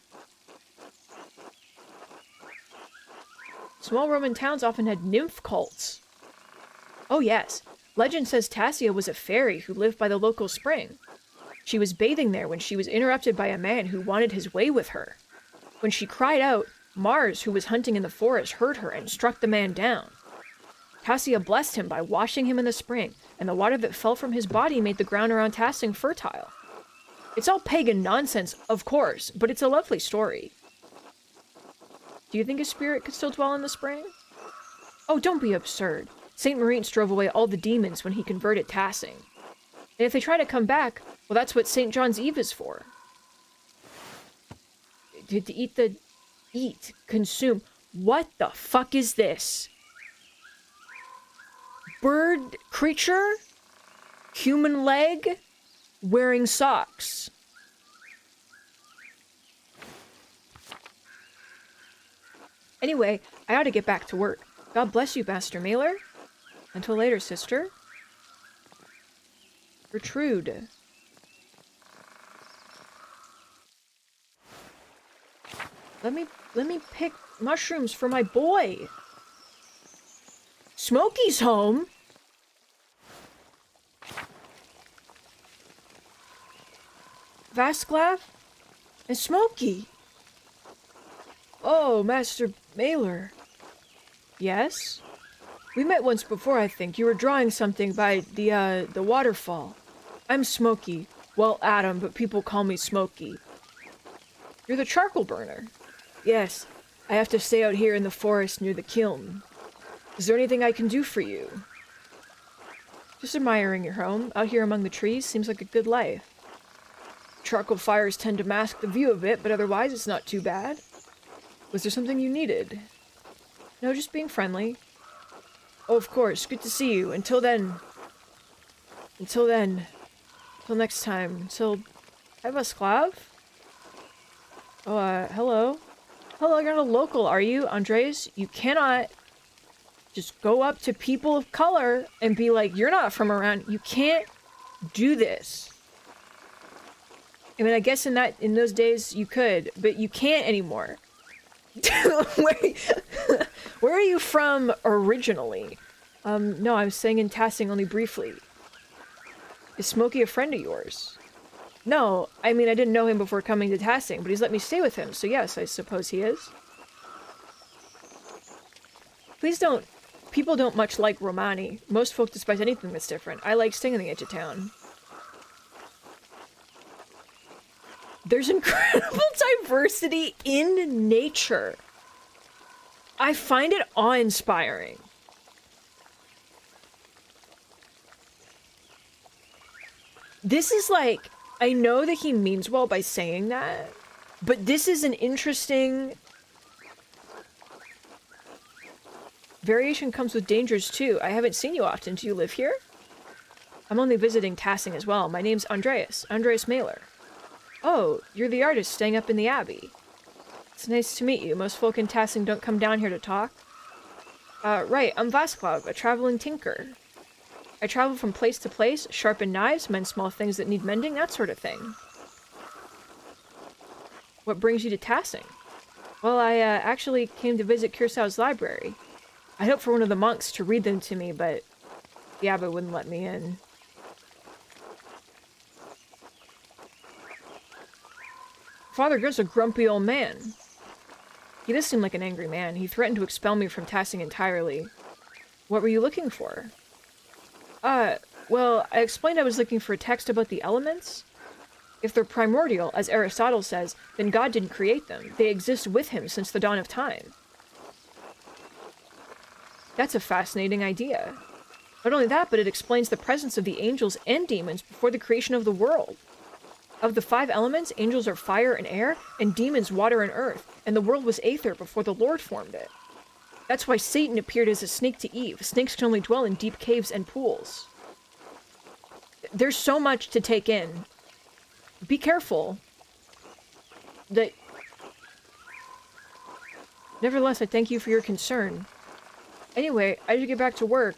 Small Roman towns often had nymph cults. Oh yes, legend says Tassia was a fairy who lived by the local spring. She was bathing there when she was interrupted by a man who wanted his way with her. When she cried out, Mars, who was hunting in the forest, heard her and struck the man down. Cassia blessed him by washing him in the spring, and the water that fell from his body made the ground around Tassing fertile. It's all pagan nonsense, of course, but it's a lovely story. Do you think a spirit could still dwell in the spring? Oh, don't be absurd. St. Maurice drove away all the demons when he converted Tassing. And if they try to come back, well, that's what St. John's Eve is for. To consume. What the fuck is this? Bird creature? Human leg? Wearing socks. Anyway, I ought to get back to work. God bless you, Master Mailer. Until later, sister. Gertrude. Let me pick mushrooms for my boy. Smokey's home. Vasclav and Smokey. Oh, Master Mailer. Yes? We met once before, I think. You were drawing something by the waterfall. I'm Smokey. Well, Adam, but people call me Smokey. You're the charcoal burner. Yes. I have to stay out here in the forest near the kiln. Is there anything I can do for you? Just admiring your home. Out here among the trees seems like a good life. Charcoal fires tend to mask the view a bit, but otherwise it's not too bad. Was there something you needed? No, just being friendly. Oh, of course. Good to see you. Until then. Until next time. Until... Hi, Vasclav? Oh, hello. Hello, you're not a local, are you, Andres? You cannot just go up to people of color and be like, you're not from around. You can't do this. I mean, I guess in those days you could, but you can't anymore. Where are you from originally? No, I'm staying in Tassing only briefly. Is Smokey a friend of yours? No, I mean, I didn't know him before coming to Tassing, but he's let me stay with him, so yes, I suppose he is. Please don't... People don't much like Romani. Most folk despise anything that's different. I like staying on the edge of town. There's incredible diversity in nature. I find it awe-inspiring. This is like... I know that he means well by saying that, but this is an interesting... Variation comes with dangers too. I haven't seen you often. Do you live here? I'm only visiting Tassing as well. My name's Andreas Mailer. Oh, you're the artist staying up in the Abbey. It's nice to meet you. Most folk in Tassing don't come down here to talk. Right, I'm Vasclav, a traveling tinker. I travel from place to place, sharpen knives, mend small things that need mending, that sort of thing. What brings you to Tassing? Well, I actually came to visit Kirsau's library. I hoped for one of the monks to read them to me, but the abbot wouldn't let me in. Father Grif's a grumpy old man. He does seem like an angry man. He threatened to expel me from Tassing entirely. What were you looking for? Well, I explained I was looking for a text about the elements. If they're primordial, as Aristotle says, then God didn't create them. They exist with him since the dawn of time. That's a fascinating idea. Not only that, but it explains the presence of the angels and demons before the creation of the world. Of the 5 elements, angels are fire and air, and demons water and earth, and the world was aether before the Lord formed it. That's why Satan appeared as a snake to Eve. Snakes can only dwell in deep caves and pools. There's so much to take in. Be careful. Nevertheless, I thank you for your concern. Anyway, I should get back to work.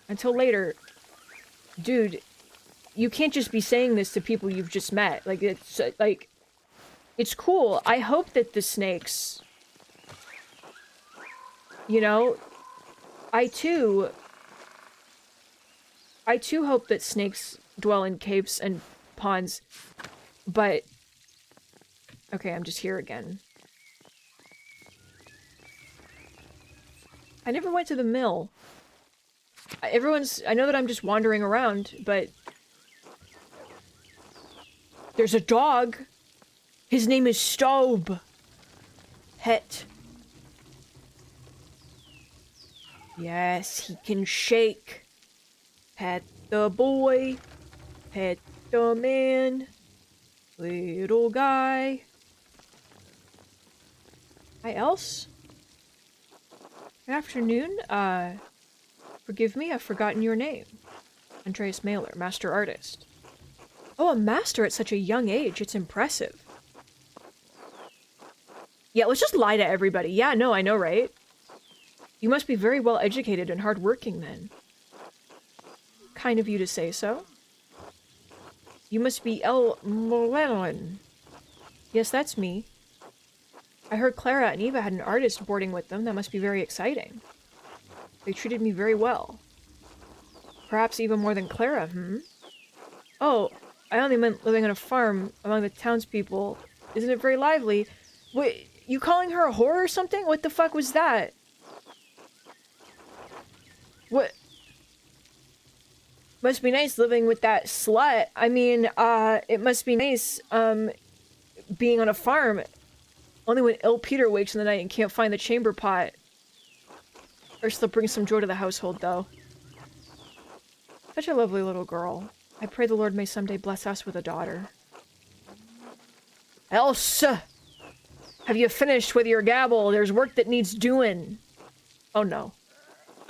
Until later. Dude, you can't just be saying this to people you've just met. Like, it's cool. I hope that the snakes... You know, I too hope that snakes dwell in caves and ponds, but... Okay, I'm just here again. I never went to the mill. I know that I'm just wandering around, but... There's a dog! His name is Staub! Het. Yes, he can shake. Pet the boy. Pet the man. Little guy. Hi, Else? Good afternoon. Forgive me, I've forgotten your name. Andreas Mailer, master artist. Oh, a master at such a young age. It's impressive. Yeah, let's just lie to everybody. Yeah, no, I know, right? You must be very well educated and hardworking, then. Kind of you to say so. You must be El Llewellyn. Yes, that's me. I heard Clara and Eva had an artist boarding with them. That must be very exciting. They treated me very well. Perhaps even more than Clara, hmm? Oh, I only meant living on a farm among the townspeople. Isn't it very lively? Wait, you calling her a whore or something? What the fuck was that? What? Must be nice living with that slut. I mean, it must be nice, being on a farm. Only when ill Peter wakes in the night and can't find the chamber pot. Ursula brings some joy to the household, though. Such a lovely little girl. I pray the Lord may someday bless us with a daughter. Else! Have you finished with your gabble? There's work that needs doing. Oh no.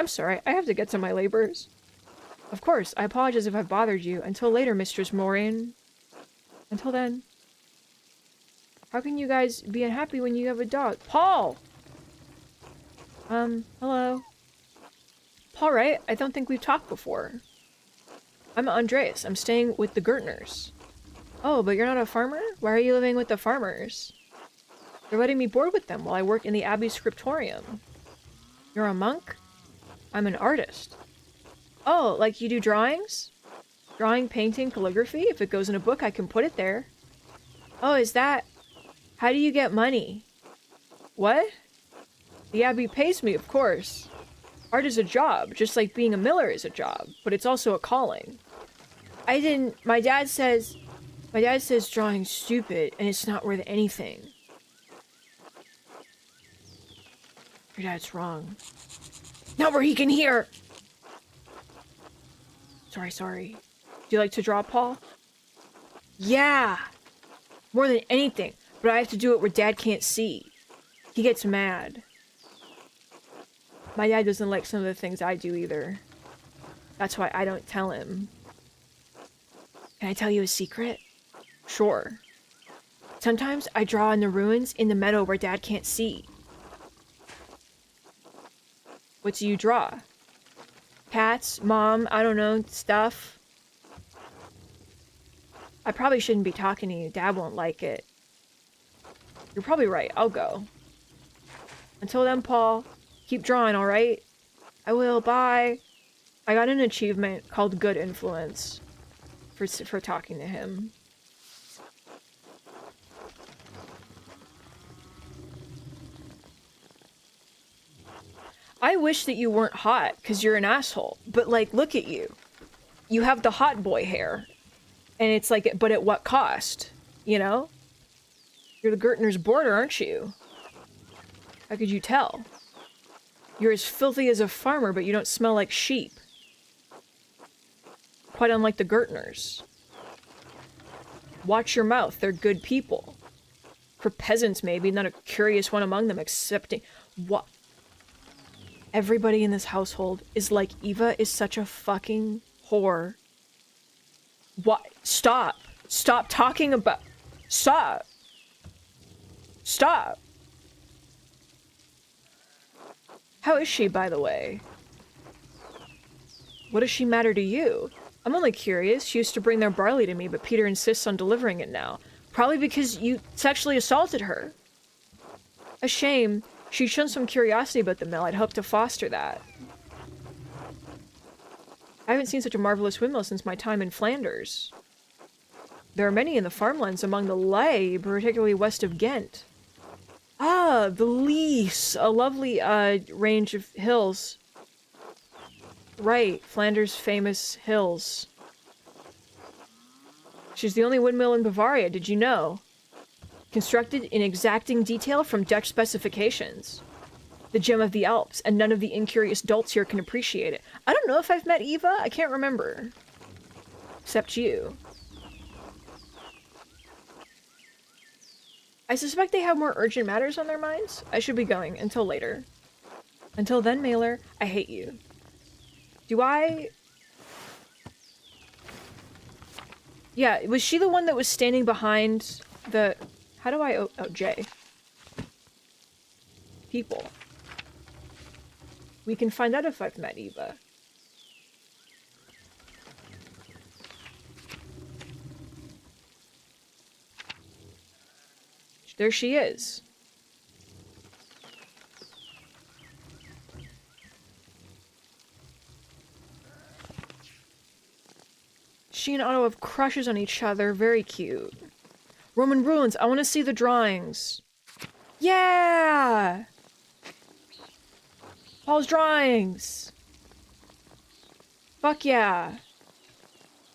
I'm sorry, I have to get to my labors. Of course, I apologize if I've bothered you. Until later, Mistress Maureen. Until then. How can you guys be unhappy when you have a dog? Paul! Hello. Paul, right? I don't think we've talked before. I'm Andreas. I'm staying with the Gertners. Oh, but you're not a farmer? Why are you living with the farmers? They're letting me board with them while I work in the Abbey scriptorium. You're a monk? I'm an artist. Oh, like you do drawings? Drawing, painting, calligraphy? If it goes in a book, I can put it there. Oh, is that... How do you get money? What? The Abbey pays me, of course. Art is a job, just like being a miller is a job, but it's also a calling. My dad says drawing's stupid and it's not worth anything. Your dad's wrong. Not where he can hear! Sorry. Do you like to draw, Paul? Yeah! More than anything, but I have to do it where Dad can't see. He gets mad. My dad doesn't like some of the things I do either. That's why I don't tell him. Can I tell you a secret? Sure. Sometimes I draw in the ruins in the meadow where Dad can't see. What do you draw? Cats, mom, I don't know, stuff. I probably shouldn't be talking to you. Dad won't like it. You're probably right. I'll go. Until then, Paul, keep drawing, alright? I will. Bye. I got an achievement called Good Influence for talking to him. I wish that you weren't hot, because you're an asshole. But, like, look at you. You have the hot boy hair. And it's like, but at what cost? You know? You're the Gertner's boarder, aren't you? How could you tell? You're as filthy as a farmer, but you don't smell like sheep. Quite unlike the Gertners. Watch your mouth, they're good people. For peasants, maybe, not a curious one among them, accepting... What? Everybody in this household is like, Eva is such a fucking whore. What? Stop. Stop talking about... Stop. Stop. How is she, by the way? What does she matter to you? I'm only curious. She used to bring their barley to me, but Peter insists on delivering it now. Probably because you sexually assaulted her. A shame. She'd shown some curiosity about the mill. I'd hoped to foster that. I haven't seen such a marvelous windmill since my time in Flanders. There are many in the farmlands among the Ley, particularly west of Ghent. Ah, the Lease, a lovely range of hills. Right, Flanders' famous hills. She's the only windmill in Bavaria, did you know? Constructed in exacting detail from Dutch specifications. The gem of the Alps, and none of the incurious dolts here can appreciate it. I don't know if I've met Eva, I can't remember. Except you. I suspect they have more urgent matters on their minds. I should be going, until later. Until then, Mailer, I hate you. Do I... Yeah, was she the one that was standing behind the... How do I... Oh, J. People. We can find out if I've met Eva. There she is. She and Otto have crushes on each other. Very cute. Roman ruins. I want to see the drawings. Yeah! Paul's drawings. Fuck yeah.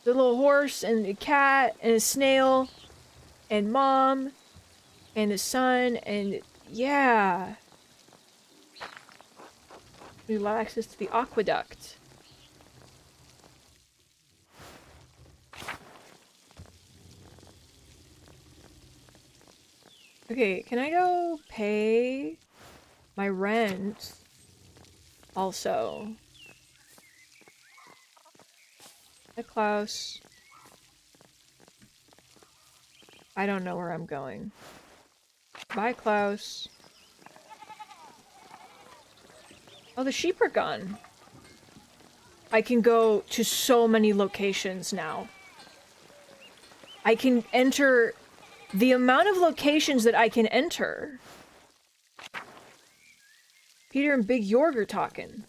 The little horse and a cat and a snail and mom and a son and yeah. We allow access to the aqueduct. Okay, can I go pay my rent? Also. Hi, Klaus. I don't know where I'm going. Bye, Klaus. Oh, the sheep are gone. I can go to so many locations now. I can enter the amount of locations that I can enter. Peter and Big Jorg are talking.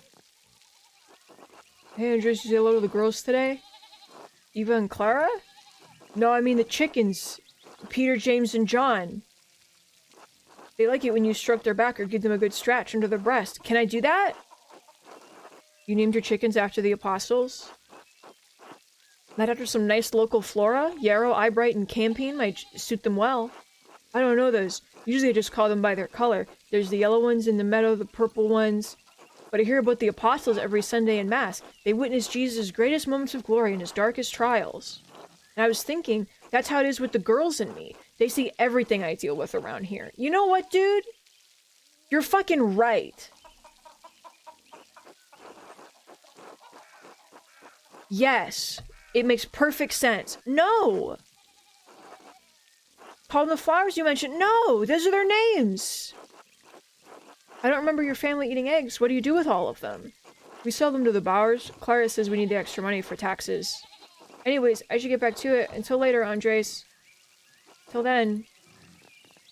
Hey, Andres, you say hello to the girls today? Eva and Clara? No, I mean the chickens. Peter, James, and John. They like it when you stroke their back or give them a good stretch under their breast. Can I do that? You named your chickens after the apostles? Not after some nice local flora? Yarrow, Eyebright, and Campine might suit them well. I don't know those. Usually I just call them by their color. There's the yellow ones in the meadow, the purple ones. But I hear about the apostles every Sunday in Mass. They witness Jesus' greatest moments of glory and his darkest trials. And I was thinking, that's how it is with the girls and me. They see everything I deal with around here. You know what, dude? You're fucking right. Yes. It makes perfect sense. No! Call them the flowers you mentioned. No! Those are their names! I don't remember your family eating eggs. What do you do with all of them? We sell them to the Bowers. Clara says we need the extra money for taxes. Anyways, I should get back to it. Until later, Andres. Till then.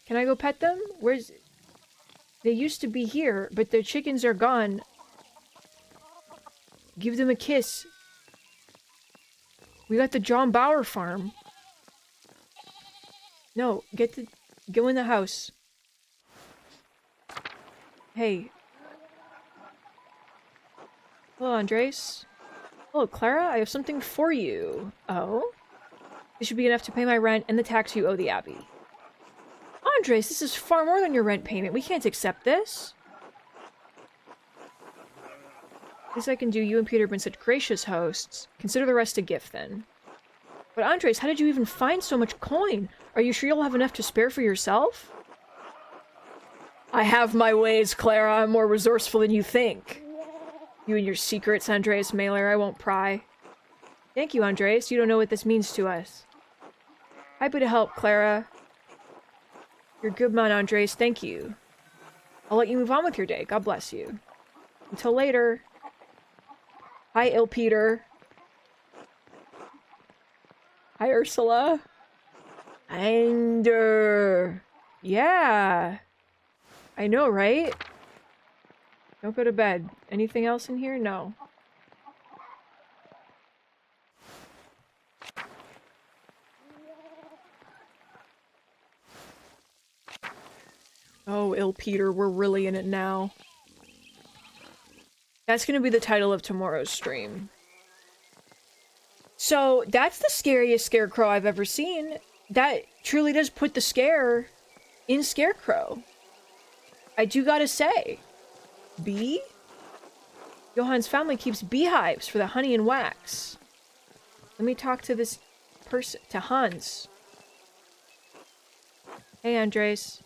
Can I go pet them? Where's... They used to be here, but their chickens are gone. Give them a kiss. We got the John Bauer farm. No, go in the house. Hey. Hello, Andres. Hello, Clara. I have something for you. Oh? This should be enough to pay my rent and the tax you owe the Abbey. Andres, this is far more than your rent payment. We can't accept this. Least I can do. You and Peter have been such gracious hosts. Consider the rest a gift, then. But Andres, how did you even find so much coin? Are you sure you'll have enough to spare for yourself? I have my ways, Clara. I'm more resourceful than you think. You and your secrets, Andreas Mailer. I won't pry. Thank you, Andreas. You don't know what this means to us. Happy to help, Clara. You're a good man, Andres. Thank you. I'll let you move on with your day. God bless you. Until later. Hi, Il Peter. Hi, Ursula. And, yeah. I know, right? Don't go to bed. Anything else in here? No. Oh, ill Peter, we're really in it now. That's gonna be the title of tomorrow's stream. So, that's the scariest scarecrow I've ever seen. That truly does put the scare in Scarecrow. I do gotta say. Bee? Johan's family keeps beehives for the honey and wax. Let me talk to this person, to Hans. Hey, Andres.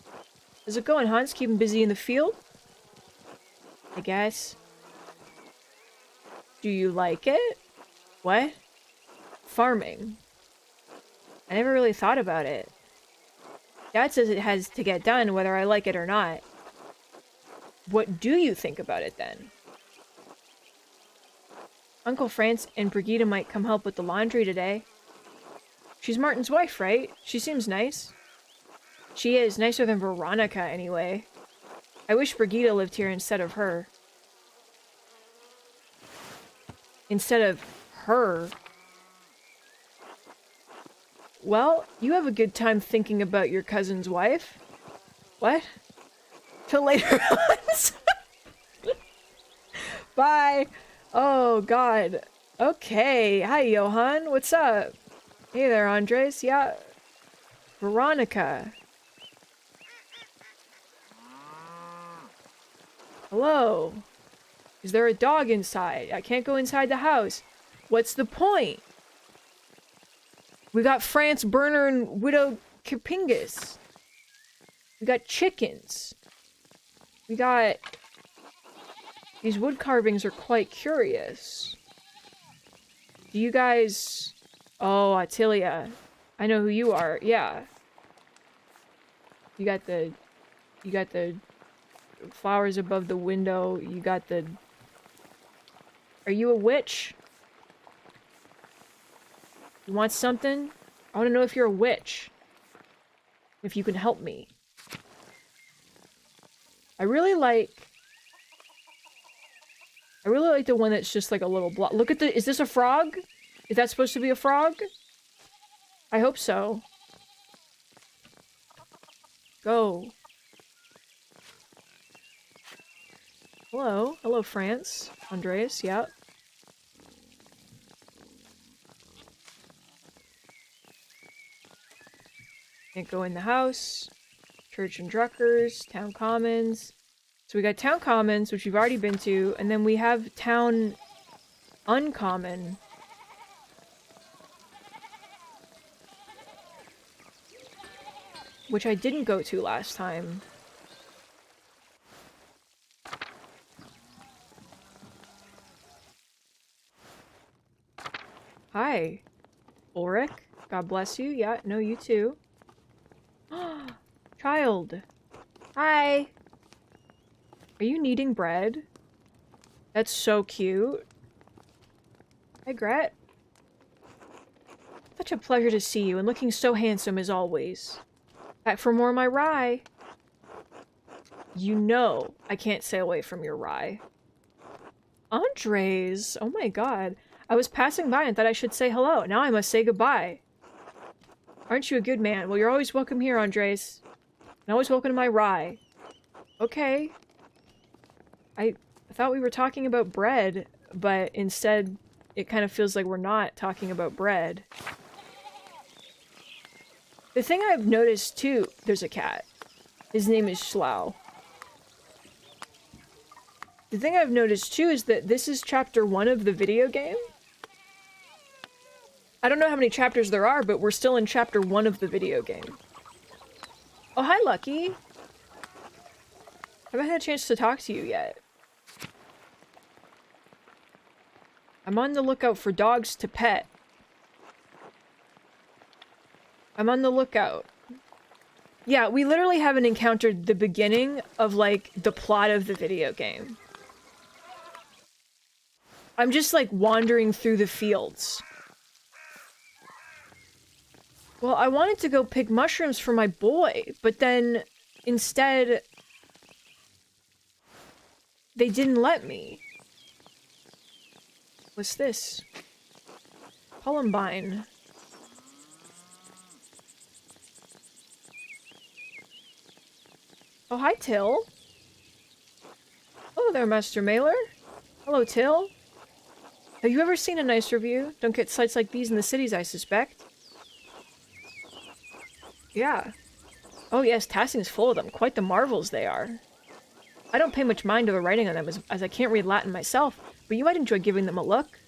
How's it going, Hans? Keeping busy in the field? I guess. Do you like it? What? Farming. I never really thought about it. Dad says it has to get done whether I like it or not. What do you think about it then? Uncle France and Brigitte might come help with the laundry today. She's Martin's wife, right? She seems nice. She is. Nicer than Veronica, anyway. I wish Brigitte lived here instead of her. Instead of her. Well, you have a good time thinking about your cousin's wife. What? Till later on. Bye. Oh, God. Okay. Hi, Johan. What's up? Hey there, Andres. Yeah. Veronica. Hello. Is there a dog inside? I can't go inside the house. What's the point? We got France, Burner, and Widow Kipingus. We got chickens. We got... These wood carvings are quite curious. Do you guys... Oh, Attilia. I know who you are. Yeah. You got the flowers above the window. You got the... Are you a witch? You want something? I want to know if you're a witch. If you can help me. I really like the one that's just like a little block. Look at the... Is this a frog? Is that supposed to be a frog? I hope so. Go. Hello. Hello, France. Andreas, yeah. Can't go in the house. Church and Druckers. Town Commons. So we got Town Commons, which we've already been to, and then we have Town Uncommon. Which I didn't go to last time. Hi. Ulrich. God bless you. Yeah, no, you too. Child. Hi. Are you kneading bread? That's so cute. Hi, Gret. Such a pleasure to see you, and looking so handsome as always. Back for more of my rye. You know I can't stay away from your rye. Andres! Oh my god. I was passing by and thought I should say hello. Now I must say goodbye. Aren't you a good man? Well, you're always welcome here, Andres. And always welcome to my rye. Okay. I thought we were talking about bread, but instead it kind of feels like we're not talking about bread. The thing I've noticed too, there's a cat. His name is Schlau. The thing I've noticed too is that this is chapter 1 of the video game. I don't know how many chapters there are, but we're still in chapter 1 of the video game. Oh, hi, Lucky. Haven't had a chance to talk to you yet. I'm on the lookout for dogs to pet. I'm on the lookout. Yeah, we literally haven't encountered the beginning of, like, the plot of the video game. I'm just, like, wandering through the fields. Well, I wanted to go pick mushrooms for my boy, but then, instead, they didn't let me. What's this? Columbine. Oh, hi, Till. Hello there, Master Mailer. Hello, Till. Have you ever seen a nicer view? Don't get sights like these in the cities, I suspect. Yeah. Oh yes, Tassing's full of them. Quite the marvels they are. I don't pay much mind to the writing on them as I can't read Latin myself, but you might enjoy giving them a look.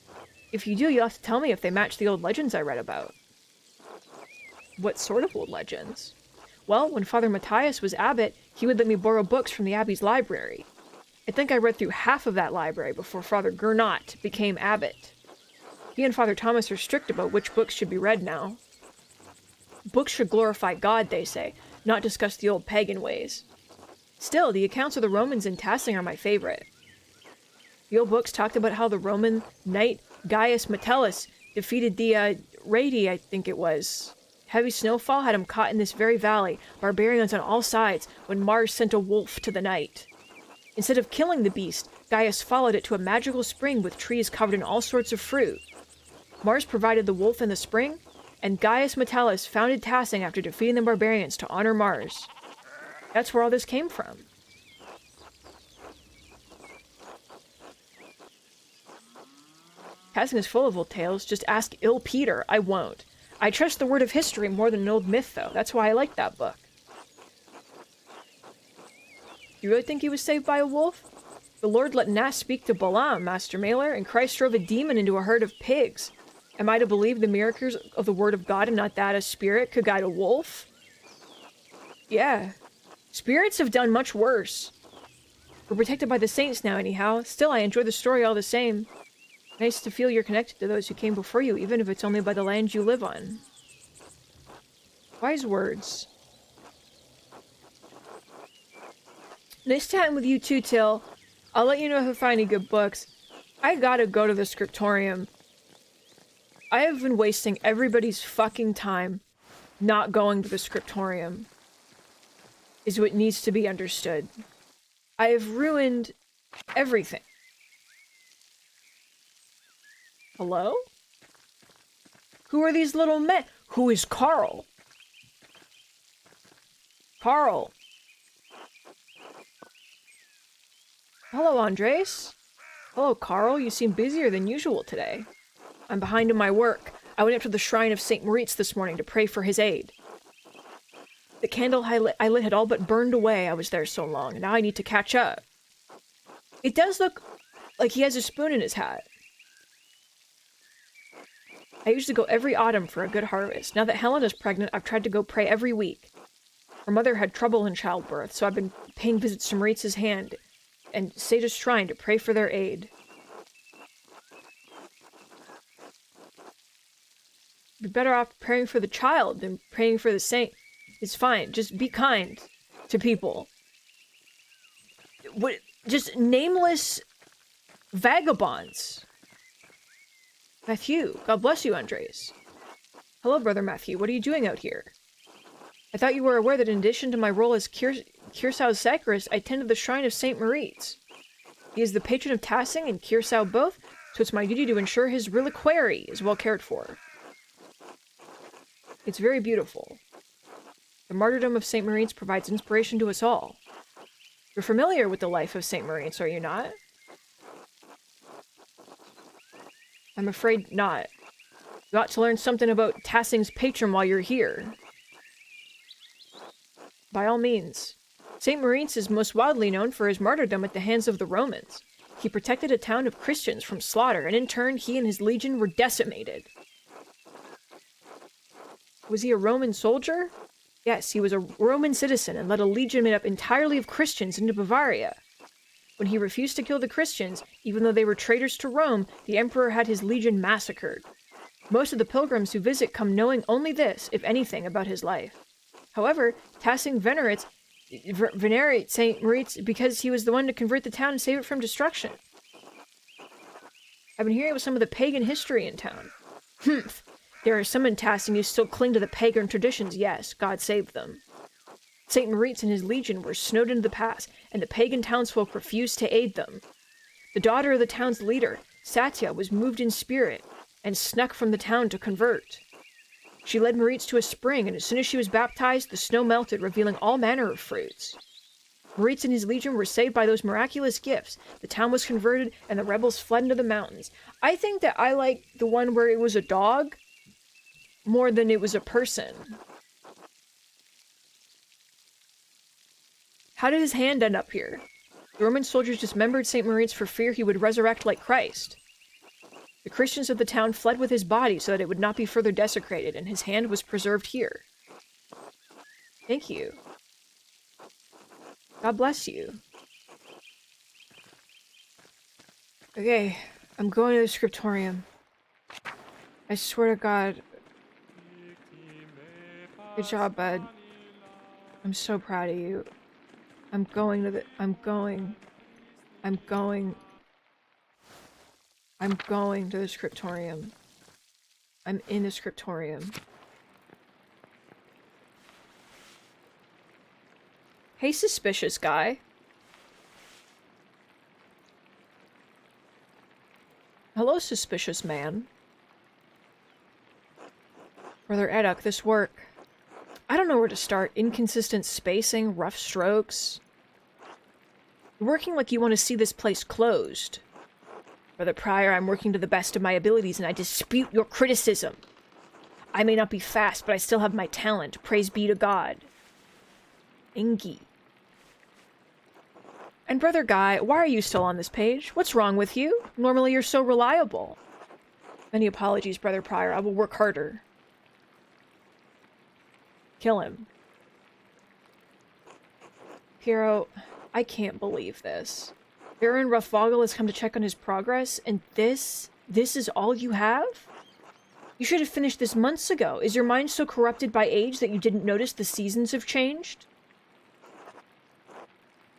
If you do, you'll have to tell me if they match the old legends I read about. What sort of old legends? Well, when Father Matthias was abbot, he would let me borrow books from the abbey's library. I think I read through half of that library before Father Gernot became abbot. He and Father Thomas are strict about which books should be read now. Books should glorify God, they say, not discuss the old pagan ways. Still, the accounts of the Romans in Tassing are my favorite. The old books talked about how the Roman knight Gaius Metellus defeated the Radi, I think it was. Heavy snowfall had him caught in this very valley, barbarians on all sides, when Mars sent a wolf to the night. Instead of killing the beast, Gaius followed it to a magical spring with trees covered in all sorts of fruit. Mars provided the wolf in the spring, and Gaius Metellus founded Tassing after defeating the barbarians to honor Mars. That's where all this came from. Tassing is full of old tales. Just ask ill Peter. I won't. I trust the word of history more than an old myth, though. That's why I like that book. You really think he was saved by a wolf? The Lord let Nas speak to Balaam, Master Mailer, and Christ drove a demon into a herd of pigs. Am I to believe the miracles of the word of God and not that a spirit could guide a wolf? Yeah. Spirits have done much worse. We're protected by the saints now, anyhow. Still, I enjoy the story all the same. Nice to feel you're connected to those who came before you, even if it's only by the land you live on. Wise words. Nice chatting with you too, Till. I'll let you know if I find any good books. I gotta go to the scriptorium. I have been wasting everybody's fucking time not going to the scriptorium. Is what needs to be understood. I have ruined everything. Hello? Who are these little men? Who is Carl? Carl. Hello, Andres. Hello, Carl. You seem busier than usual today. I'm behind in my work. I went up to the shrine of St. Moritz this morning to pray for his aid. The candle I lit had all but burned away. I was there so long, and now I need to catch up. It does look like he has a spoon in his hat. I usually go every autumn for a good harvest. Now that Helen is pregnant, I've tried to go pray every week. Her mother had trouble in childbirth, so I've been paying visits to Moritz's hand and Sata's shrine to pray for their aid. Be better off praying for the child than praying for the saint. It's fine. Just be kind to people. Just nameless vagabonds. Matthew. God bless you, Andres. Hello, Brother Matthew. What are you doing out here? I thought you were aware that in addition to my role as Kirsau's sacrist, I tend to the shrine of St. Moritz. He is the patron of Tassing and Kirsau both, so it's my duty to ensure his reliquary is well cared for. It's very beautiful. The martyrdom of St. Moritz provides inspiration to us all. You're familiar with the life of St. Moritz, are you not? I'm afraid not. You ought to learn something about Tassing's patron while you're here. By all means. St. Moritz is most widely known for his martyrdom at the hands of the Romans. He protected a town of Christians from slaughter, and in turn he and his legion were decimated. Was he a Roman soldier? Yes, he was a Roman citizen and led a legion made up entirely of Christians into Bavaria. When he refused to kill the Christians, even though they were traitors to Rome, the emperor had his legion massacred. Most of the pilgrims who visit come knowing only this, if anything, about his life. However, Tassing venerates St. Moritz because he was the one to convert the town and save it from destruction. I've been hearing about some of the pagan history in town. Humph. There are some in Tassing who still cling to the pagan traditions, yes, God save them. St. Moritz and his legion were snowed into the pass, and the pagan townsfolk refused to aid them. The daughter of the town's leader, Satya, was moved in spirit, and snuck from the town to convert. She led Moritz to a spring, and as soon as she was baptized, the snow melted, revealing all manner of fruits. Moritz and his legion were saved by those miraculous gifts. The town was converted, and the rebels fled into the mountains. I think that I like the one where it was a dog more than it was a person. How did his hand end up here? The Roman soldiers dismembered St. Moritz for fear he would resurrect like Christ. The Christians of the town fled with his body so that it would not be further desecrated, and his hand was preserved here. Thank you. God bless you. Okay, I'm going to the scriptorium. I swear to God. Good job, bud. I'm so proud of you. I'm going to the scriptorium. I'm in the scriptorium. Hey, suspicious guy. Hello, suspicious man. Brother Eddock, this work. I don't know where to start. Inconsistent spacing, rough strokes. You're working like you want to see this place closed. Brother Prior, I'm working to the best of my abilities, and I dispute your criticism. I may not be fast, but I still have my talent. Praise be to God. Engi. And Brother Guy, why are you still on this page? What's wrong with you? Normally you're so reliable. Many apologies, Brother Prior. I will work harder. Kill him. Piero, I can't believe this. Baron Ruffvogel has come to check on his progress, and this is all you have? You should have finished this months ago. Is your mind so corrupted by age that you didn't notice the seasons have changed?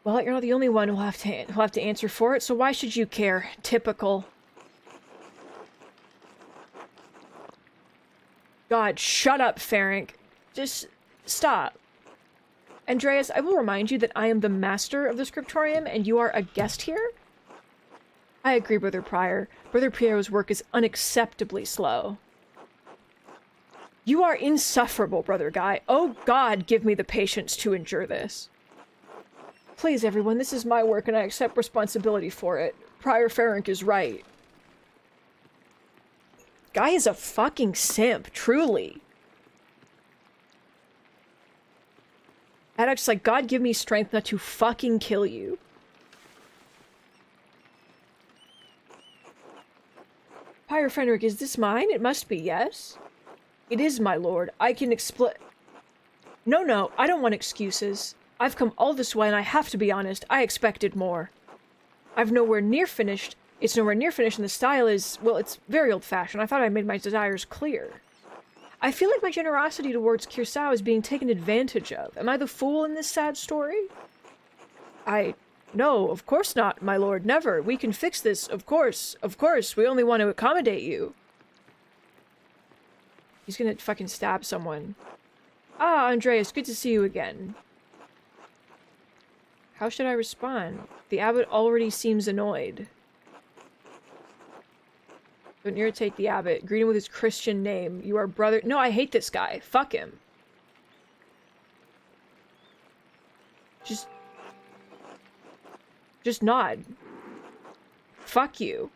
Well, you're not the only one who'll have to answer for it, so why should you care? Typical. God, shut up, Ferenc. Just stop. Andreas, I will remind you that I am the master of the scriptorium, and you are a guest here? I agree, Brother Prior. Brother Piero's work is unacceptably slow. You are insufferable, Brother Guy. Oh God, give me the patience to endure this. Please, everyone, this is my work, and I accept responsibility for it. Prior Ferenc is right. Guy is a fucking simp, truly. Addock's like, God give me strength not to fucking kill you. Prior Fenric, is this mine? It must be, yes? It is, my lord. I can No, I don't want excuses. I've come all this way, and I have to be honest, I expected more. It's nowhere near finished, and the style is, well, it's very old-fashioned. I thought I made my desires clear. I feel like my generosity towards Kirsau is being taken advantage of. Am I the fool in this sad story? No, of course not, my lord, never. We can fix this, of course. Of course, we only want to accommodate you. He's gonna fucking stab someone. Ah, Andreas, good to see you again. How should I respond? The abbot already seems annoyed. Don't irritate the abbot. Greet him with his Christian name. You are brother- No, I hate this guy. Fuck him. Just nod. Fuck you.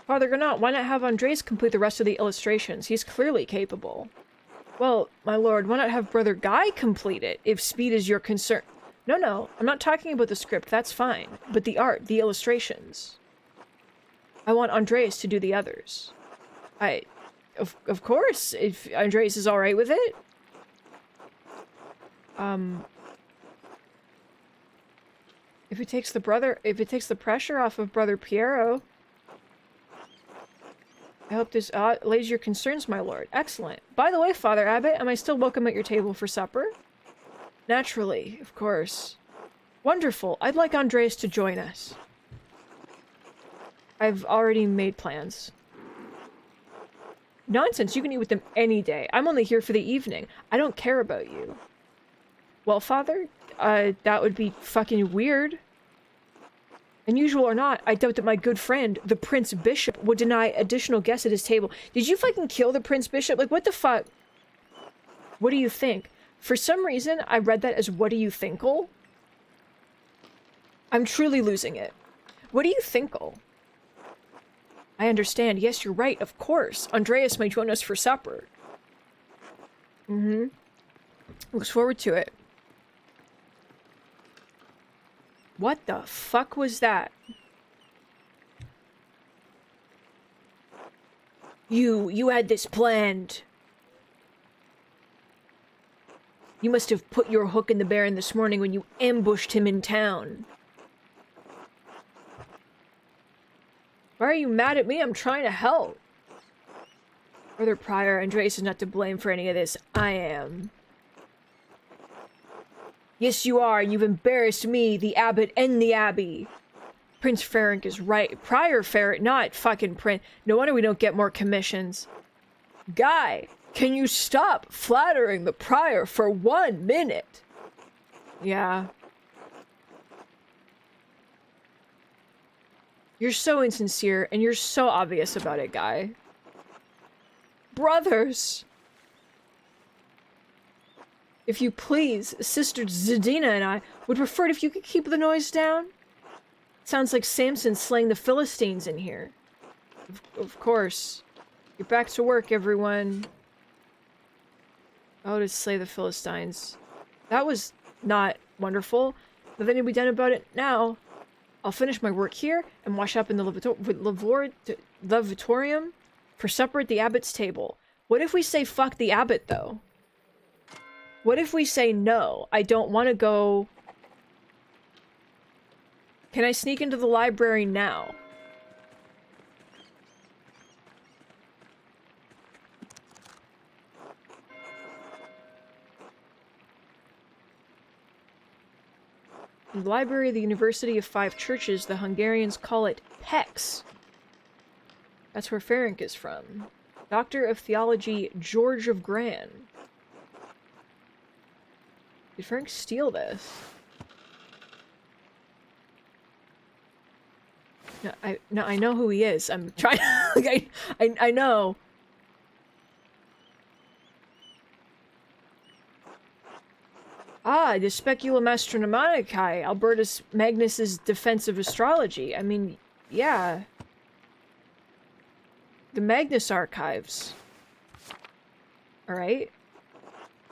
Father Gernot, why not have Andres complete the rest of the illustrations? He's clearly capable. Well, my lord, why not have Brother Guy complete it, if speed is your concern? No, I'm not talking about the script, that's fine. But the art, the illustrations. I want Andreas to do the others. Of course, if Andreas is alright with it. If it takes the pressure off of Brother Piero. I hope this allays your concerns, my lord. Excellent. By the way, Father Abbot, am I still welcome at your table for supper? Naturally, of course. Wonderful. I'd like Andreas to join us. I've already made plans. Nonsense, you can eat with them any day. I'm only here for the evening. I don't care about you. Well, Father, that would be fucking weird. Unusual or not, I doubt that my good friend, the Prince Bishop, would deny additional guests at his table. Did you fucking kill the Prince Bishop? Like, what the fuck? What do you think? For some reason, I read that as what do you thinkle? I'm truly losing it. What do you thinkle? I understand. Yes, you're right. Of course. Andreas may join us for supper. Mm-hmm. Looks forward to it. What the fuck was that? You had this planned. You must have put your hook in the Baron this morning when you ambushed him in town. Why are you mad at me? I'm trying to help. Brother Prior, Andreas is not to blame for any of this. I am. Yes, you are. You've embarrassed me, the abbot, and the abbey. Prince Ferenc is right. Prior Ferenc, not fucking Prince. No wonder we don't get more commissions. Guy, can you stop flattering the Prior for 1 minute? Yeah. You're so insincere, and you're so obvious about it, Guy. Brothers! If you please, Sister Zadina and I would prefer it if you could keep the noise down. Sounds like Samson slaying the Philistines in here. Of course. Get back to work, everyone. Oh, to slay the Philistines. That was not wonderful. Nothing to be done about it now. I'll finish my work here and wash up in the Levitorium for supper at the abbot's table. What if we say fuck the abbot, though? What if we say no? I don't want to go... Can I sneak into the library now? In the library of the University of Five Churches, the Hungarians call it PEX. That's where Ferenc is from. Doctor of Theology, George of Gran. Did Ferenc steal this? No, I know who he is. I'm trying to... Like, I know. Ah, the Speculum Astronomicae, Albertus Magnus's Defense of Astrology. I mean, yeah. The Magnus Archives. Alright.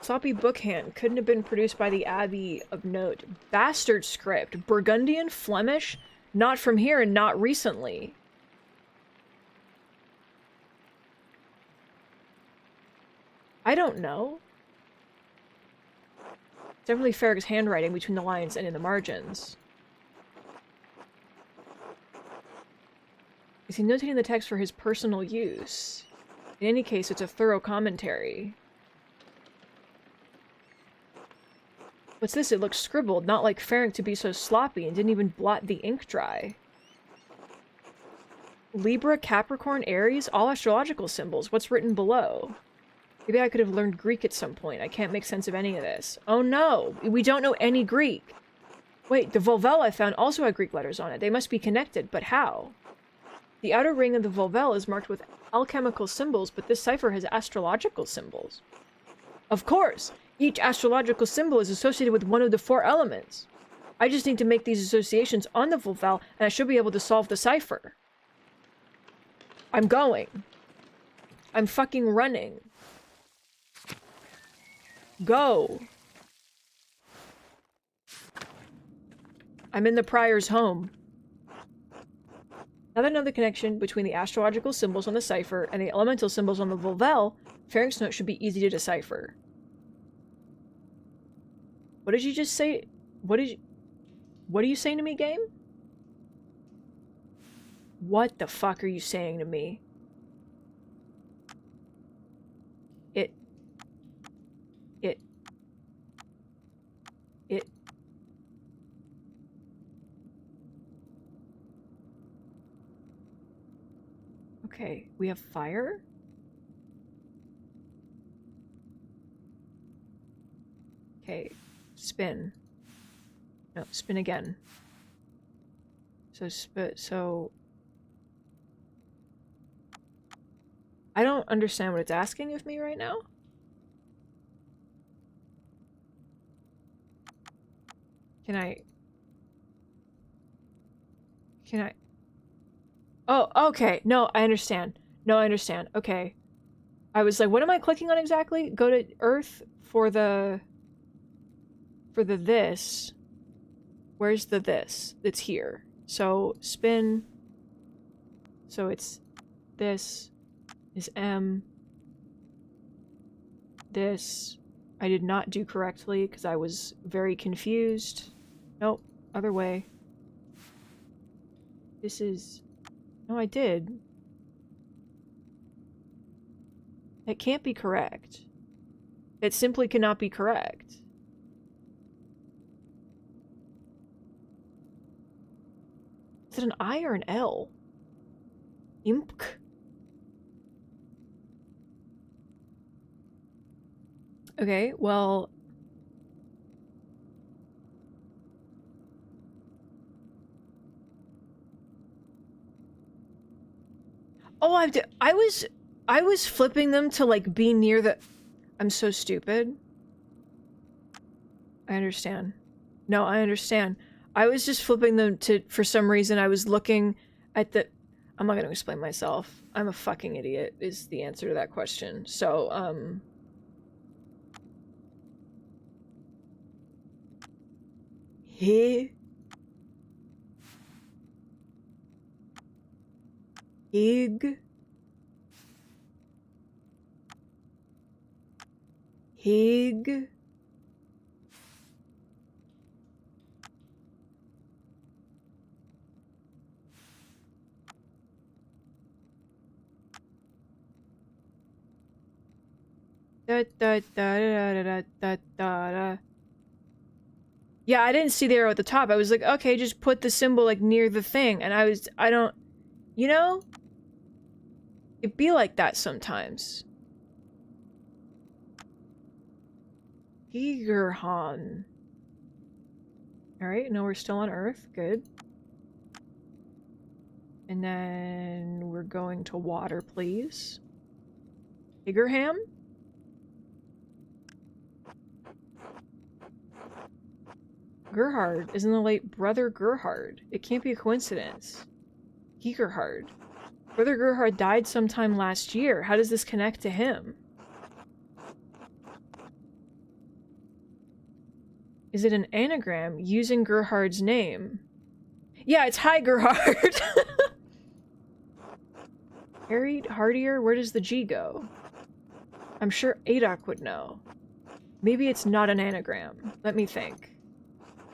Sloppy Bookhand. Couldn't have been produced by the Abbey of note. Bastard script. Burgundian? Flemish? Not from here and not recently. I don't know. Definitely Ferenc's handwriting between the lines and in the margins. Is he notating the text for his personal use? In any case, it's a thorough commentary. What's this? It looks scribbled, not like Ferenc to be so sloppy, and didn't even blot the ink dry. Libra, Capricorn, Aries, all astrological symbols. What's written below? Maybe I could have learned Greek at some point. I can't make sense of any of this. Oh no! We don't know any Greek! Wait, the Volvel I found also had Greek letters on it. They must be connected, but how? The outer ring of the Volvel is marked with alchemical symbols, but this cipher has astrological symbols. Of course! Each astrological symbol is associated with one of the 4 elements. I just need to make these associations on the Volvel, and I should be able to solve the cipher. I'm going. I'm fucking running. Go. I'm in the Prior's home. Now that I know the connection between the astrological symbols on the cipher and the elemental symbols on the Volvel, Ferenc's note should be easy to decipher. What did you just say? What are you saying to me, game? What the fuck are you saying to me? It. Okay, we have fire? Okay, spin. No, spin again. So... I don't understand what it's asking of me right now. Can I... Can I... Oh, okay. No, I understand. No, I understand. Okay. I was like, what am I clicking on exactly? Go to Earth for the... For the this. Where's the this? It's here. So, spin. So it's... This is M. This... I did not do correctly because I was very confused. Nope. Other way. This is... No, I did. It can't be correct. It simply cannot be correct. Is it an I or an L? Imp. Okay, well... Oh, I was flipping them to, like, be near the... I'm so stupid. I understand. No, I understand. I was just flipping them to... For some reason, I was looking at the... I'm not gonna explain myself. I'm a fucking idiot, is the answer to that question. So, Hig. Hig. Da, da, da, da, da, da, da, da. Yeah, I didn't see the arrow at the top. I was like, okay, just put the symbol, like, near the thing. And I don't... You know? It'd be like that sometimes. Gigerhan. Alright, no, we're still on Earth. Good. And then we're going to water, please. Gigerham? Gerhard isn't the late brother Gerhard. It can't be a coincidence. Gerhard. Brother Gerhard died sometime last year. How does this connect to him? Is it an anagram using Gerhard's name? Yeah, it's Hi Gerhard! Harried, hardier, where does the G go? I'm sure Adok would know. Maybe it's not an anagram. Let me think.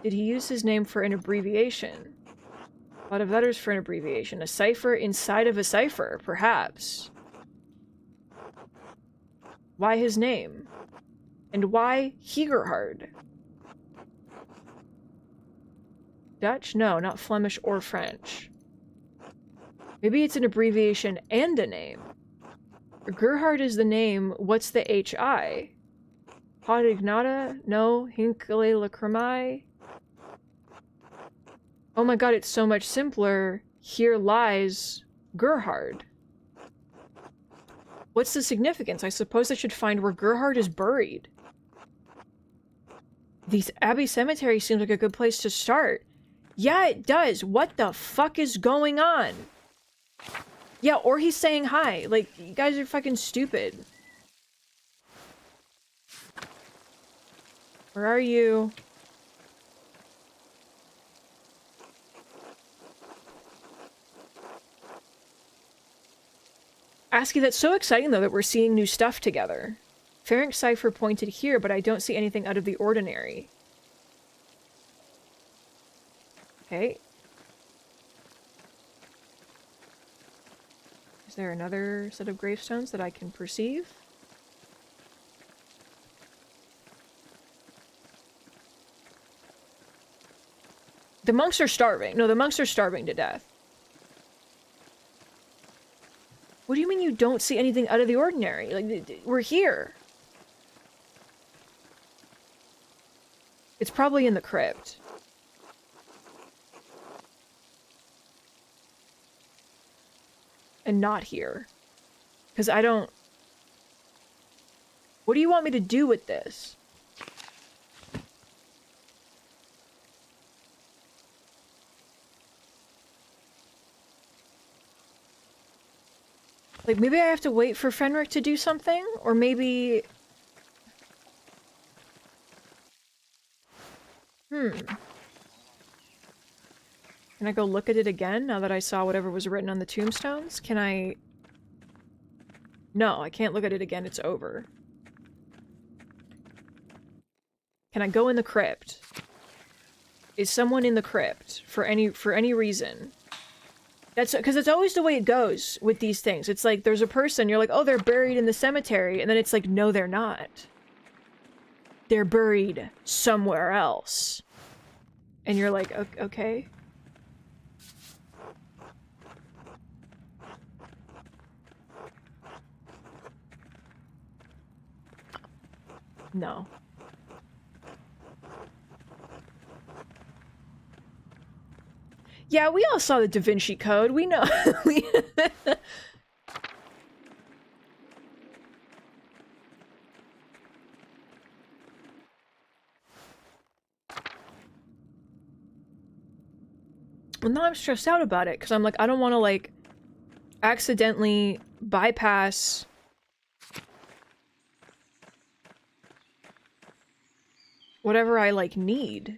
Did he use his name for an abbreviation? A lot of letters for an abbreviation. A cipher inside of a cipher, perhaps. Why his name? And why Hegerhard? Dutch? No, not Flemish or French. Maybe it's an abbreviation and a name. Gerhard is the name. What's the HI? Podignata? No. Hinkle lacrimai? Oh my god, it's so much simpler. Here lies Gerhard. What's the significance? I suppose I should find where Gerhard is buried. The Abbey Cemetery seems like a good place to start. Yeah, it does. What the fuck is going on? Yeah, or he's saying hi. Like, you guys are fucking stupid. Where are you? ASCII, that's so exciting, though, that we're seeing new stuff together. Pharynx cipher pointed here, but I don't see anything out of the ordinary. Okay. Is there another set of gravestones that I can perceive? The monks are starving. No, the monks are starving to death. What do you mean you don't see anything out of the ordinary? Like, we're here. It's probably in the crypt. And not here. Because I don't... What do you want me to do with this? Like, maybe I have to wait for Fenric to do something? Or maybe... Can I go look at it again now that I saw whatever was written on the tombstones? Can I... No, I can't look at it again. It's over. Can I go in the crypt? Is someone in the crypt for any reason? That's because it's always the way it goes with these things. It's like there's a person, you're like, oh, they're buried in the cemetery, and then it's like, no, they're not. They're buried somewhere else. And you're like, okay. No. Yeah, we all saw the Da Vinci Code. We know. Well, now I'm stressed out about it, because I'm like, I don't want to, like, accidentally bypass... whatever I, like, need.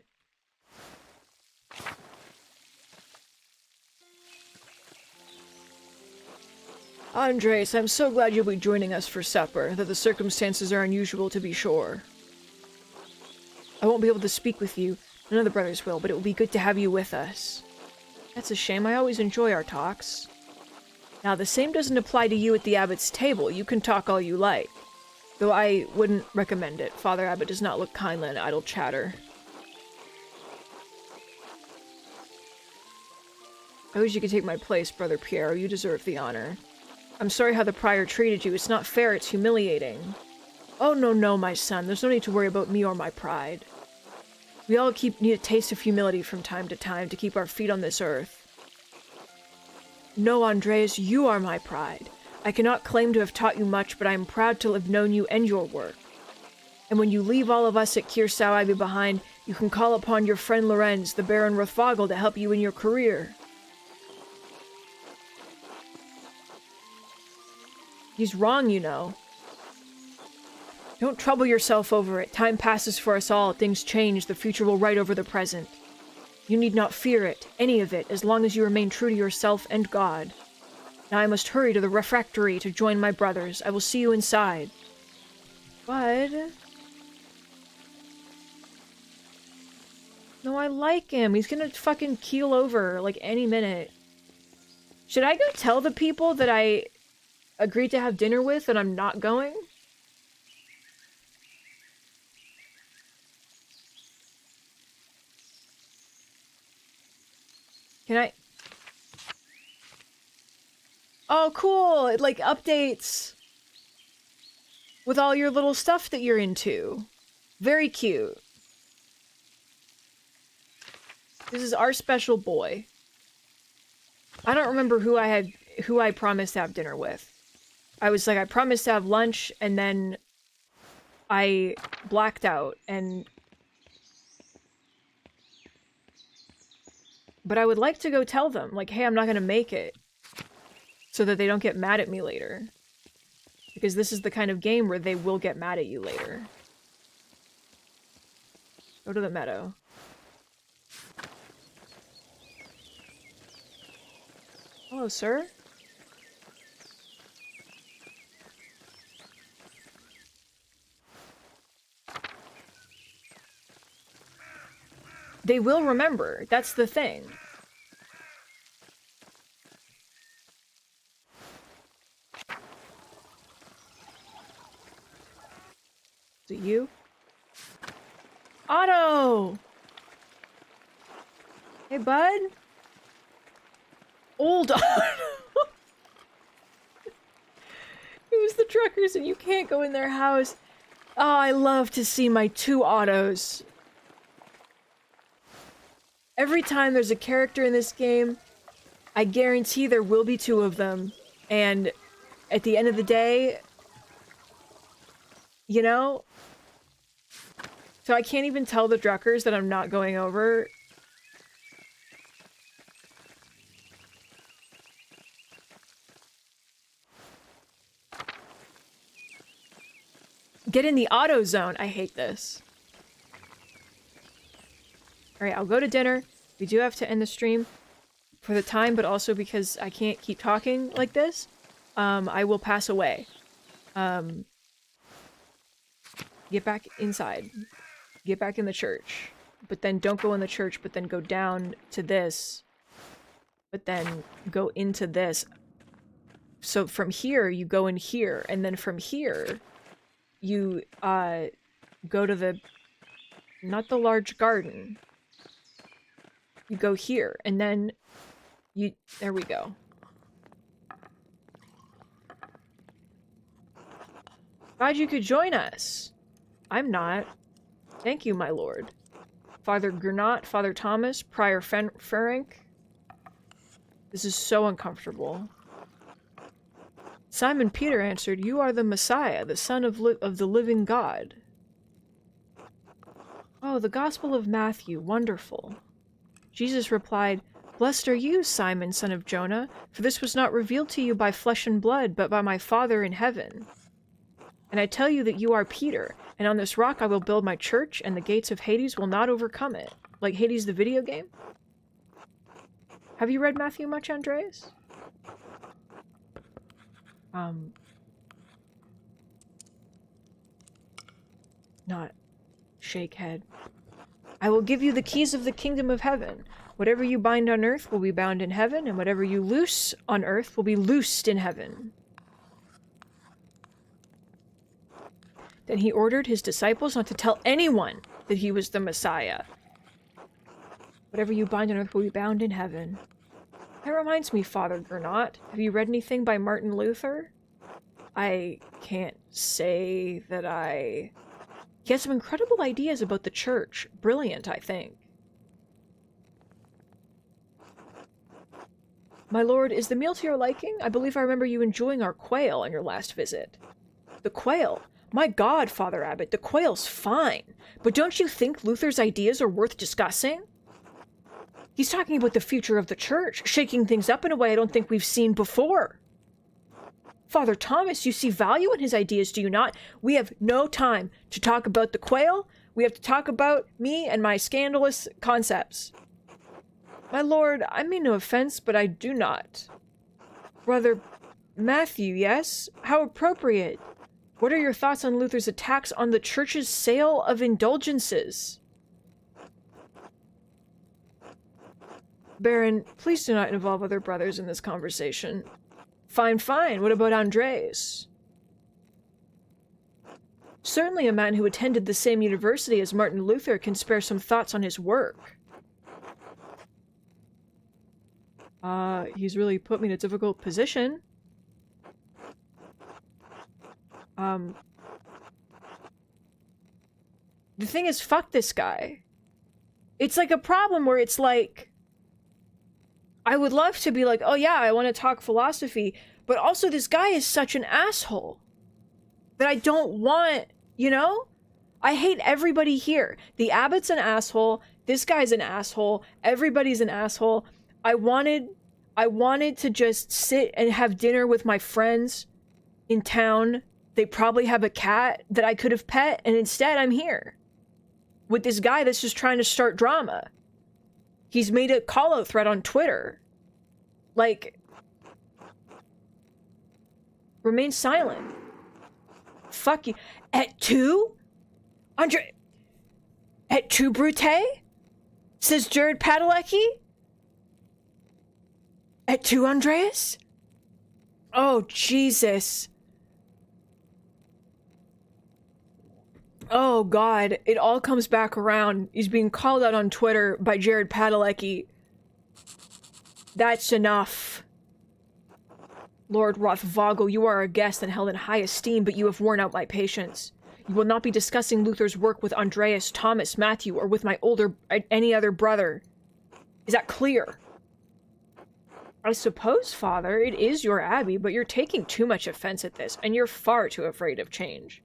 Andres, I'm so glad you'll be joining us for supper, that the circumstances are unusual to be sure. I won't be able to speak with you, none of the brothers will, but it will be good to have you with us. That's a shame, I always enjoy our talks. Now, the same doesn't apply to you at the Abbot's table, you can talk all you like. Though I wouldn't recommend it, Father Abbot does not look kindly on idle chatter. I wish you could take my place, Brother Piero, you deserve the honor. I'm sorry how the prior treated you, it's not fair, it's humiliating. Oh no, my son, there's no need to worry about me or my pride. We all need a taste of humility from time to time to keep our feet on this earth. No, Andreas, you are my pride. I cannot claim to have taught you much, but I am proud to have known you and your work. And when you leave all of us at Kirsau Abbey behind, you can call upon your friend Lorenz, the Baron Rothvogel, to help you in your career. He's wrong, you know. Don't trouble yourself over it. Time passes for us all, things change, the future will right over the present. You need not fear it, any of it, as long as you remain true to yourself and God. Now I must hurry to the refectory to join my brothers. I will see you inside. Bud? No, I like him. He's gonna fucking keel over, like, any minute. Should I go tell the people that I agreed to have dinner with and I'm not going? Can I? Oh, cool! It, like, updates with all your little stuff that you're into. Very cute. This is our special boy. I don't remember who I promised to have dinner with. I was like, I promised to have lunch, and then I blacked out, and... But I would like to go tell them, like, hey, I'm not gonna make it. So that they don't get mad at me later. Because this is the kind of game where they will get mad at you later. Go to the meadow. Hello, sir? They will remember. That's the thing. Is it you? Otto! Hey, bud? Old Otto! It was the truckers and you can't go in their house. Oh, I love to see my two Ottos. Every time there's a character in this game, I guarantee there will be two of them. And at the end of the day, you know? So I can't even tell the Druckers that I'm not going over. Get in the auto zone. I hate this. Alright, I'll go to dinner. We do have to end the stream for the time, but also because I can't keep talking like this. I will pass away. Get back inside. Get back in the church. But then don't go in the church, but then go down to this. But then go into this. So from here, you go in here. And then from here, you go to the... not the large garden. You go here. And then you... there we go. Glad you could join us. I'm not. Thank you, my lord. Father Gernot, Father Thomas, Prior Ferenc. This is so uncomfortable. Simon Peter answered, "You are the Messiah, the Son of the living God." Oh, the Gospel of Matthew, wonderful. Jesus replied, "Blessed are you, Simon, son of Jonah, for this was not revealed to you by flesh and blood, but by my Father in heaven. And I tell you that you are Peter, and on this rock I will build my church, and the gates of Hades will not overcome it." Like Hades the video game? Have you read Matthew much, Andreas? Not shake head. "I will give you the keys of the kingdom of heaven. Whatever you bind on earth will be bound in heaven, and whatever you loose on earth will be loosed in heaven." Then he ordered his disciples not to tell anyone that he was the Messiah. Whatever you bind on earth will be bound in heaven. That reminds me, Father Gernot, have you read anything by Martin Luther? I can't say that I... He has some incredible ideas about the church. Brilliant, I think. "My lord, is the meal to your liking? I believe I remember you enjoying our quail on your last visit." "The quail? My God, Father Abbot, the quail's fine. But don't you think Luther's ideas are worth discussing? He's talking about the future of the church, shaking things up in a way I don't think we've seen before. Father Thomas, you see value in his ideas, do you not? We have no time to talk about the quail. We have to talk about me and my scandalous concepts." "My lord, I mean no offense, but I do not." "Brother Matthew, yes? How appropriate. What are your thoughts on Luther's attacks on the church's sale of indulgences?" "Baron, please do not involve other brothers in this conversation." "Fine, fine. What about Andres?" "Certainly a man who attended the same university as Martin Luther can spare some thoughts on his work." He's really put me in a difficult position. The thing is, fuck this guy. It's like a problem where it's like, I would love to be like, oh yeah, I want to talk philosophy, but also this guy is such an asshole that I don't want, you know? I hate everybody here. The abbot's an asshole, this guy's an asshole, everybody's an asshole. I wanted to just sit and have dinner with my friends in town. They probably have a cat that I could have pet, and instead I'm here with this guy that's just trying to start drama. He's made a call-out thread on Twitter. Like, remain silent. Fuck you. At 2? Andre... At 2, Brute? Says Jared Padalecki? At 2, Andreas? Oh, Jesus. Oh, God. It all comes back around. He's being called out on Twitter by Jared Padalecki. That's enough. Lord Rothvogel, you are a guest and held in high esteem, but you have worn out my patience. You will not be discussing Luther's work with Andreas, Thomas, Matthew, or with my any other brother. Is that clear? I suppose, Father, it is your abbey, but you're taking too much offense at this, and you're far too afraid of change.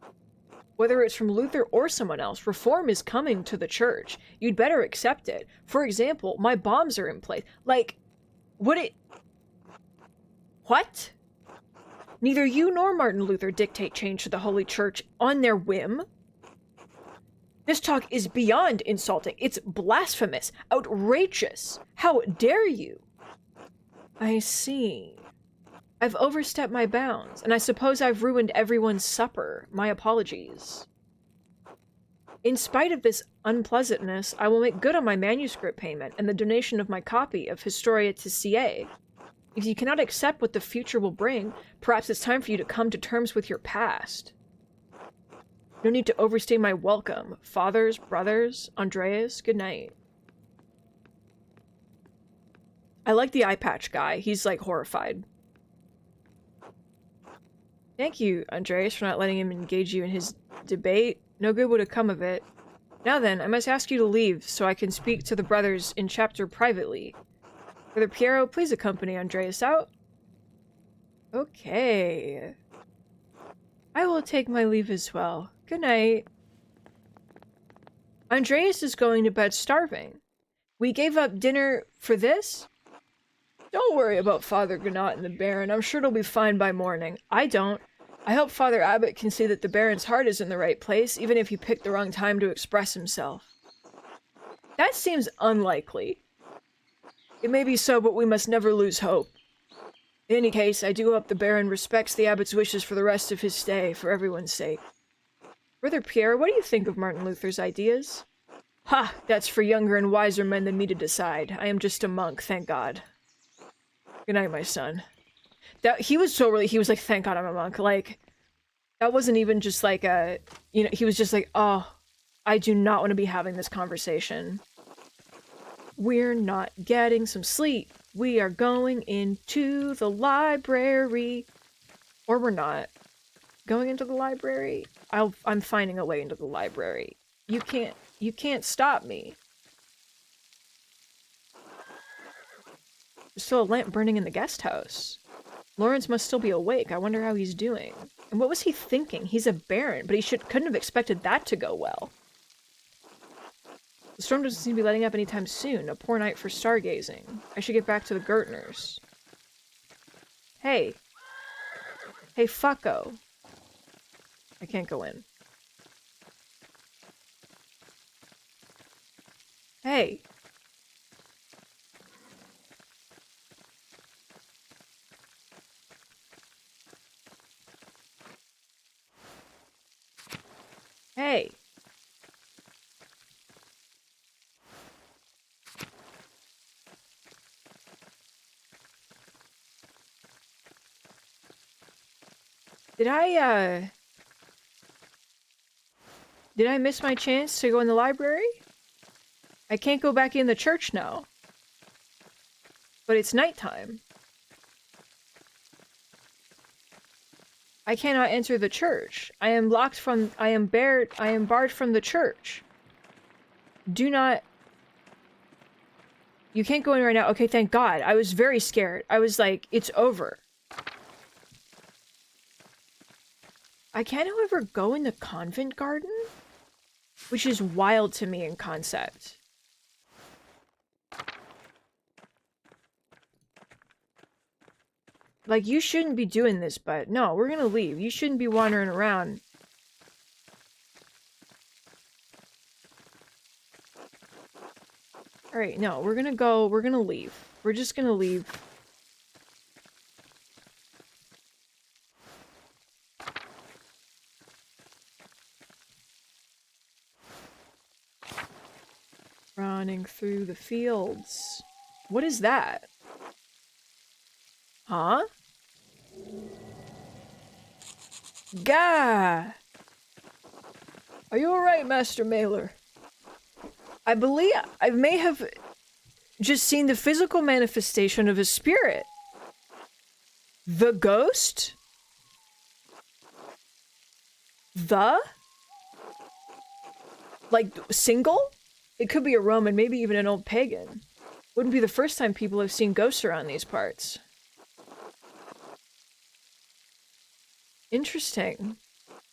Whether it's from Luther or someone else, reform is coming to the church. You'd better accept it. For example, my bombs are in place. Like, what? Neither you nor Martin Luther dictate change to the Holy Church on their whim. This talk is beyond insulting. It's blasphemous. Outrageous. How dare you? I see. I've overstepped my bounds, and I suppose I've ruined everyone's supper. My apologies. In spite of this unpleasantness, I will make good on my manuscript payment and the donation of my copy of Historia to CA. If you cannot accept what the future will bring, perhaps it's time for you to come to terms with your past. No need to overstay my welcome. Fathers, brothers, Andreas, good night. I like the eye patch guy. He's, like, horrified. Thank you, Andreas, for not letting him engage you in his debate. No good would have come of it. Now then, I must ask you to leave, so I can speak to the brothers in chapter privately. Brother Piero, please accompany Andreas out. Okay. I will take my leave as well. Good night. Andreas is going to bed starving. We gave up dinner for this? Don't worry about Father Gnat and the Baron. I'm sure it'll be fine by morning. I don't. I hope Father Abbot can see that the Baron's heart is in the right place, even if he picked the wrong time to express himself. That seems unlikely. It may be so, but we must never lose hope. In any case, I do hope the Baron respects the Abbot's wishes for the rest of his stay, for everyone's sake. Brother Pierre, what do you think of Martin Luther's ideas? Ha! That's for younger and wiser men than me to decide. I am just a monk, thank God. Good night, my son. He was like, thank God I'm a monk. Like, that wasn't even just like a, you know, he was just like, oh, I do not want to be having this conversation. We're not getting some sleep. We are going into the library. Or we're not. Going into the library? I'm finding a way into the library. You can't stop me. There's still a lamp burning in the guest house. Lawrence must still be awake. I wonder how he's doing. And what was he thinking? He's a baron, but he couldn't have expected that to go well. The storm doesn't seem to be letting up anytime soon. A poor night for stargazing. I should get back to the Gertners. Hey. Hey, fucko. I can't go in. Hey. Hey. Did I miss my chance to go in the library? I can't go back in the church now. But it's nighttime. I cannot enter the church. I am barred from the church. Do not... You can't go in right now. Okay, thank God. I was very scared. I was like, it's over. I can't, however, go in the convent garden? Which is wild to me in concept. Like, you shouldn't be doing this, but no, we're gonna leave. You shouldn't be wandering around. Alright, no, we're gonna leave. We're just gonna leave. Running through the fields. What is that? Huh? Gah! Are you alright, Master Mailer? I believe I may have just seen the physical manifestation of a spirit. The ghost? The? Like, single? It could be a Roman, maybe even an old pagan. Wouldn't be the first time people have seen ghosts around these parts. Interesting.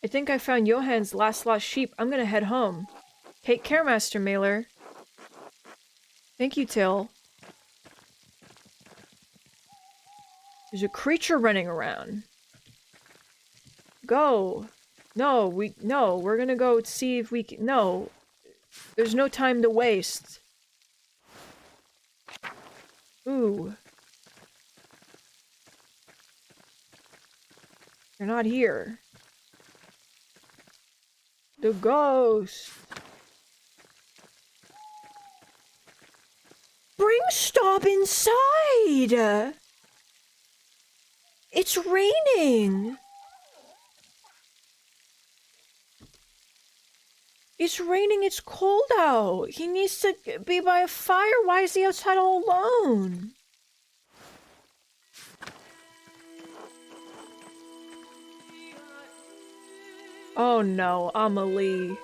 I think I found Johann's last lost sheep. I'm gonna head home. Take care, Master Mailer. Thank you, Till. There's a creature running around. Go. No, we're gonna go see if we can. No. There's no time to waste. Ooh. You're not here. The ghost. Bring stop inside! It's raining! It's raining, it's cold out. He needs to be by a fire. Why is he outside all alone? Oh no, Amelie.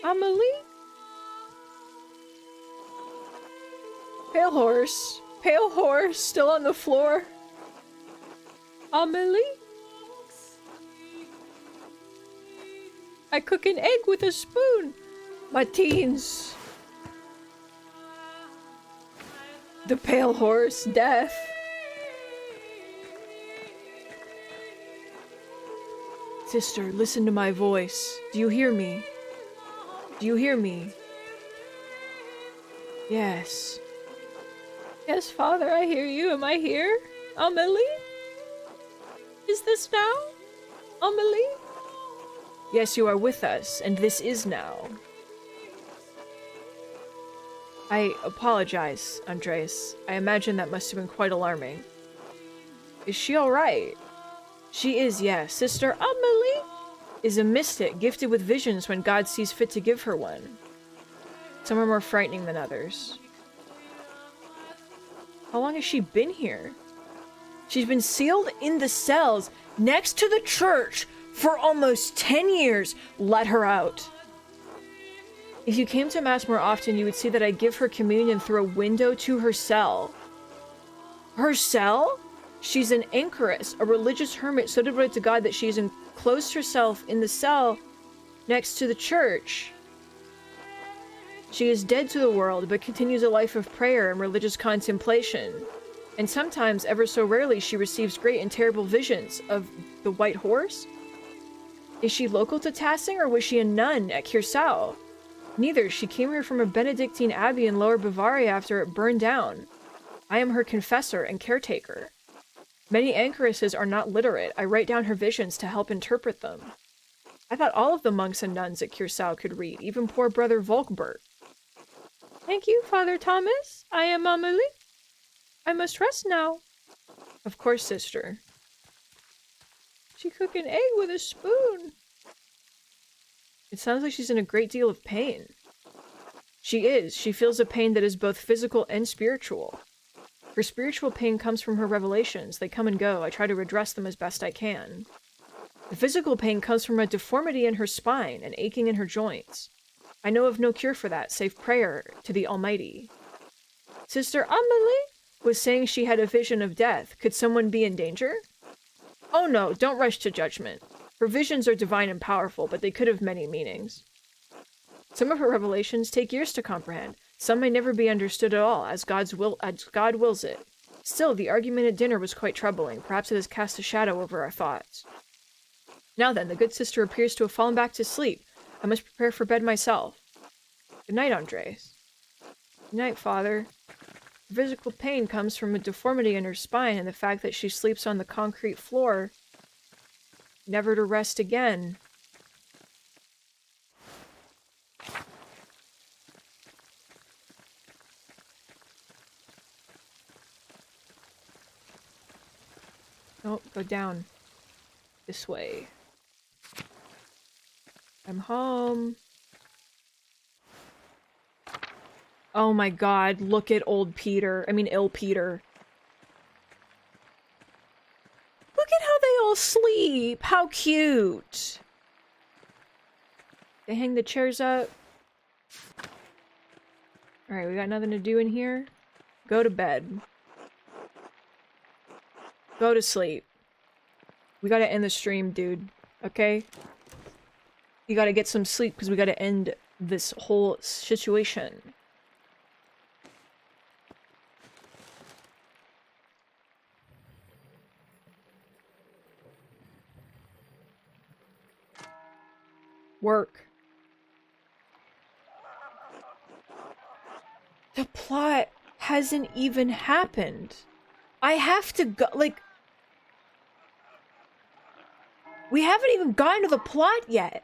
Amelie? Pale horse. Pale horse, still on the floor. Amelie? I cook an egg with a spoon. My teens. The pale horse, death. Sister, listen to my voice. Do you hear me? Do you hear me? Yes. Yes, Father, I hear you. Am I here? Amelie? Is this now? Amelie? Yes, you are with us, and this is now. I apologize, Andres. I imagine that must have been quite alarming. Is she alright? She is, yes. Sister Amelie is a mystic, gifted with visions when God sees fit to give her one. Some are more frightening than others. How long has she been here? She's been sealed in the cells next to the church for almost 10 years. Let her out. If you came to Mass more often, you would see that I give her communion through a window to her cell. Her cell? She's an anchoress, a religious hermit so devoted to God that she's enclosed herself in the cell next to the church. She is dead to the world, but continues a life of prayer and religious contemplation. And sometimes, ever so rarely, she receives great and terrible visions of the White Horse. Is she local to Tassing, or was she a nun at Curacao? Neither. She came here from a Benedictine abbey in Lower Bavaria after it burned down. I am her confessor and caretaker. Many anchoresses are not literate. I write down her visions to help interpret them. I thought all of the monks and nuns at Curacao could read, even poor Brother Volkbert. Thank you, Father Thomas. I am Amelie. I must rest now. Of course, sister. She cooked an egg with a spoon. It sounds like she's in a great deal of pain. She is. She feels a pain that is both physical and spiritual. Her spiritual pain comes from her revelations. They come and go. I try to redress them as best I can. The physical pain comes from a deformity in her spine and aching in her joints. I know of no cure for that, save prayer to the Almighty. Sister Amelie was saying she had a vision of death. Could someone be in danger? Oh no, don't rush to judgment. Her visions are divine and powerful, but they could have many meanings. Some of her revelations take years to comprehend. Some may never be understood at all, as God wills it. Still, the argument at dinner was quite troubling. Perhaps it has cast a shadow over our thoughts. Now then, the good sister appears to have fallen back to sleep. I must prepare for bed myself. Good night, Andres. Good night, Father. The physical pain comes from a deformity in her spine and the fact that she sleeps on the concrete floor, never to rest again. Oh, go down. This way. I'm home. Oh my god, look at old Peter. I mean, ill Peter. Look at how they all sleep! How cute! They hang the chairs up. Alright, we got nothing to do in here. Go to bed. Go to sleep. We gotta end the stream, dude. Okay? You gotta get some sleep because we gotta end this whole situation. Work. The plot hasn't even happened. I have to go, like... We haven't even gotten to the plot yet.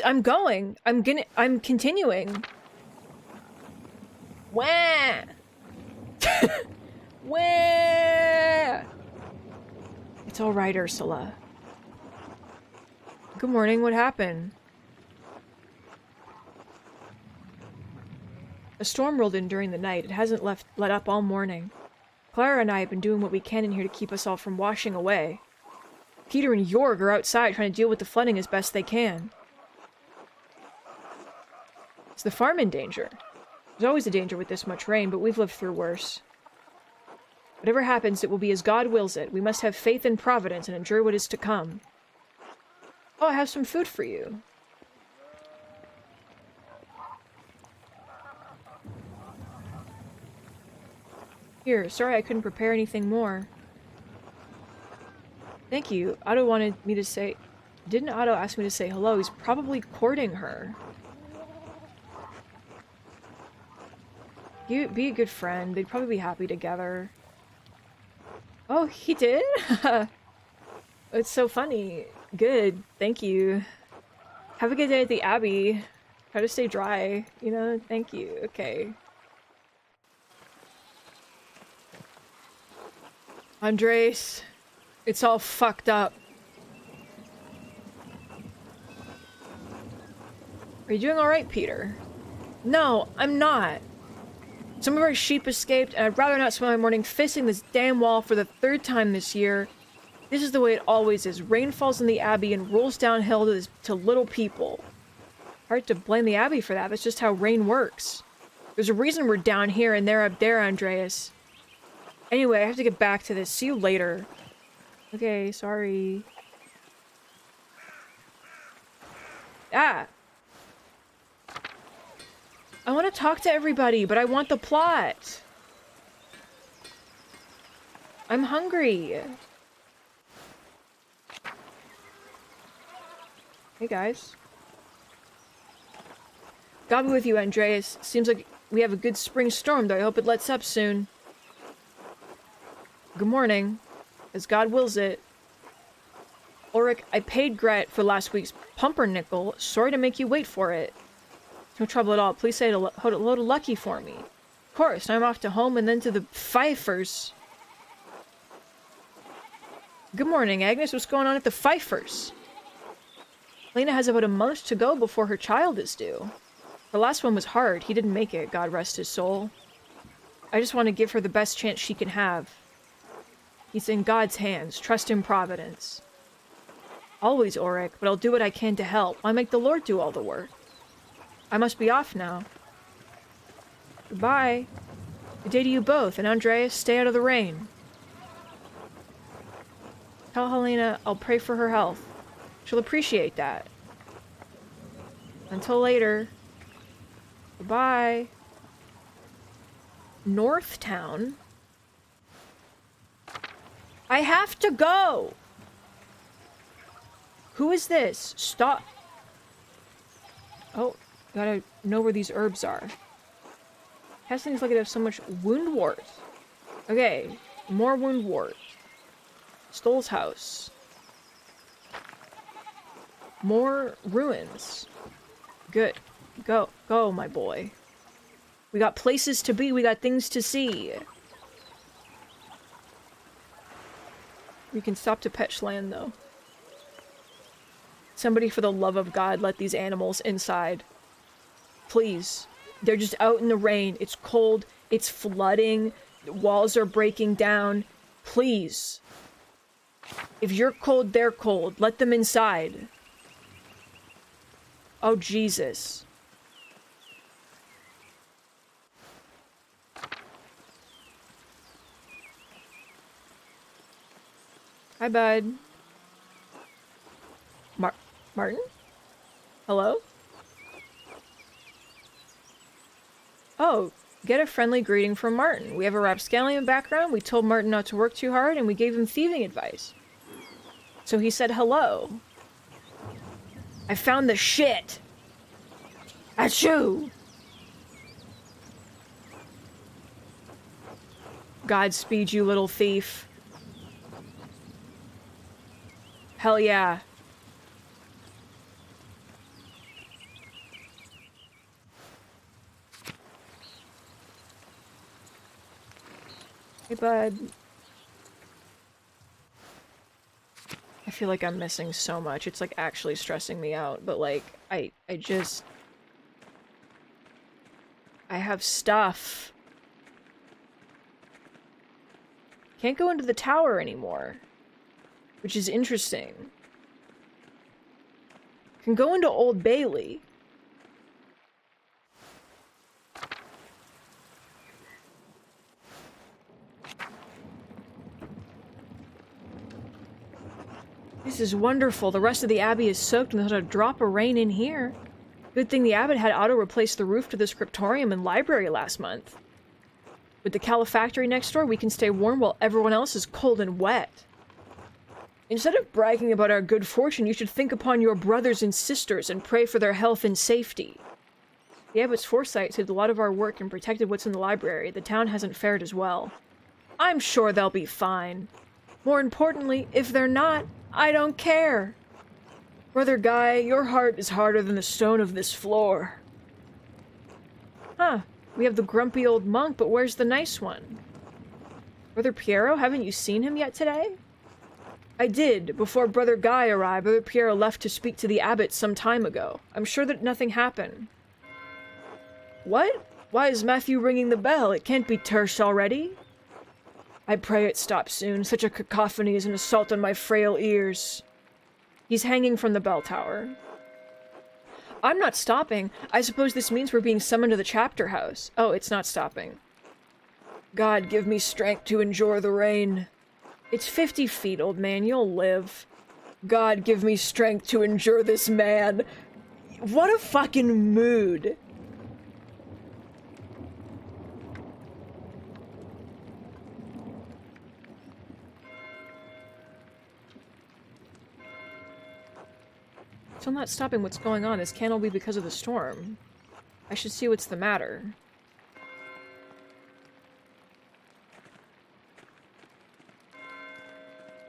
I'm going. I'm continuing. Wah! Wah! It's all right, Ursula. Good morning, what happened? A storm rolled in during the night. It hasn't let up all morning. Clara and I have been doing what we can in here to keep us all from washing away. Peter and Jorg are outside trying to deal with the flooding as best they can. Is the farm in danger? There's always a danger with this much rain, but we've lived through worse. Whatever happens, it will be as God wills it. We must have faith in Providence and endure what is to come. Oh, I have some food for you. Here, sorry I couldn't prepare anything more. Thank you. Otto wanted me to say... Didn't Otto ask me to say hello? He's probably courting her. You be a good friend. They'd probably be happy together. Oh, he did? It's so funny. Good. Thank you. Have a good day at the Abbey. Try to stay dry. You know? Thank you. Okay. Andres, it's all fucked up. Are you doing alright, Peter? No, I'm not. Some of our sheep escaped, and I'd rather not spend my morning fisting this damn wall for the 3rd time this year. This is the way it always is. Rain falls in the Abbey and rolls downhill to little people. Hard to blame the Abbey for that. That's just how rain works. There's a reason we're down here and they're up there, Andreas. Anyway, I have to get back to this. See you later. Okay, sorry. Ah! I want to talk to everybody, but I want the plot. I'm hungry. Hey, guys. God be with you, Andreas. Seems like we have a good spring storm, though I hope it lets up soon. Good morning. As God wills it. Ulrich, I paid Gret for last week's pumpernickel. Sorry to make you wait for it. No trouble at all. Please say hello to Lucky for me. Of course, I'm off to home and then to the Pfeiffers. Good morning, Agnes. What's going on at the Pfeiffers? Lena has about a month to go before her child is due. The last one was hard. He didn't make it, God rest his soul. I just want to give her the best chance she can have. He's in God's hands. Trust in Providence. Always, Ulrich, but I'll do what I can to help. Why make the Lord do all the work? I must be off now. Goodbye. Good day to you both, and Andreas, stay out of the rain. Tell Helena I'll pray for her health. She'll appreciate that. Until later. Goodbye. Northtown? I have to go! Who is this? Stop. Oh, gotta know where these herbs are. Castings like it have so much wound wart. Okay, more wound wart. Stoll's house. More ruins. Good. Go, my boy. We got places to be, we got things to see. We can stop to Petchland, though. Somebody, for the love of God, let these animals inside. Please. They're just out in the rain. It's cold. It's flooding. The walls are breaking down. Please. If you're cold, they're cold. Let them inside. Oh, Jesus. Hi, bud. Martin? Hello? Oh, Get a friendly greeting from Martin. We have a rapscallion background, we told Martin not to work too hard, and we gave him thieving advice. So he said hello. I found the shit! Achoo! Godspeed, you little thief. Hell yeah. Hey, bud. I feel like I'm missing so much. It's, like, actually stressing me out. But, like, I have stuff. Can't go into the tower anymore. Which is interesting. Can go into Old Bailey. This is wonderful. The rest of the abbey is soaked and there's not a drop of rain in here. Good thing the abbot had auto-replace the roof to the scriptorium and library last month. With the calefactory next door, we can stay warm while everyone else is cold and wet. Instead of bragging about our good fortune, you should think upon your brothers and sisters and pray for their health and safety. The abbot's foresight saved a lot of our work and protected what's in the library. The town hasn't fared as well. I'm sure they'll be fine. More importantly, if they're not, I don't care. Brother Guy, your heart is harder than the stone of this floor. Huh. We have the grumpy old monk, but where's the nice one? Brother Piero, haven't you seen him yet today? I did. Before Brother Guy arrived, Brother Piero left to speak to the abbot some time ago. I'm sure that nothing happened. What? Why is Matthew ringing the bell? It can't be terse already. I pray it stops soon. Such a cacophony is an assault on my frail ears. He's hanging from the bell tower. I'm not stopping. I suppose this means we're being summoned to the chapter house. Oh, it's not stopping. God, give me strength to endure the rain. It's 50 feet, old man. You'll live. God, give me strength to endure this man. What a fucking mood. Still not stopping what's going on. This can't all be because of the storm. I should see what's the matter.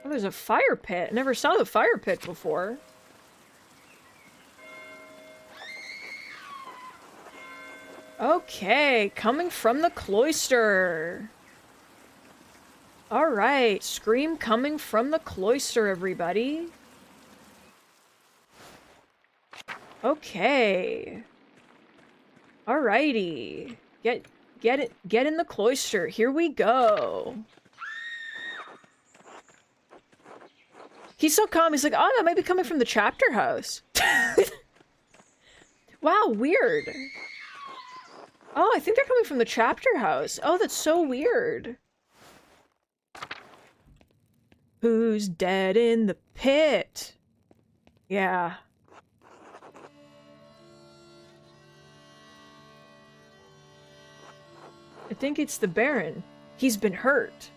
Oh, there's a fire pit. I never saw the fire pit before. Okay, coming from the cloister. Alright, scream coming from the cloister, everybody. Okay. Alrighty. Get in the cloister. Here we go. He's so calm. He's like, oh, that might be coming from the chapter house. Wow, weird. Oh, I think they're coming from the chapter house. Oh, that's so weird. Who's dead in the pit? Yeah. I think it's the Baron. He's been hurt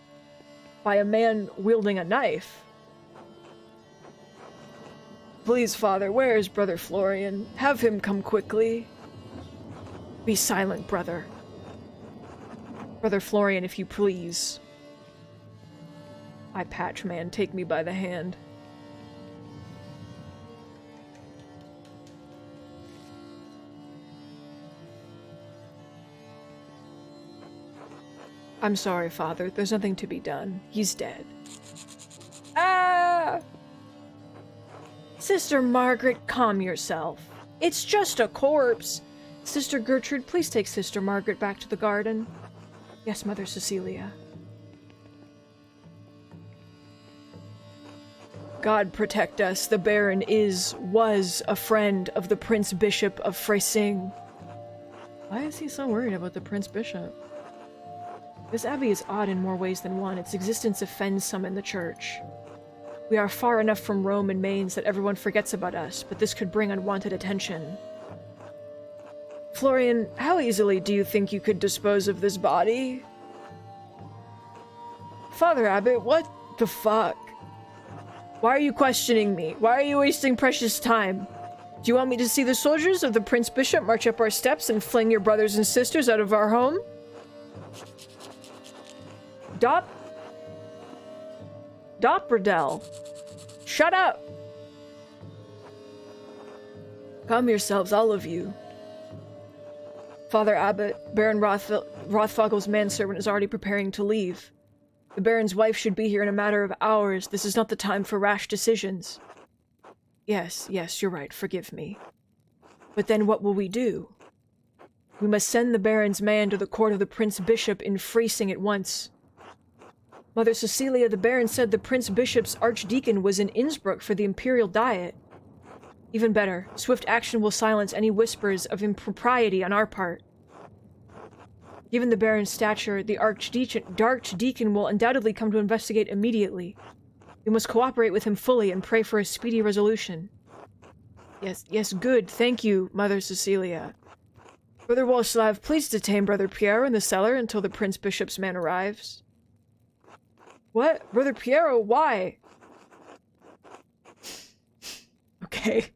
by a man wielding a knife. Please, Father, where is Brother Florian? Have him come quickly. Be silent, brother. Brother Florian, if you please. Eye patch man, take me by the hand. I'm sorry, Father. There's nothing to be done. He's dead. Ah! Sister Margaret, calm yourself. It's just a corpse. Sister Gertrude, please take Sister Margaret back to the garden. Yes, Mother Cecilia. God protect us. The Baron was a friend of the Prince Bishop of Freysing. Why is he so worried about the Prince Bishop? This abbey is odd in more ways than one. Its existence offends some in the church. We are far enough from Rome and Mainz that everyone forgets about us, but this could bring unwanted attention. Florian, how easily do you think you could dispose of this body? Father Abbot, what the fuck? Why are you questioning me? Why are you wasting precious time? Do you want me to see the soldiers of the Prince Bishop march up our steps and fling your brothers and sisters out of our home? Dopradel. Shut up! Calm yourselves, all of you. Father Abbot, Baron Rothfogel's manservant is already preparing to leave. The Baron's wife should be here in a matter of hours. This is not the time for rash decisions. Yes, you're right. Forgive me. But then what will we do? We must send the Baron's man to the court of the Prince Bishop in Freising at once. Mother Cecilia, the Baron said the Prince Bishop's archdeacon was in Innsbruck for the Imperial Diet. Even better, swift action will silence any whispers of impropriety on our part. Given the Baron's stature, the Archdeacon will undoubtedly come to investigate immediately. We must cooperate with him fully and pray for a speedy resolution. Yes, good. Thank you, Mother Cecilia. Brother Wolslav, please detain Brother Piero in the cellar until the Prince Bishop's man arrives. What? Brother Piero, why? Okay.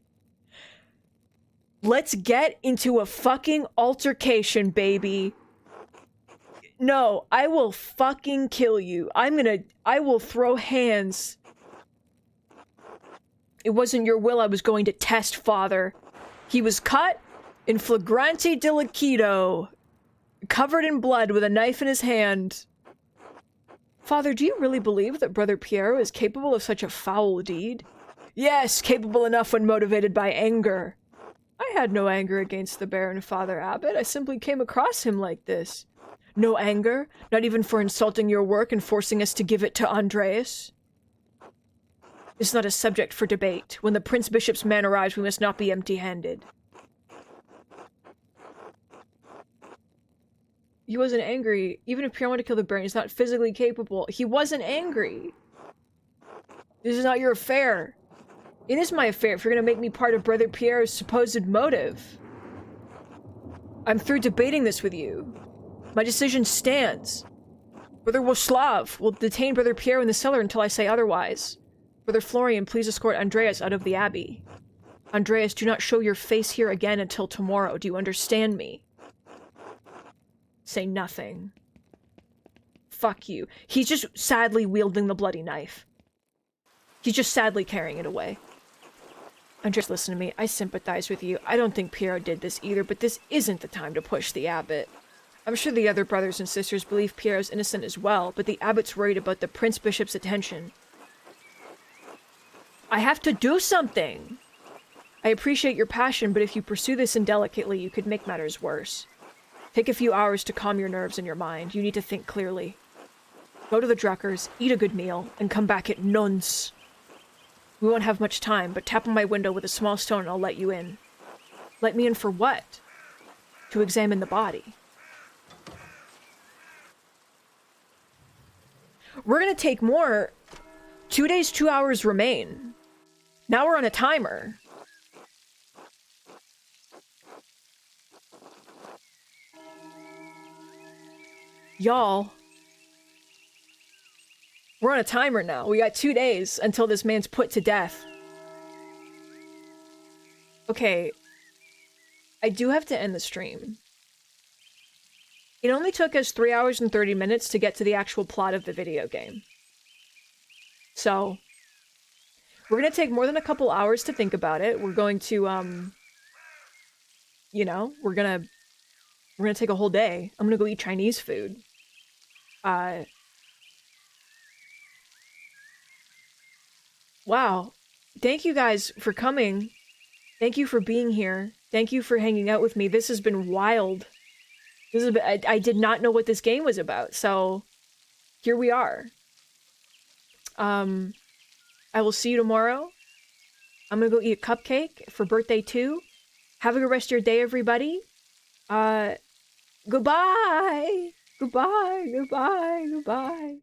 Let's get into a fucking altercation, baby. No, I will fucking kill you. I will throw hands. It wasn't your will I was going to test, Father. He was cut in flagrante delicto, covered in blood with a knife in his hand. Father, do you really believe that Brother Piero is capable of such a foul deed? Yes, capable enough when motivated by anger. I had no anger against the Baron, Father Abbot. I simply came across him like this. No anger? Not even for insulting your work and forcing us to give it to Andreas? It's not a subject for debate. When the Prince Bishop's man arrives, we must not be empty-handed. He wasn't angry. Even if Pierre wanted to kill the Baron, he's not physically capable. He wasn't angry. This is not your affair. It is my affair if you're going to make me part of Brother Pierre's supposed motive. I'm through debating this with you. My decision stands. Brother Wolslav will detain Brother Pierre in the cellar until I say otherwise. Brother Florian, please escort Andreas out of the abbey. Andreas, do not show your face here again until tomorrow. Do you understand me? Say nothing. Fuck you. He's just sadly wielding the bloody knife. He's just sadly carrying it away. Andreas, listen to me. I sympathize with you. I don't think Piero did this either, but this isn't the time to push the abbot. I'm sure the other brothers and sisters believe Piero's innocent as well, but the abbot's worried about the Prince Bishop's attention. I have to do something! I appreciate your passion, but if you pursue this indelicately, you could make matters worse. Take a few hours to calm your nerves and your mind. You need to think clearly. Go to the Druckers, eat a good meal, and come back at nonce. We won't have much time, but tap on my window with a small stone and I'll let you in. Let me in for what? To examine the body. We're gonna take more. 2 days, 2 hours remain. Now we're on a timer. Y'all. We're on a timer now. We got 2 days until this man's put to death. Okay. I do have to end the stream. It only took us 3 hours and 30 minutes to get to the actual plot of the video game. So, we're gonna take more than a couple hours to think about it. We're going to, you know, we're gonna take a whole day. I'm gonna go eat Chinese food. Wow. Thank you guys for coming. Thank you for being here. Thank you for hanging out with me. This has been wild. This is, I did not know what this game was about, so here we are. I will see you tomorrow. I'm gonna go eat a cupcake for birthday 2. Have a good rest of your day, everybody. Goodbye! Goodbye, goodbye, goodbye.